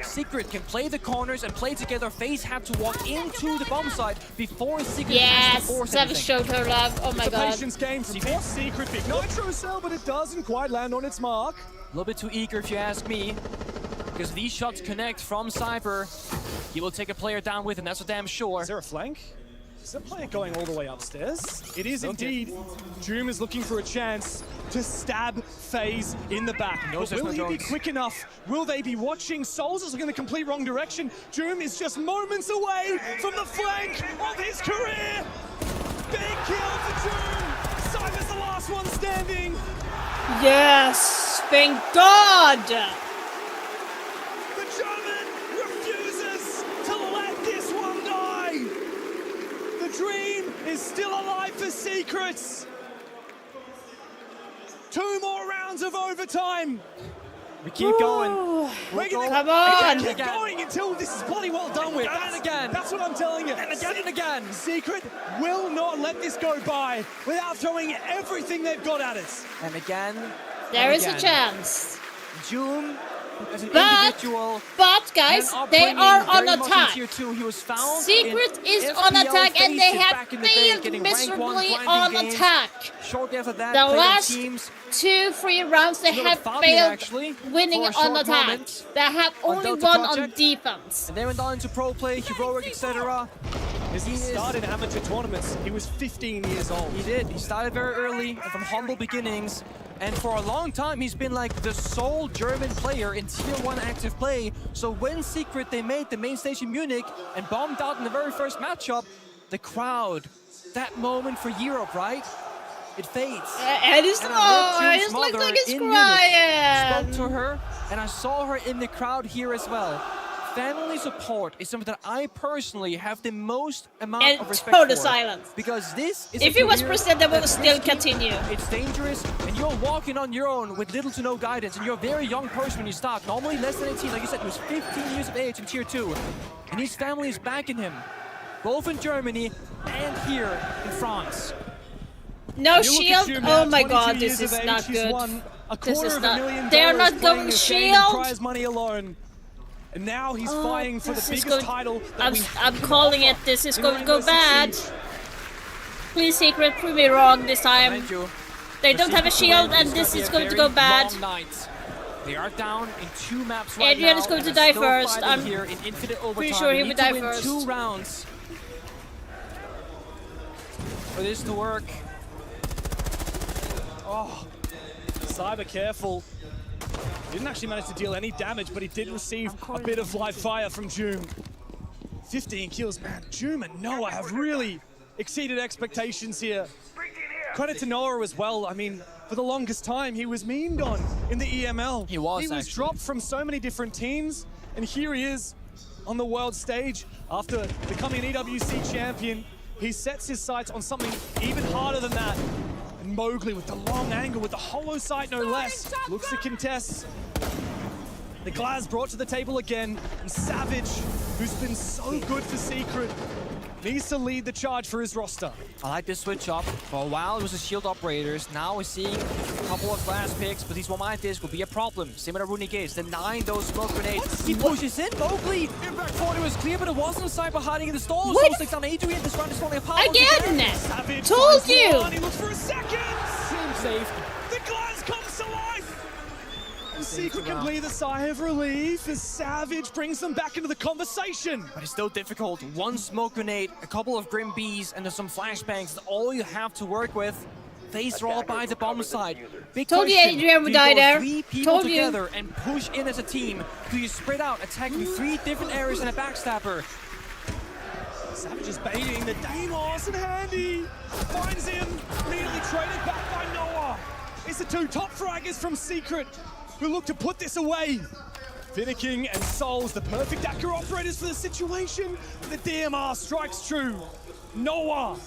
Speaker 5: Secret can play the corners and play together. FaZe have to walk into the bomb site before Secret has
Speaker 3: Yes,
Speaker 5: to force
Speaker 3: Savage
Speaker 5: anything.
Speaker 3: showed her love. Oh my
Speaker 4: It's a
Speaker 3: god.
Speaker 4: patience game from Team Secret. Big Nitro cell, but it doesn't quite land on its mark.
Speaker 5: A little bit too eager if you ask me. Because these shots connect from Cyber. He will take a player down with him, that's for damn sure.
Speaker 4: Is there a flank? Is the player going all the way upstairs? It is indeed. Doom is looking for a chance to stab FaZe in the back. But will he be quick enough? Will they be watching? Souls is looking in the complete wrong direction. Doom is just moments away from the flank of his career. Big kill for Doom. Cyber's the last one standing.
Speaker 3: Yes, thank God.
Speaker 4: The German refuses to let this one die. The dream is still alive for Secrets. 2 more rounds of overtime.
Speaker 5: We keep going.
Speaker 4: We're gonna
Speaker 3: Come on.
Speaker 4: keep going until this is bloody well done with.
Speaker 5: Again and again.
Speaker 4: That's what I'm telling you.
Speaker 5: And again and again.
Speaker 4: Secret will not let this go by without throwing everything they've got at us.
Speaker 5: And again.
Speaker 3: There
Speaker 5: and
Speaker 3: is a
Speaker 5: again.
Speaker 3: chance.
Speaker 5: Doom, as an
Speaker 3: But-
Speaker 5: individual,
Speaker 3: But guys,
Speaker 5: and
Speaker 3: they
Speaker 5: upbringing
Speaker 3: are on
Speaker 5: very much in
Speaker 3: attack.
Speaker 5: Tier 2. He was found
Speaker 3: Secret
Speaker 5: in
Speaker 3: is
Speaker 5: FPL
Speaker 3: on attack and they
Speaker 5: phases
Speaker 3: have
Speaker 5: back in the day,
Speaker 3: failed
Speaker 5: getting rank 1
Speaker 3: miserably
Speaker 5: grinding
Speaker 3: on
Speaker 5: games.
Speaker 3: attack.
Speaker 5: Shortly after that,
Speaker 3: The
Speaker 5: playing
Speaker 3: last
Speaker 5: teams
Speaker 3: 2-3 rounds they
Speaker 5: Look at
Speaker 3: have
Speaker 5: Fabian,
Speaker 3: failed
Speaker 5: actually,
Speaker 3: winning
Speaker 5: for a
Speaker 3: on
Speaker 5: short
Speaker 3: attack.
Speaker 5: moment
Speaker 3: They have
Speaker 5: on
Speaker 3: only
Speaker 5: Delta
Speaker 3: one on
Speaker 5: Project.
Speaker 3: defense.
Speaker 5: and they went on into pro play, heroic, etc.
Speaker 4: He started amateur tournaments. He was 15 years old.
Speaker 5: He did. He started very early from humble beginnings. And for a long time, he's been like the sole German player in Tier 1 active play. So when Secret, they made the main stage in Munich and bombed out in the very first matchup, the crowd, that moment for Europe, right? It fades.
Speaker 3: And he's,
Speaker 5: And I met
Speaker 3: oh,
Speaker 5: June's
Speaker 3: he's looks
Speaker 5: mother
Speaker 3: like he's
Speaker 5: in Munich.
Speaker 3: crying.
Speaker 5: Spoke to her, and I saw her in the crowd here as well. Family support is something that I personally have the most amount
Speaker 3: And
Speaker 5: of respect
Speaker 3: total
Speaker 5: for.
Speaker 3: silence.
Speaker 5: Because this is
Speaker 3: If
Speaker 5: a
Speaker 3: he was
Speaker 5: career
Speaker 3: president, they would
Speaker 5: that's
Speaker 3: still
Speaker 5: risky,
Speaker 3: continue.
Speaker 5: It's dangerous, and you're walking on your own with little to no guidance, and you're a very young person when you start. Normally less than 18, like you said, he was 15 years of age in Tier 2. And his family is backing him, both in Germany and here in France.
Speaker 3: No
Speaker 4: You look at
Speaker 3: shield.
Speaker 4: Doom now,
Speaker 3: Oh my
Speaker 4: 22
Speaker 3: god,
Speaker 4: years
Speaker 3: this is
Speaker 4: of age,
Speaker 3: not
Speaker 4: he's
Speaker 3: good.
Speaker 4: won a
Speaker 3: This
Speaker 4: quarter
Speaker 3: is
Speaker 4: of
Speaker 3: not.
Speaker 4: $1 million
Speaker 3: They are not
Speaker 4: playing
Speaker 3: going
Speaker 4: this game in
Speaker 3: shield.
Speaker 4: prize money alone. And now he's vying for the
Speaker 3: This is
Speaker 4: biggest
Speaker 3: going-
Speaker 4: title that
Speaker 3: I'm
Speaker 4: we
Speaker 3: calling
Speaker 4: can
Speaker 3: it.
Speaker 4: offer
Speaker 3: This is
Speaker 4: in
Speaker 3: going to go
Speaker 4: Rainbow Six
Speaker 3: bad.
Speaker 4: Siege.
Speaker 3: Please, Secret, prove me wrong this time.
Speaker 5: Mind you,
Speaker 3: They
Speaker 5: for
Speaker 3: don't have a
Speaker 5: Secret to
Speaker 3: shield,
Speaker 5: win,
Speaker 3: and
Speaker 5: it's
Speaker 3: this
Speaker 5: be
Speaker 3: is
Speaker 5: a
Speaker 3: going to
Speaker 5: very
Speaker 3: go bad.
Speaker 5: long night. They are down in 2 maps right
Speaker 3: Adrian
Speaker 5: now.
Speaker 3: is going to
Speaker 5: and
Speaker 3: die
Speaker 5: still
Speaker 3: first.
Speaker 5: fighting
Speaker 3: I'm
Speaker 5: here in infinite overtime.
Speaker 3: pretty sure
Speaker 5: They
Speaker 3: he
Speaker 5: need
Speaker 3: would
Speaker 5: to
Speaker 3: die
Speaker 5: win
Speaker 3: first.
Speaker 5: 2 rounds for this to work.
Speaker 4: Oh, Cyber careful. Didn't actually manage to deal any damage, but he did receive a bit of live fire from Doom. 15 kills, man. Doom and Noah have really exceeded expectations here. Credit to Noah as well. I mean, for the longest time, he was meaned on in the EML.
Speaker 5: He was,
Speaker 4: He was
Speaker 5: actually.
Speaker 4: dropped from so many different teams, and here he is on the world stage after becoming an EWC champion. He sets his sights on something even harder than that. And Mowgli with the long angle, with the hollow sight no less, looks to contest. The Glaz brought to the table again, and Savage, who's been so good for Secret, needs to lead the charge for his roster.
Speaker 5: I like this switch up. For a while, it was the shield operators. Now we're seeing a couple of glass picks, but these one mind disc will be a problem. Similar to Runic Gates, denying those smoke grenades. He pushes in, Mowgli! Impact 40 was clear, but it wasn't Cyber hiding in the stalls.
Speaker 3: What?
Speaker 5: So takes down Adrian. This round is only a power.
Speaker 3: Again!
Speaker 4: Savage
Speaker 3: Told
Speaker 4: finds
Speaker 3: you!
Speaker 4: one, he looks for a second!
Speaker 5: Seems safe.
Speaker 4: The Glaz comes to life! And Secret can breathe a sigh of relief as Savage brings them back into the conversation.
Speaker 5: But it's still difficult. One smoke grenade, a couple of Grim Bees, and there's some flashbangs. That's all you have to work with. Phase roll by the bomb side. Big
Speaker 3: Told you
Speaker 5: question,
Speaker 3: Adrian would
Speaker 5: do you
Speaker 3: die
Speaker 5: go
Speaker 3: there.
Speaker 5: 3 people
Speaker 3: Told you.
Speaker 5: together and push in as a team? Do you spread out, attacking 3 different areas and a backstabber?
Speaker 4: Savage is baiting the Deimos, and Handy finds him, immediately traded back by Noah. It's the 2 top fraggers from Secret who look to put this away. Finicking and Souls, the perfect accurate operators for the situation. The DMR strikes true. Noah,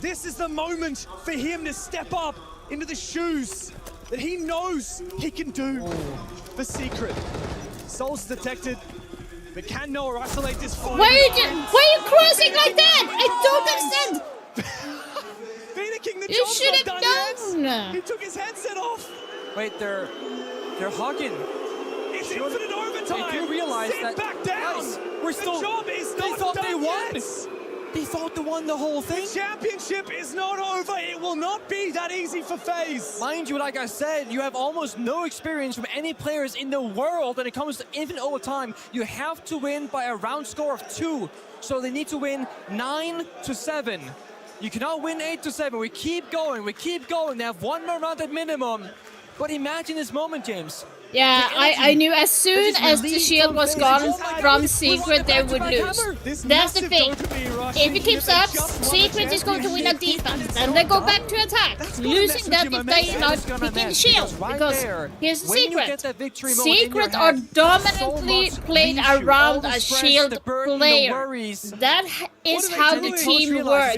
Speaker 4: this is the moment for him to step up into the shoes that he knows he can do for Secret. Souls detected, but can Noah isolate this fight?
Speaker 3: Why are you crossing like that? I don't understand.
Speaker 4: Finicking, the
Speaker 3: You
Speaker 4: job's
Speaker 3: should
Speaker 4: not
Speaker 3: have
Speaker 4: done yet.
Speaker 3: known.
Speaker 4: He took his headset off.
Speaker 5: Wait, they're hugging.
Speaker 4: It's infinite overtime.
Speaker 5: They do realize
Speaker 4: Sit
Speaker 5: that-
Speaker 4: back down.
Speaker 5: Guys, we're still-
Speaker 4: The job is
Speaker 5: they
Speaker 4: not
Speaker 5: thought
Speaker 4: done
Speaker 5: they won.
Speaker 4: yet.
Speaker 5: They thought they won the whole thing.
Speaker 4: The championship is not over. It will not be that easy for FaZe.
Speaker 5: Mind you, like I said, you have almost no experience from any players in the world when it comes to infinite overtime. You have to win by a round score of 2. So they need to win 9-7. You cannot win 8-7. We keep going. We keep going. They have one more round at minimum. But imagine this moment, James.
Speaker 3: Yeah, I knew as soon as the shield was gone from Secret, they would lose. That's the thing. If it keeps up, Secret is going to win a defense. Then they go back to attack, losing that if they are not picking shield. Because here's the secret. Secret are dominantly played around a shield player. That is how the team works.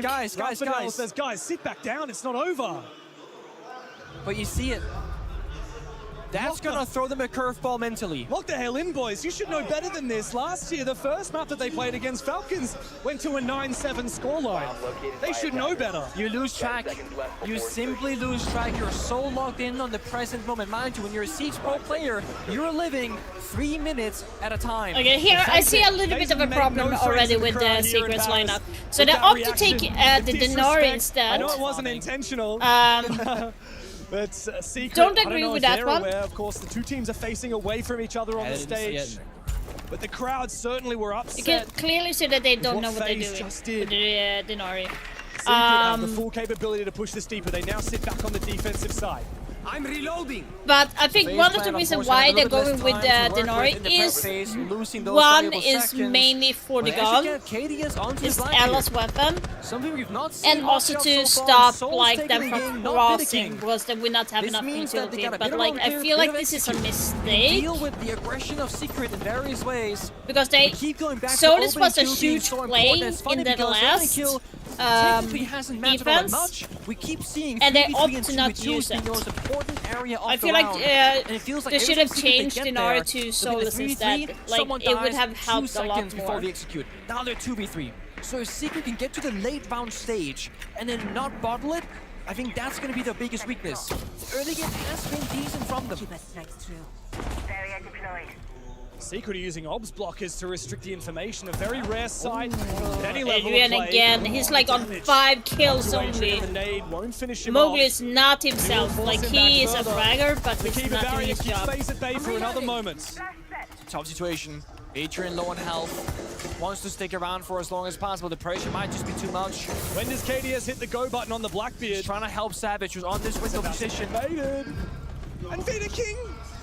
Speaker 4: Guys, sit back down. It's not over.
Speaker 5: But you see it. That's gonna throw them a curveball mentally.
Speaker 4: Lock the hell in, boys. You should know better than this. Last year, the first map that they played against Falcons went to a 9-7 scoreline. They should know better.
Speaker 5: You lose track. You simply lose track. You're so locked in on the present moment. Mind you, when you're a Siege Pro player, you're living 3 minutes at a time.
Speaker 3: Okay, here I see a little bit of a problem already with the Secret's lineup. So they opt to take the Denari instead.
Speaker 4: I know it wasn't intentional. But Secret,
Speaker 3: don't agree with that one.
Speaker 4: Aware. Of course, the two teams are facing away from each other on the stage. But the crowd certainly were upset.
Speaker 3: You can clearly see that they don't know what they're doing with the Denari.
Speaker 4: Secret have the full capability to push this deeper. They now sit back on the defensive side. I'm reloading.
Speaker 3: But I think one of the reasons why they're going with Denari is one is mainly for the gun, is Ella's weapon, and also to stop like them from crossing because they will not have enough utility. But like I feel like this is a mistake because they so this was a huge play in the last defense, and they opt to not use it. I feel like they should have changed Denari to Solus instead. Like it would have helped a lot more.
Speaker 5: Now they're 2v3. So if Secret can get to the late round stage and then not bottle it, I think that's going to be their biggest weakness. The early game has been decent from them.
Speaker 4: Secret are using obs blockers to restrict the information. A very rare sight at any level
Speaker 3: Adrian again, he's like on 5 kills only. Mowgli is not himself. Like he is a fragger, but he's not doing his job.
Speaker 4: For another moment.
Speaker 5: Tough situation. Adrian low on health. Wants to stick around for as long as possible. The pressure might just be too much.
Speaker 4: When does KDS hit the go button on the Blackbeard?
Speaker 5: He's trying to help Savage, who's on this window position.
Speaker 4: And Fenneking!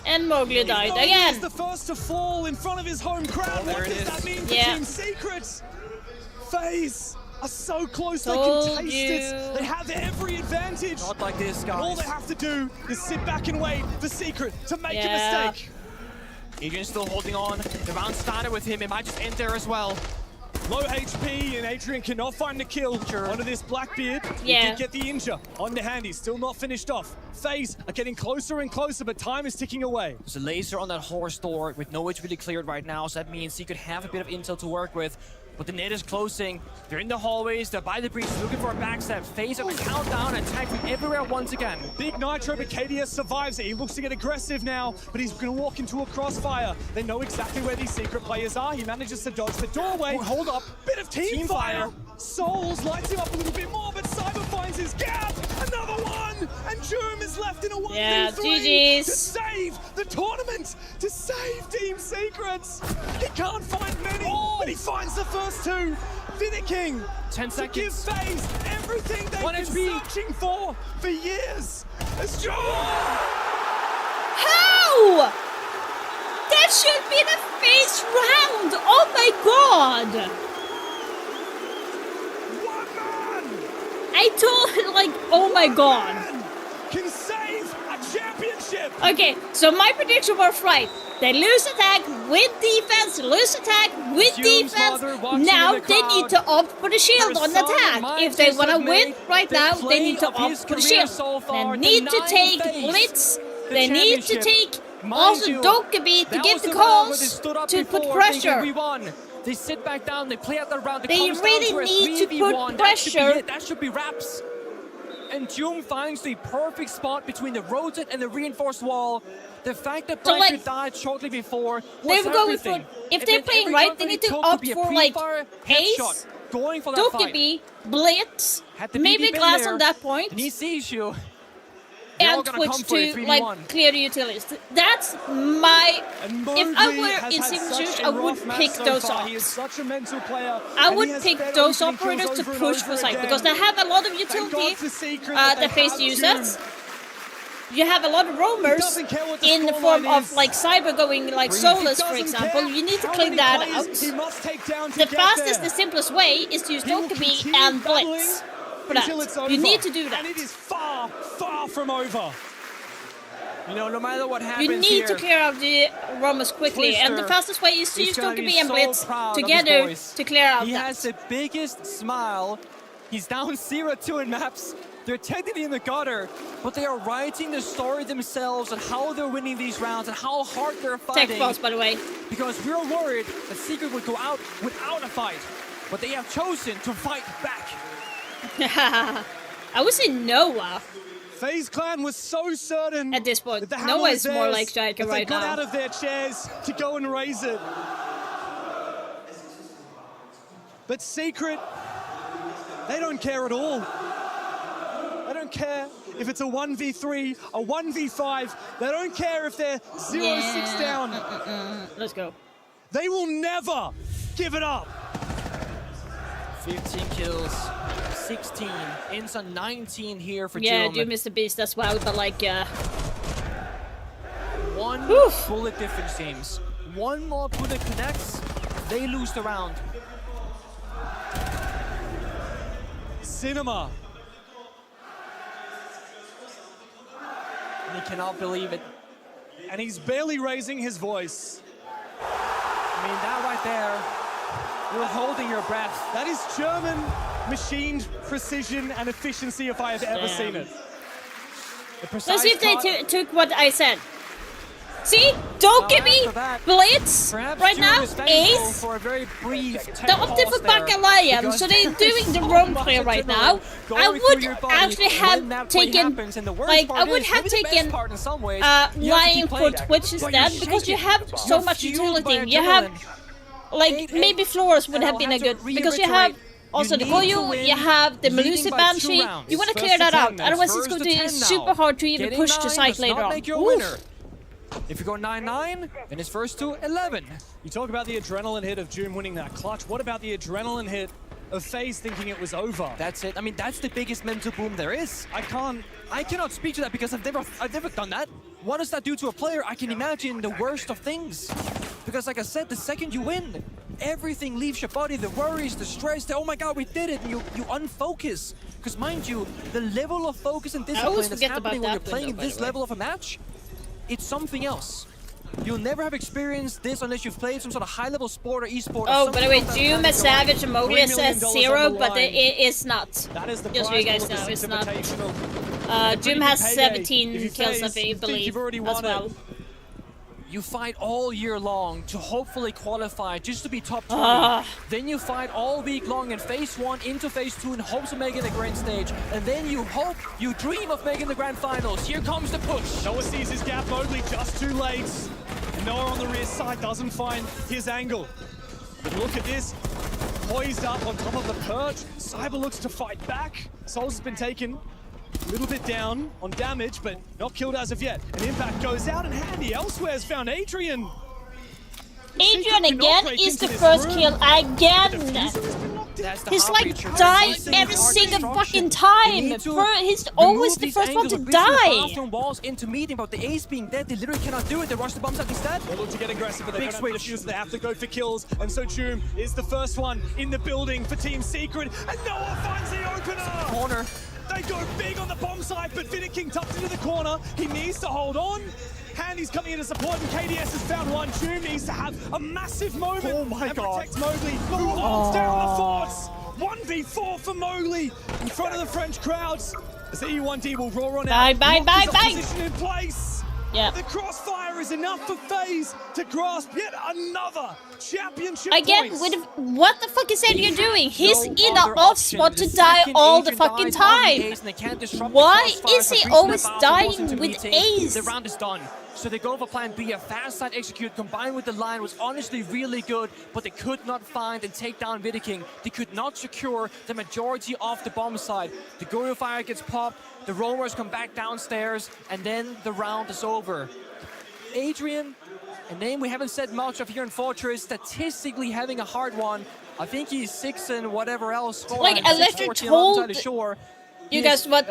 Speaker 3: And Mowgli died again.
Speaker 4: He's the first to fall in front of his home crowd. What does that mean for Team Secret? FaZe are so close, they can taste it. They have every advantage.
Speaker 5: Not like this, guys.
Speaker 4: All they have to do is sit back and wait for Secret to make a mistake.
Speaker 5: Adrian's still holding on. The round started with him. It might just end there as well.
Speaker 4: Low HP, and Adrian cannot find the kill onto this Blackbeard. He did get the injure on the handy, still not finished off. FaZe are getting closer and closer, but time is ticking away.
Speaker 5: There's a laser on that horse door with no HP really cleared right now, so that means he could have a bit of intel to work with. But the net is closing. They're in the hallways. They're by the breach, looking for a backstab. FaZe on the countdown, attacking everywhere once again.
Speaker 4: Big Nitro, but KDS survives it. He looks to get aggressive now, but he's going to walk into a crossfire. They know exactly where these Secret players are. He manages to dodge the doorway.
Speaker 5: Oh, hold up.
Speaker 4: Bit of team fire. Souls lights him up a little bit more, but Cyber finds his gap. Another one, and Joom is left in a 1v3
Speaker 3: GG's.
Speaker 4: to save the tournament, to save Team Secrets. He can't find many, but he finds the first two. Fenneking
Speaker 5: 10 seconds.
Speaker 4: To give FaZe everything they've been searching for years. It's Joom.
Speaker 3: How? That should be the FaZe round. Oh my god. I told, like, oh my god.
Speaker 4: Can save a championship.
Speaker 3: Okay, so my prediction was right. They lose attack with defense, lose attack with defense. Now they need to opt for the shield on attack. If they want to win right now, they need to opt for the shield. They need to take Blitz. They need to take also Dokkaebi to give the calls to put pressure.
Speaker 5: They sit back down, they play out the round.
Speaker 3: They really need to put pressure.
Speaker 5: That should be wraps. And Joom finds the perfect spot between the rotate and the reinforced wall. The fact that Blackbeard died shortly before was
Speaker 3: they're going
Speaker 5: everything.
Speaker 3: for, if they're playing right, they need to opt for like Ace
Speaker 5: going for that fight.
Speaker 3: Dokkaebi, Blitz,
Speaker 5: Had the
Speaker 3: maybe
Speaker 5: BB been
Speaker 3: Glass
Speaker 5: there,
Speaker 3: on that point,
Speaker 5: and he sees you. They're all
Speaker 3: and
Speaker 5: gonna
Speaker 3: Twitch
Speaker 5: come for you,
Speaker 3: to
Speaker 5: 3v1.
Speaker 3: like clear the utilities. That's my.
Speaker 4: And
Speaker 3: If I
Speaker 4: Mowgli
Speaker 3: were
Speaker 4: has
Speaker 3: in
Speaker 4: had
Speaker 3: Season
Speaker 4: such
Speaker 3: 2,
Speaker 4: a
Speaker 3: I would
Speaker 4: rough match
Speaker 3: pick
Speaker 4: so
Speaker 3: those
Speaker 4: far. He is
Speaker 3: ops.
Speaker 4: such a mental player.
Speaker 3: I
Speaker 4: and he
Speaker 3: would
Speaker 4: has
Speaker 3: pick
Speaker 4: fed
Speaker 3: those
Speaker 4: opening kills
Speaker 3: operators to
Speaker 4: over and
Speaker 3: push
Speaker 4: over
Speaker 3: for side
Speaker 4: again.
Speaker 3: because they have a lot of
Speaker 4: Thank
Speaker 3: utility
Speaker 4: God for Secret
Speaker 3: that
Speaker 4: they
Speaker 3: face
Speaker 4: have
Speaker 3: the use
Speaker 4: June.
Speaker 3: that. You have a lot of roamers
Speaker 4: doesn't care what the
Speaker 3: in the form
Speaker 4: scoreline
Speaker 3: of
Speaker 4: is.
Speaker 3: like Cyber going like
Speaker 4: He
Speaker 3: soulless, for
Speaker 4: doesn't
Speaker 3: example.
Speaker 4: care
Speaker 3: You need to
Speaker 4: how
Speaker 3: clean
Speaker 4: many
Speaker 3: that
Speaker 4: players
Speaker 3: out.
Speaker 4: he must take down to
Speaker 3: The
Speaker 4: get
Speaker 3: fastest,
Speaker 4: there.
Speaker 3: the simplest way is to use
Speaker 4: He will
Speaker 3: Dokkaebi
Speaker 4: continue
Speaker 3: and
Speaker 4: battling
Speaker 3: Blitz. For
Speaker 4: until it's
Speaker 3: that.
Speaker 4: over.
Speaker 3: You need to do that.
Speaker 4: And it is far, far from over.
Speaker 5: You know, no matter what happens
Speaker 3: You need
Speaker 5: here,
Speaker 3: to clear out the roamers quickly, and the
Speaker 5: Twister
Speaker 3: fastest way is to
Speaker 5: is
Speaker 3: use
Speaker 5: gonna be
Speaker 3: Dokkaebi and
Speaker 5: so
Speaker 3: Blitz
Speaker 5: proud of his
Speaker 3: together
Speaker 5: boys.
Speaker 3: to clear out
Speaker 5: He
Speaker 3: that.
Speaker 5: has the biggest smile. He's down 0-2 in maps. They're technically in the gutter, but they are writing the story themselves and how they're winning these rounds and how hard they're
Speaker 3: Tech
Speaker 5: fighting.
Speaker 3: balls, by the way.
Speaker 5: Because we were worried that Secret would go out without a fight, but they have chosen to fight back.
Speaker 3: I would say Noah
Speaker 4: FaZe Clan was so certain
Speaker 3: at this point.
Speaker 4: that the hammer
Speaker 3: Noah
Speaker 4: was
Speaker 3: is more
Speaker 4: theirs,
Speaker 3: like Striker
Speaker 4: that they
Speaker 3: right
Speaker 4: got
Speaker 3: now.
Speaker 4: out of their chairs to go and raise it. But Secret, they don't care at all. They don't care if it's a 1v3, a 1v5. They don't care if they're 0-6 down.
Speaker 3: Let's go.
Speaker 4: They will never give it up.
Speaker 5: 15 kills, 16, ends on 19 here for
Speaker 3: Yeah,
Speaker 5: Doom.
Speaker 3: Doom is the beast as well, but like,
Speaker 5: One
Speaker 3: Oof.
Speaker 5: bullet difference, James. One more bullet connects, they lose the round.
Speaker 4: Cinema.
Speaker 5: And he cannot believe it.
Speaker 4: And he's barely raising his voice.
Speaker 5: I mean, that right there, you're holding your breath.
Speaker 4: That is German machined precision and efficiency if I have ever
Speaker 3: Damn.
Speaker 4: seen it. The
Speaker 3: let's see if
Speaker 4: precise
Speaker 3: they took what I said. See? Don't give me
Speaker 5: after that,
Speaker 3: Blitz
Speaker 5: Perhaps
Speaker 3: right
Speaker 5: Doom
Speaker 3: now,
Speaker 5: is thankful
Speaker 3: Ace.
Speaker 5: for a very brief
Speaker 3: The opted for Bakalayan, so they're doing the roam play right now. I would actually have taken, like, I would have taken Lion for Twitch instead, because you have so much utility. You have, like, maybe Flores would have been a good, because you have also the Goyo, you have the Melusi Banshee. You want to clear that out, otherwise it's going to be super hard to even push the site later on. Oof.
Speaker 5: If you go 9-9, then it's first to 11.
Speaker 4: You talk about the adrenaline hit of Doom winning that clutch. What about the adrenaline hit of FaZe thinking it was over?
Speaker 5: That's it. I mean, that's the biggest mental boom there is.
Speaker 4: I
Speaker 5: cannot speak to that because I've never done that. What does that do to a player? I can imagine the worst of things. Because like I said, the second you win, everything leaves your body. The worries, the stress, the oh my god, we did it, and you unfocus. Because mind you, the level of focus and discipline that's happening when you're playing this level of a match, it's something else. You'll never have experienced this unless you've played some sort of high-level sport or e-sport.
Speaker 3: Oh, by the way, Doom is Savage and Mowgli says 0, but it is not.
Speaker 4: That is the
Speaker 3: Just so you guys know, it's not. Doom has 17 kills, I believe, as well.
Speaker 5: You fight all year long to hopefully qualify just to be top 20. Then you fight all week long in phase 1 into phase 2 in hopes of making the grand stage. And then you hope, you dream of making the grand finals. Here comes the push.
Speaker 4: Noah sees his gap, Mowgli just too late. Noah on the rear side doesn't find his angle. But look at this, poised up on top of the perch. Cyber looks to fight back. Souls has been taken a little bit down on damage, but not killed as of yet. An impact goes out, and Handy elsewhere has found Adrian.
Speaker 3: Adrian again is the first kill again. He's like dying every single fucking time. He's always the first one to die.
Speaker 5: Walls into meeting, but the ace being dead, they literally cannot do it. They rush the bombs out instead.
Speaker 4: They look to get aggressive, but they don't have the fuse. They have to go for kills, and so Doom is the first one in the building for Team Secret, and Noah finds the opener.
Speaker 5: Corner.
Speaker 4: They go big on the bomb side, but Vidiking tucked into the corner. He needs to hold on. Handy's coming in to support, and KDS has found one. Doom needs to have a massive moment. Oh my god. Protect Mowgli, who holds down the forts. 1v4 for Mowgli in front of the French crowds. As the E1D will roar on out.
Speaker 3: Bye.
Speaker 4: Position in place.
Speaker 3: Yeah.
Speaker 4: The crossfire is enough for FaZe to grasp yet another championship
Speaker 3: Again,
Speaker 4: points.
Speaker 3: what the fuck is Adrian doing? He's in an off spot to die all the fucking time. Why is he always dying with Ace?
Speaker 5: The round is done. So they go for plan B, a fast side execute combined with the line was honestly really good, but they could not find and take down Vidiking. They could not secure the majority of the bomb side. The Goyo fire gets popped, the roamers come back downstairs, and then the round is over. Adrian, a name we haven't said much of here in Fortress, statistically having a hard one. I think he's 6 and whatever else.
Speaker 3: Like, unless you're told you guys what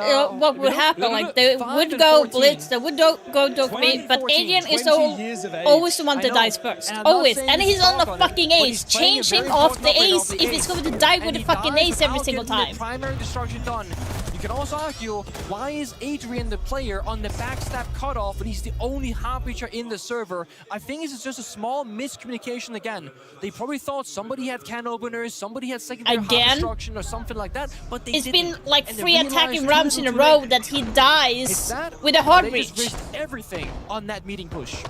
Speaker 3: would happen, like they would go blitz, they would go Dokkaebi, but Adrian is always the one that dies first, always, and he's on the fucking ace. Change him off the ace if he's going to die with the fucking ace every single time.
Speaker 5: Primary destruction done. You can also argue, why is Adrian the player on the backstab cutoff when he's the only Harbinger in the server? I think this is just a small miscommunication again. They probably thought somebody had can openers, somebody had secondary destruction or something like that, but they didn't.
Speaker 3: It's been like 3 attacking rounds in a row that he dies with a hard breach.
Speaker 5: They just risked everything on that meeting push.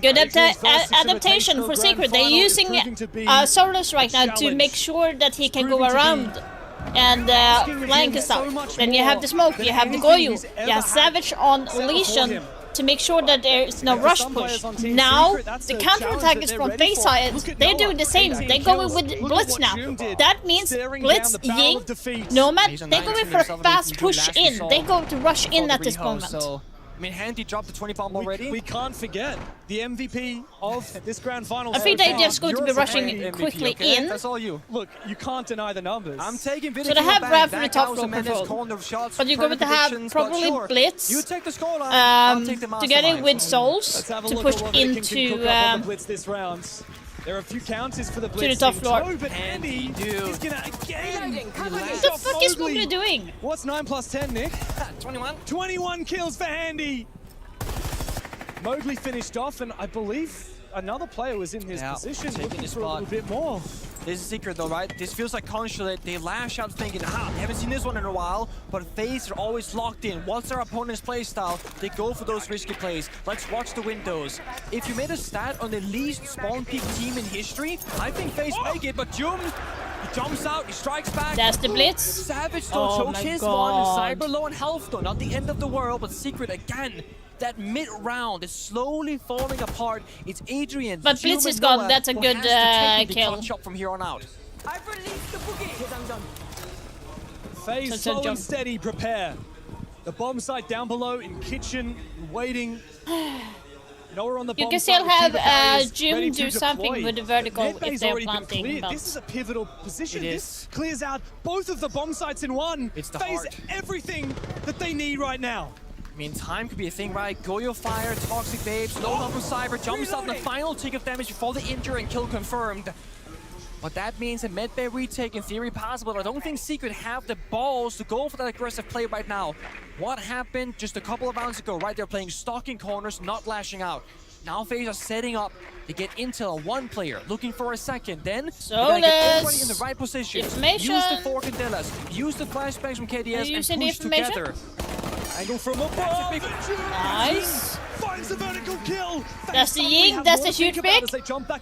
Speaker 3: Good adaptation for Secret. They're using Solus right now to make sure that he can go around and flank us out. Then you have the smoke, you have the Goyo, you have Savage on Lesion to make sure that there is no rush push. Now, the counter-attack is from face side. They're doing the same. They're going with Blitz now. That means Blitz, Ying, Nomad, they're going for a fast push in. They're going to rush in at this moment.
Speaker 5: I mean, Handy dropped the 20 bomb already.
Speaker 4: We can't forget the MVP of this grand final.
Speaker 3: I think they're just going to be rushing quickly in.
Speaker 5: That's all you.
Speaker 4: Look, you can't deny the numbers.
Speaker 5: I'm taking
Speaker 3: so they have Brad for the top floor control. But you're going to have probably Blitz together with Souls to push into
Speaker 4: Blitz this round. There are a few counters for the
Speaker 3: to
Speaker 4: Blitz
Speaker 3: the top floor.
Speaker 4: but Andy is gonna again.
Speaker 3: What the fuck is Mowgli doing?
Speaker 4: What's 9 plus 10, Nick?
Speaker 5: 21.
Speaker 4: 21 kills for Andy. Mowgli finished off, and I believe another player was in his position, looking for a little bit more.
Speaker 5: This is Secret though, right? This feels like Consulate. They lash out thinking, we haven't seen this one in a while, but FaZe are always locked in. What's their opponent's playstyle? They go for those risky plays. Let's watch the windows. If you made a stat on the least spawn peak team in history, I think FaZe make it, but Jum, he jumps out, he strikes back.
Speaker 3: That's the Blitz.
Speaker 5: Savage still chokes his one, and Cyber low on health though. Not the end of the world, but Secret again. That mid-round is slowly falling apart. It's Adrian.
Speaker 3: But Blitz is gone. That's a good kill.
Speaker 5: From here on out.
Speaker 4: FaZe slow and steady prepare. The bomb site down below in kitchen, waiting. Nowhere on the bomb
Speaker 3: you can still
Speaker 4: site
Speaker 3: have Jim do something with the vertical if they're planting.
Speaker 4: This is a pivotal position. This clears out both of the bomb sites in one.
Speaker 5: It's the
Speaker 4: FaZe everything that they need right now.
Speaker 5: I mean, time could be a thing, right? Goyo fire, Toxic Babes, low up from Cyber, jumps out the final tick of damage before the injure and kill confirmed. But that means a medbay retake in theory possible. I don't think Secret have the balls to go for that aggressive play right now. What happened just a couple of rounds ago, right? They're playing stalking corners, not lashing out. Now FaZe are setting up to get intel on one player, looking for a second. Then get everybody in the right position. Use the 4 Candelas, use the flashbangs from KDS and push together.
Speaker 4: Angle from above.
Speaker 3: Nice.
Speaker 4: Finds the vertical kill.
Speaker 3: That's the Ying. That's a huge pick.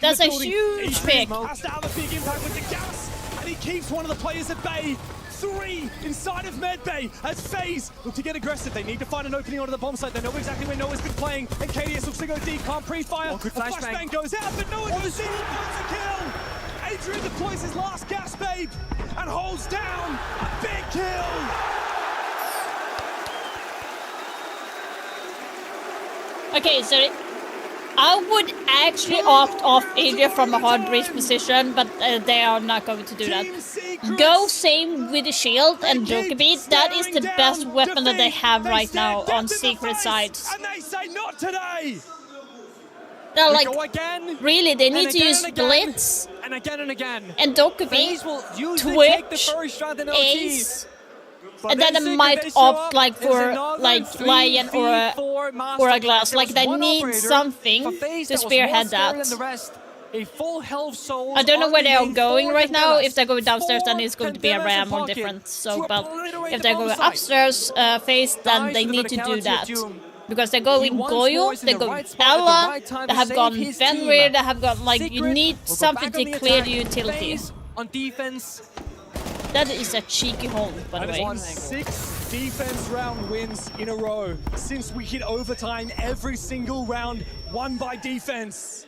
Speaker 3: That's a huge pick.
Speaker 4: Has to have a big impact with the gas, and he keeps one of the players at bay. 3 inside of medbay as FaZe look to get aggressive. They need to find an opening onto the bomb site. They know exactly where Noah's been playing, and KDS looks to go deep. Can't pre-fire. Flashbang goes out, but Noah goes in. Finds a kill. Adrian deploys his last gas babe and holds down a big kill.
Speaker 3: Okay, so I would actually opt off Adrian from a hard breach position, but they are not going to do that. Go same with the shield and Dokkaebi. That is the best weapon that they have right now on Secret sides.
Speaker 4: And they say not today.
Speaker 3: They're like, really, they need to use Blitz
Speaker 5: and again
Speaker 3: and Dokkaebi, Twitch, Ace. And then I might opt like for like Lion or a Glass. Like they need something to spearhead that. I don't know where they are going right now. If they're going downstairs, then it's going to be a Ram or different. So, but if they're going upstairs FaZe, then they need to do that. Because they're going Goyo, they're going Ella, they have gone Fenrir, they have got like, you need something to clear the utilities.
Speaker 5: On defense.
Speaker 3: That is a cheeky hold, by the way.
Speaker 4: 6 defense round wins in a row since we hit overtime. Every single round won by defense.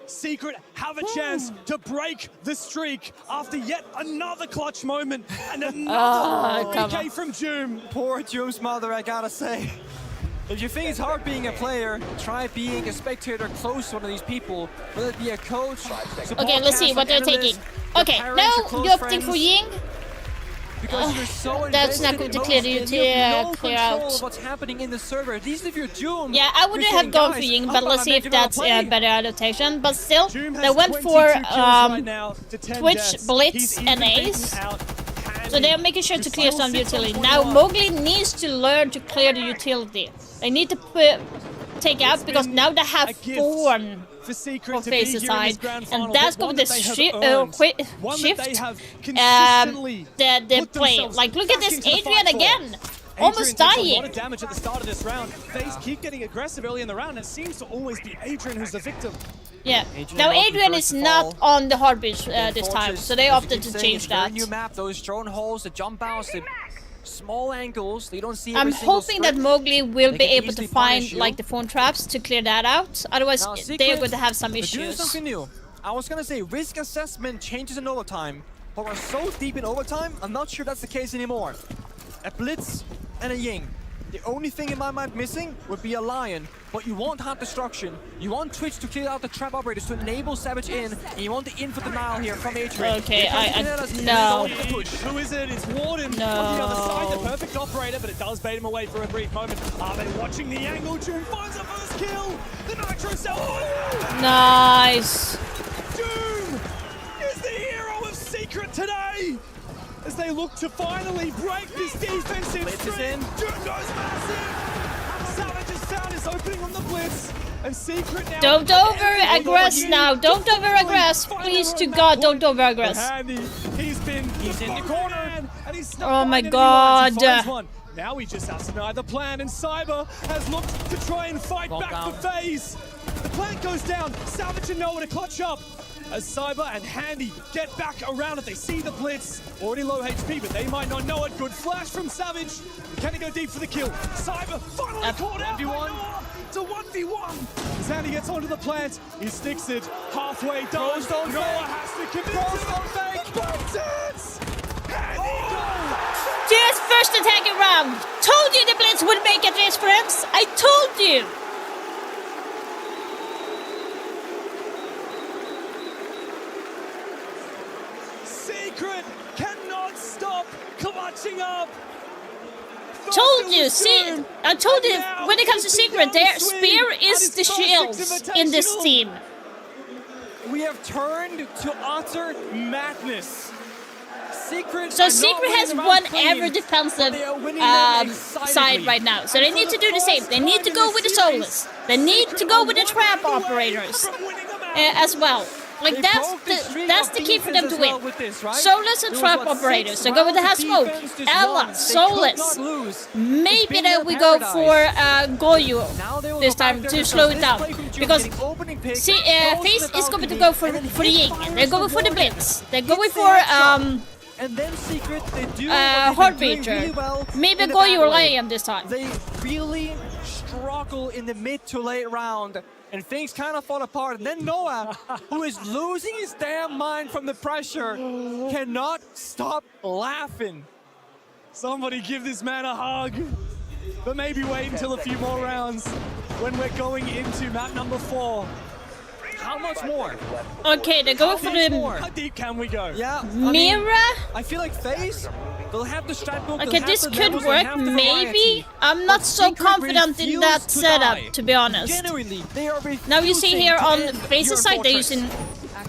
Speaker 4: Secret have a chance to break the streak after yet another clutch moment and another PK from Joom.
Speaker 5: Poor Joom's mother, I gotta say. If you think it's hard being a player, try being a spectator close to one of these people, whether it be a coach,
Speaker 3: Okay, let's see what they're taking. Okay, now you're opting for Ying.
Speaker 5: Because you're so
Speaker 3: That's not going to clear the clear out.
Speaker 5: What's happening in the server? At least if you're Joom.
Speaker 3: Yeah, I wouldn't have gone for Ying, but let's see if that's a better adaptation. But still, they went for Twitch, Blitz, and Ace. So they're making sure to clear some utility. Now Mowgli needs to learn to clear the utility. They need to take out because now they have Thorn for FaZe side, and that's going to shift the play. Like, look at this Adrian again, almost dying.
Speaker 4: A lot of damage at the start of this round. FaZe keep getting aggressive early in the round. It seems to always be Adrian who's the victim.
Speaker 3: Yeah. Now Adrian is not on the Heartbeat this time, so they opted to change that.
Speaker 5: New map, those drone holes, the jump outs, the small angles, they don't see.
Speaker 3: I'm hoping that Mowgli will be able to find like the phone traps to clear that out. Otherwise, they're going to have some issues.
Speaker 5: Doing something new. I was gonna say risk assessment changes in overtime, but we're so deep in overtime, I'm not sure that's the case anymore. A Blitz and a Ying. The only thing in my mind missing would be a Lion, but you want Heart Destruction. You want Twitch to clear out the trap operators to enable Savage in, and you want the in for denial here from Adrian.
Speaker 3: Okay, no.
Speaker 4: Who is it? It's Warden
Speaker 3: No.
Speaker 4: on the other side, the perfect operator, but it does bait him away for a brief moment. Are they watching the angle? Joom finds the first kill. The Nitro Cell.
Speaker 3: Nice.
Speaker 4: Joom is the hero of Secret today. As they look to finally break this defensive streak. Joom goes massive. Savage has found his opening on the Blitz. And Secret now.
Speaker 3: Don't over-aggress now. Don't over-aggress. Please to God, don't over-aggress.
Speaker 4: He's in the corner. And he's
Speaker 3: Oh my God.
Speaker 4: Now he just has to know the plan, and Cyber has looked to try and fight back for FaZe. The plant goes down. Savage and Noah to clutch up. As Cyber and Handy get back around it, they see the Blitz. Already low HP, but they might not know it. Good flash from Savage. Can he go deep for the kill? Cyber finally caught out by Noah. It's a 1v1. As Handy gets onto the plant, he sticks it halfway done. Noah has to commit to Handy goes.
Speaker 3: Just first attacking round. Told you the Blitz would make a difference. I told you.
Speaker 4: Secret cannot stop clutching up.
Speaker 3: Told you, see, I told you when it comes to Secret, their spear is the shields in this team.
Speaker 5: We have turned to utter madness. Secret
Speaker 3: has won every defensive side right now, so they need to do the same. They need to go with the Soulless. They need to go with the trap operators as well. Like that's the key for them to win. Soulless and trap operators. So go with the half smoke, Ella, Soulless. Maybe then we go for Goyo this time to slow it down, because FaZe is going to go for the Ying. They're going for the Blitz. They're going for
Speaker 5: and then Secret, they do
Speaker 3: Heartbeater.
Speaker 5: really well.
Speaker 3: Maybe Goyo or Lion this time.
Speaker 5: They really struggle in the mid to late round, and things kind of fall apart. And then Noah, who is losing his damn mind from the pressure, cannot stop laughing.
Speaker 4: Somebody give this man a hug. But maybe wait until a few more rounds when we're going into map number 4.
Speaker 5: How much more?
Speaker 3: Okay, they're going for the...
Speaker 4: How deep can we go?
Speaker 5: Yeah,
Speaker 3: Mira?
Speaker 5: I feel like FaZe, they'll have the strat book.
Speaker 3: Okay, this could work, maybe. I'm not so confident in that setup, to be honest.
Speaker 5: Genuinely, they are
Speaker 3: now you see here on FaZe's side, they're using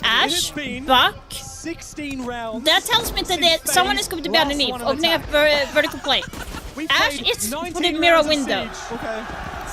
Speaker 3: Ash, Buck.
Speaker 4: 16 rounds.
Speaker 3: That tells me that someone is going to be underneath, opening up vertical play. Ash is for the mirror window.
Speaker 4: Okay.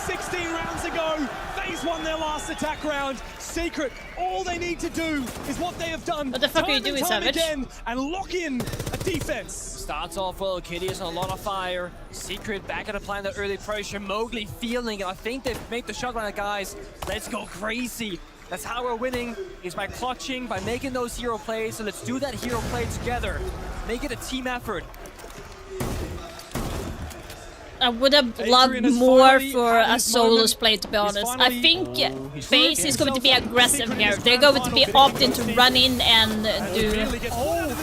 Speaker 4: 16 rounds ago, FaZe won their last attack round. Secret, all they need to do is what they have done.
Speaker 3: What the fuck are you doing, Savage?
Speaker 4: Again, and lock in a defense.
Speaker 5: Starts off well, Kitty is on a lot of fire. Secret back at the plan, the early pressure. Mowgli feeling it. I think they've made the shot right, guys. Let's go crazy. That's how we're winning, is by clutching, by making those hero plays. So let's do that hero play together. Make it a team effort.
Speaker 3: I would have
Speaker 4: Adrian
Speaker 3: loved
Speaker 4: has
Speaker 3: more
Speaker 4: finally
Speaker 3: for
Speaker 4: had
Speaker 3: a
Speaker 4: his
Speaker 3: solo
Speaker 4: moment.
Speaker 3: play, to be
Speaker 4: He's
Speaker 3: honest. I
Speaker 4: finally
Speaker 3: think
Speaker 4: he's
Speaker 3: FaZe is going to be
Speaker 4: himself up.
Speaker 3: aggressive
Speaker 4: Secret in
Speaker 3: here.
Speaker 4: his
Speaker 3: They're
Speaker 4: grand
Speaker 3: going to be
Speaker 4: final,
Speaker 3: opting to
Speaker 4: getting
Speaker 3: run in and
Speaker 4: He
Speaker 3: do...
Speaker 4: really gets all of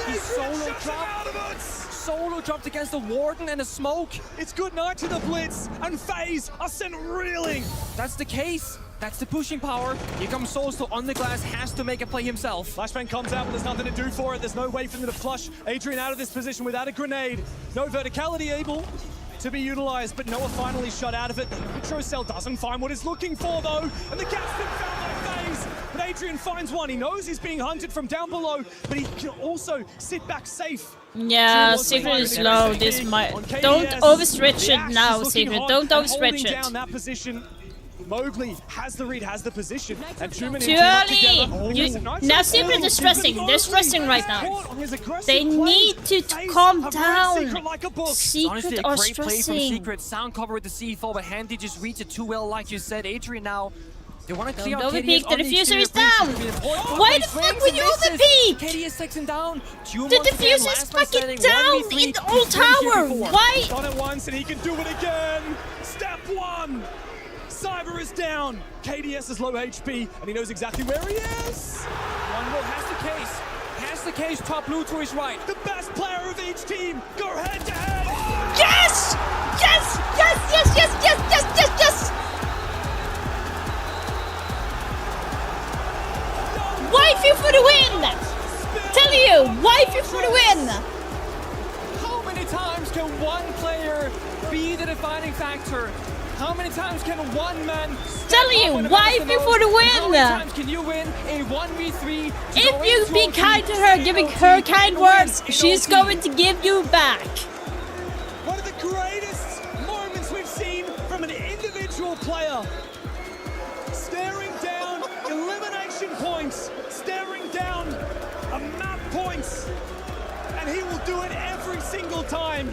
Speaker 5: He's solo dropped. Solo dropped against the Warden and the smoke.
Speaker 4: It's good night to the Blitz, and FaZe are sent reeling.
Speaker 5: That's the case. That's the pushing power. Here comes Soul still on the glass, has to make a play himself.
Speaker 4: Flashbang comes out, but there's nothing to do for it. There's no way for them to flush Adrian out of this position without a grenade. No verticality able to be utilized, but Noah finally shut out of it. Trocell doesn't find what he's looking for, though, and the gap's been found by FaZe. But Adrian finds one. He knows he's being hunted from down below, but he can also sit back safe.
Speaker 3: Yeah, Secret is low. This might... Don't overstretch it now, Secret. Don't overstretch it.
Speaker 4: Down that position. Mowgli has the read, has the position, and Truman
Speaker 3: Too early! Now Secret is stressing. They're stressing right now. They need to calm down.
Speaker 5: Honestly,
Speaker 3: Secret
Speaker 5: a
Speaker 3: are
Speaker 5: great play from
Speaker 3: stressing.
Speaker 5: Secret. Sound cover with the C4, but Handy just reads it too well, like you said. Adrian now, they want to clear out
Speaker 3: Don't
Speaker 5: KDS
Speaker 3: peek, the
Speaker 5: on the
Speaker 3: diffuser is
Speaker 5: exterior
Speaker 3: down!
Speaker 5: bridge.
Speaker 3: Why the fuck would you overpeak?
Speaker 5: KDS takes him down.
Speaker 3: The diffuser is fucking down in the old tower! Why?
Speaker 4: Done it once and he can do it again! Step one! Cyber is down! KDS is low HP and he knows exactly where he is!
Speaker 5: One more has the case. Has the case, top blue to his right.
Speaker 4: The best player of each team go head to head!
Speaker 3: Yes! Yes! Yes! Yes! Yes! Yes! Yes! Yes! Yes! Wifey for the win! Tell you, wifey for the win!
Speaker 5: How many times can one player be the defining factor? How many times can one man...
Speaker 3: Tell you, wifey for the
Speaker 5: How many
Speaker 3: win!
Speaker 5: times can you win a 1v3?
Speaker 3: If you be kind to her, giving her kind words, she's going to give you back.
Speaker 4: One of the greatest moments we've seen from an individual player. Staring down elimination points, staring down a map points, and he will do it every single time.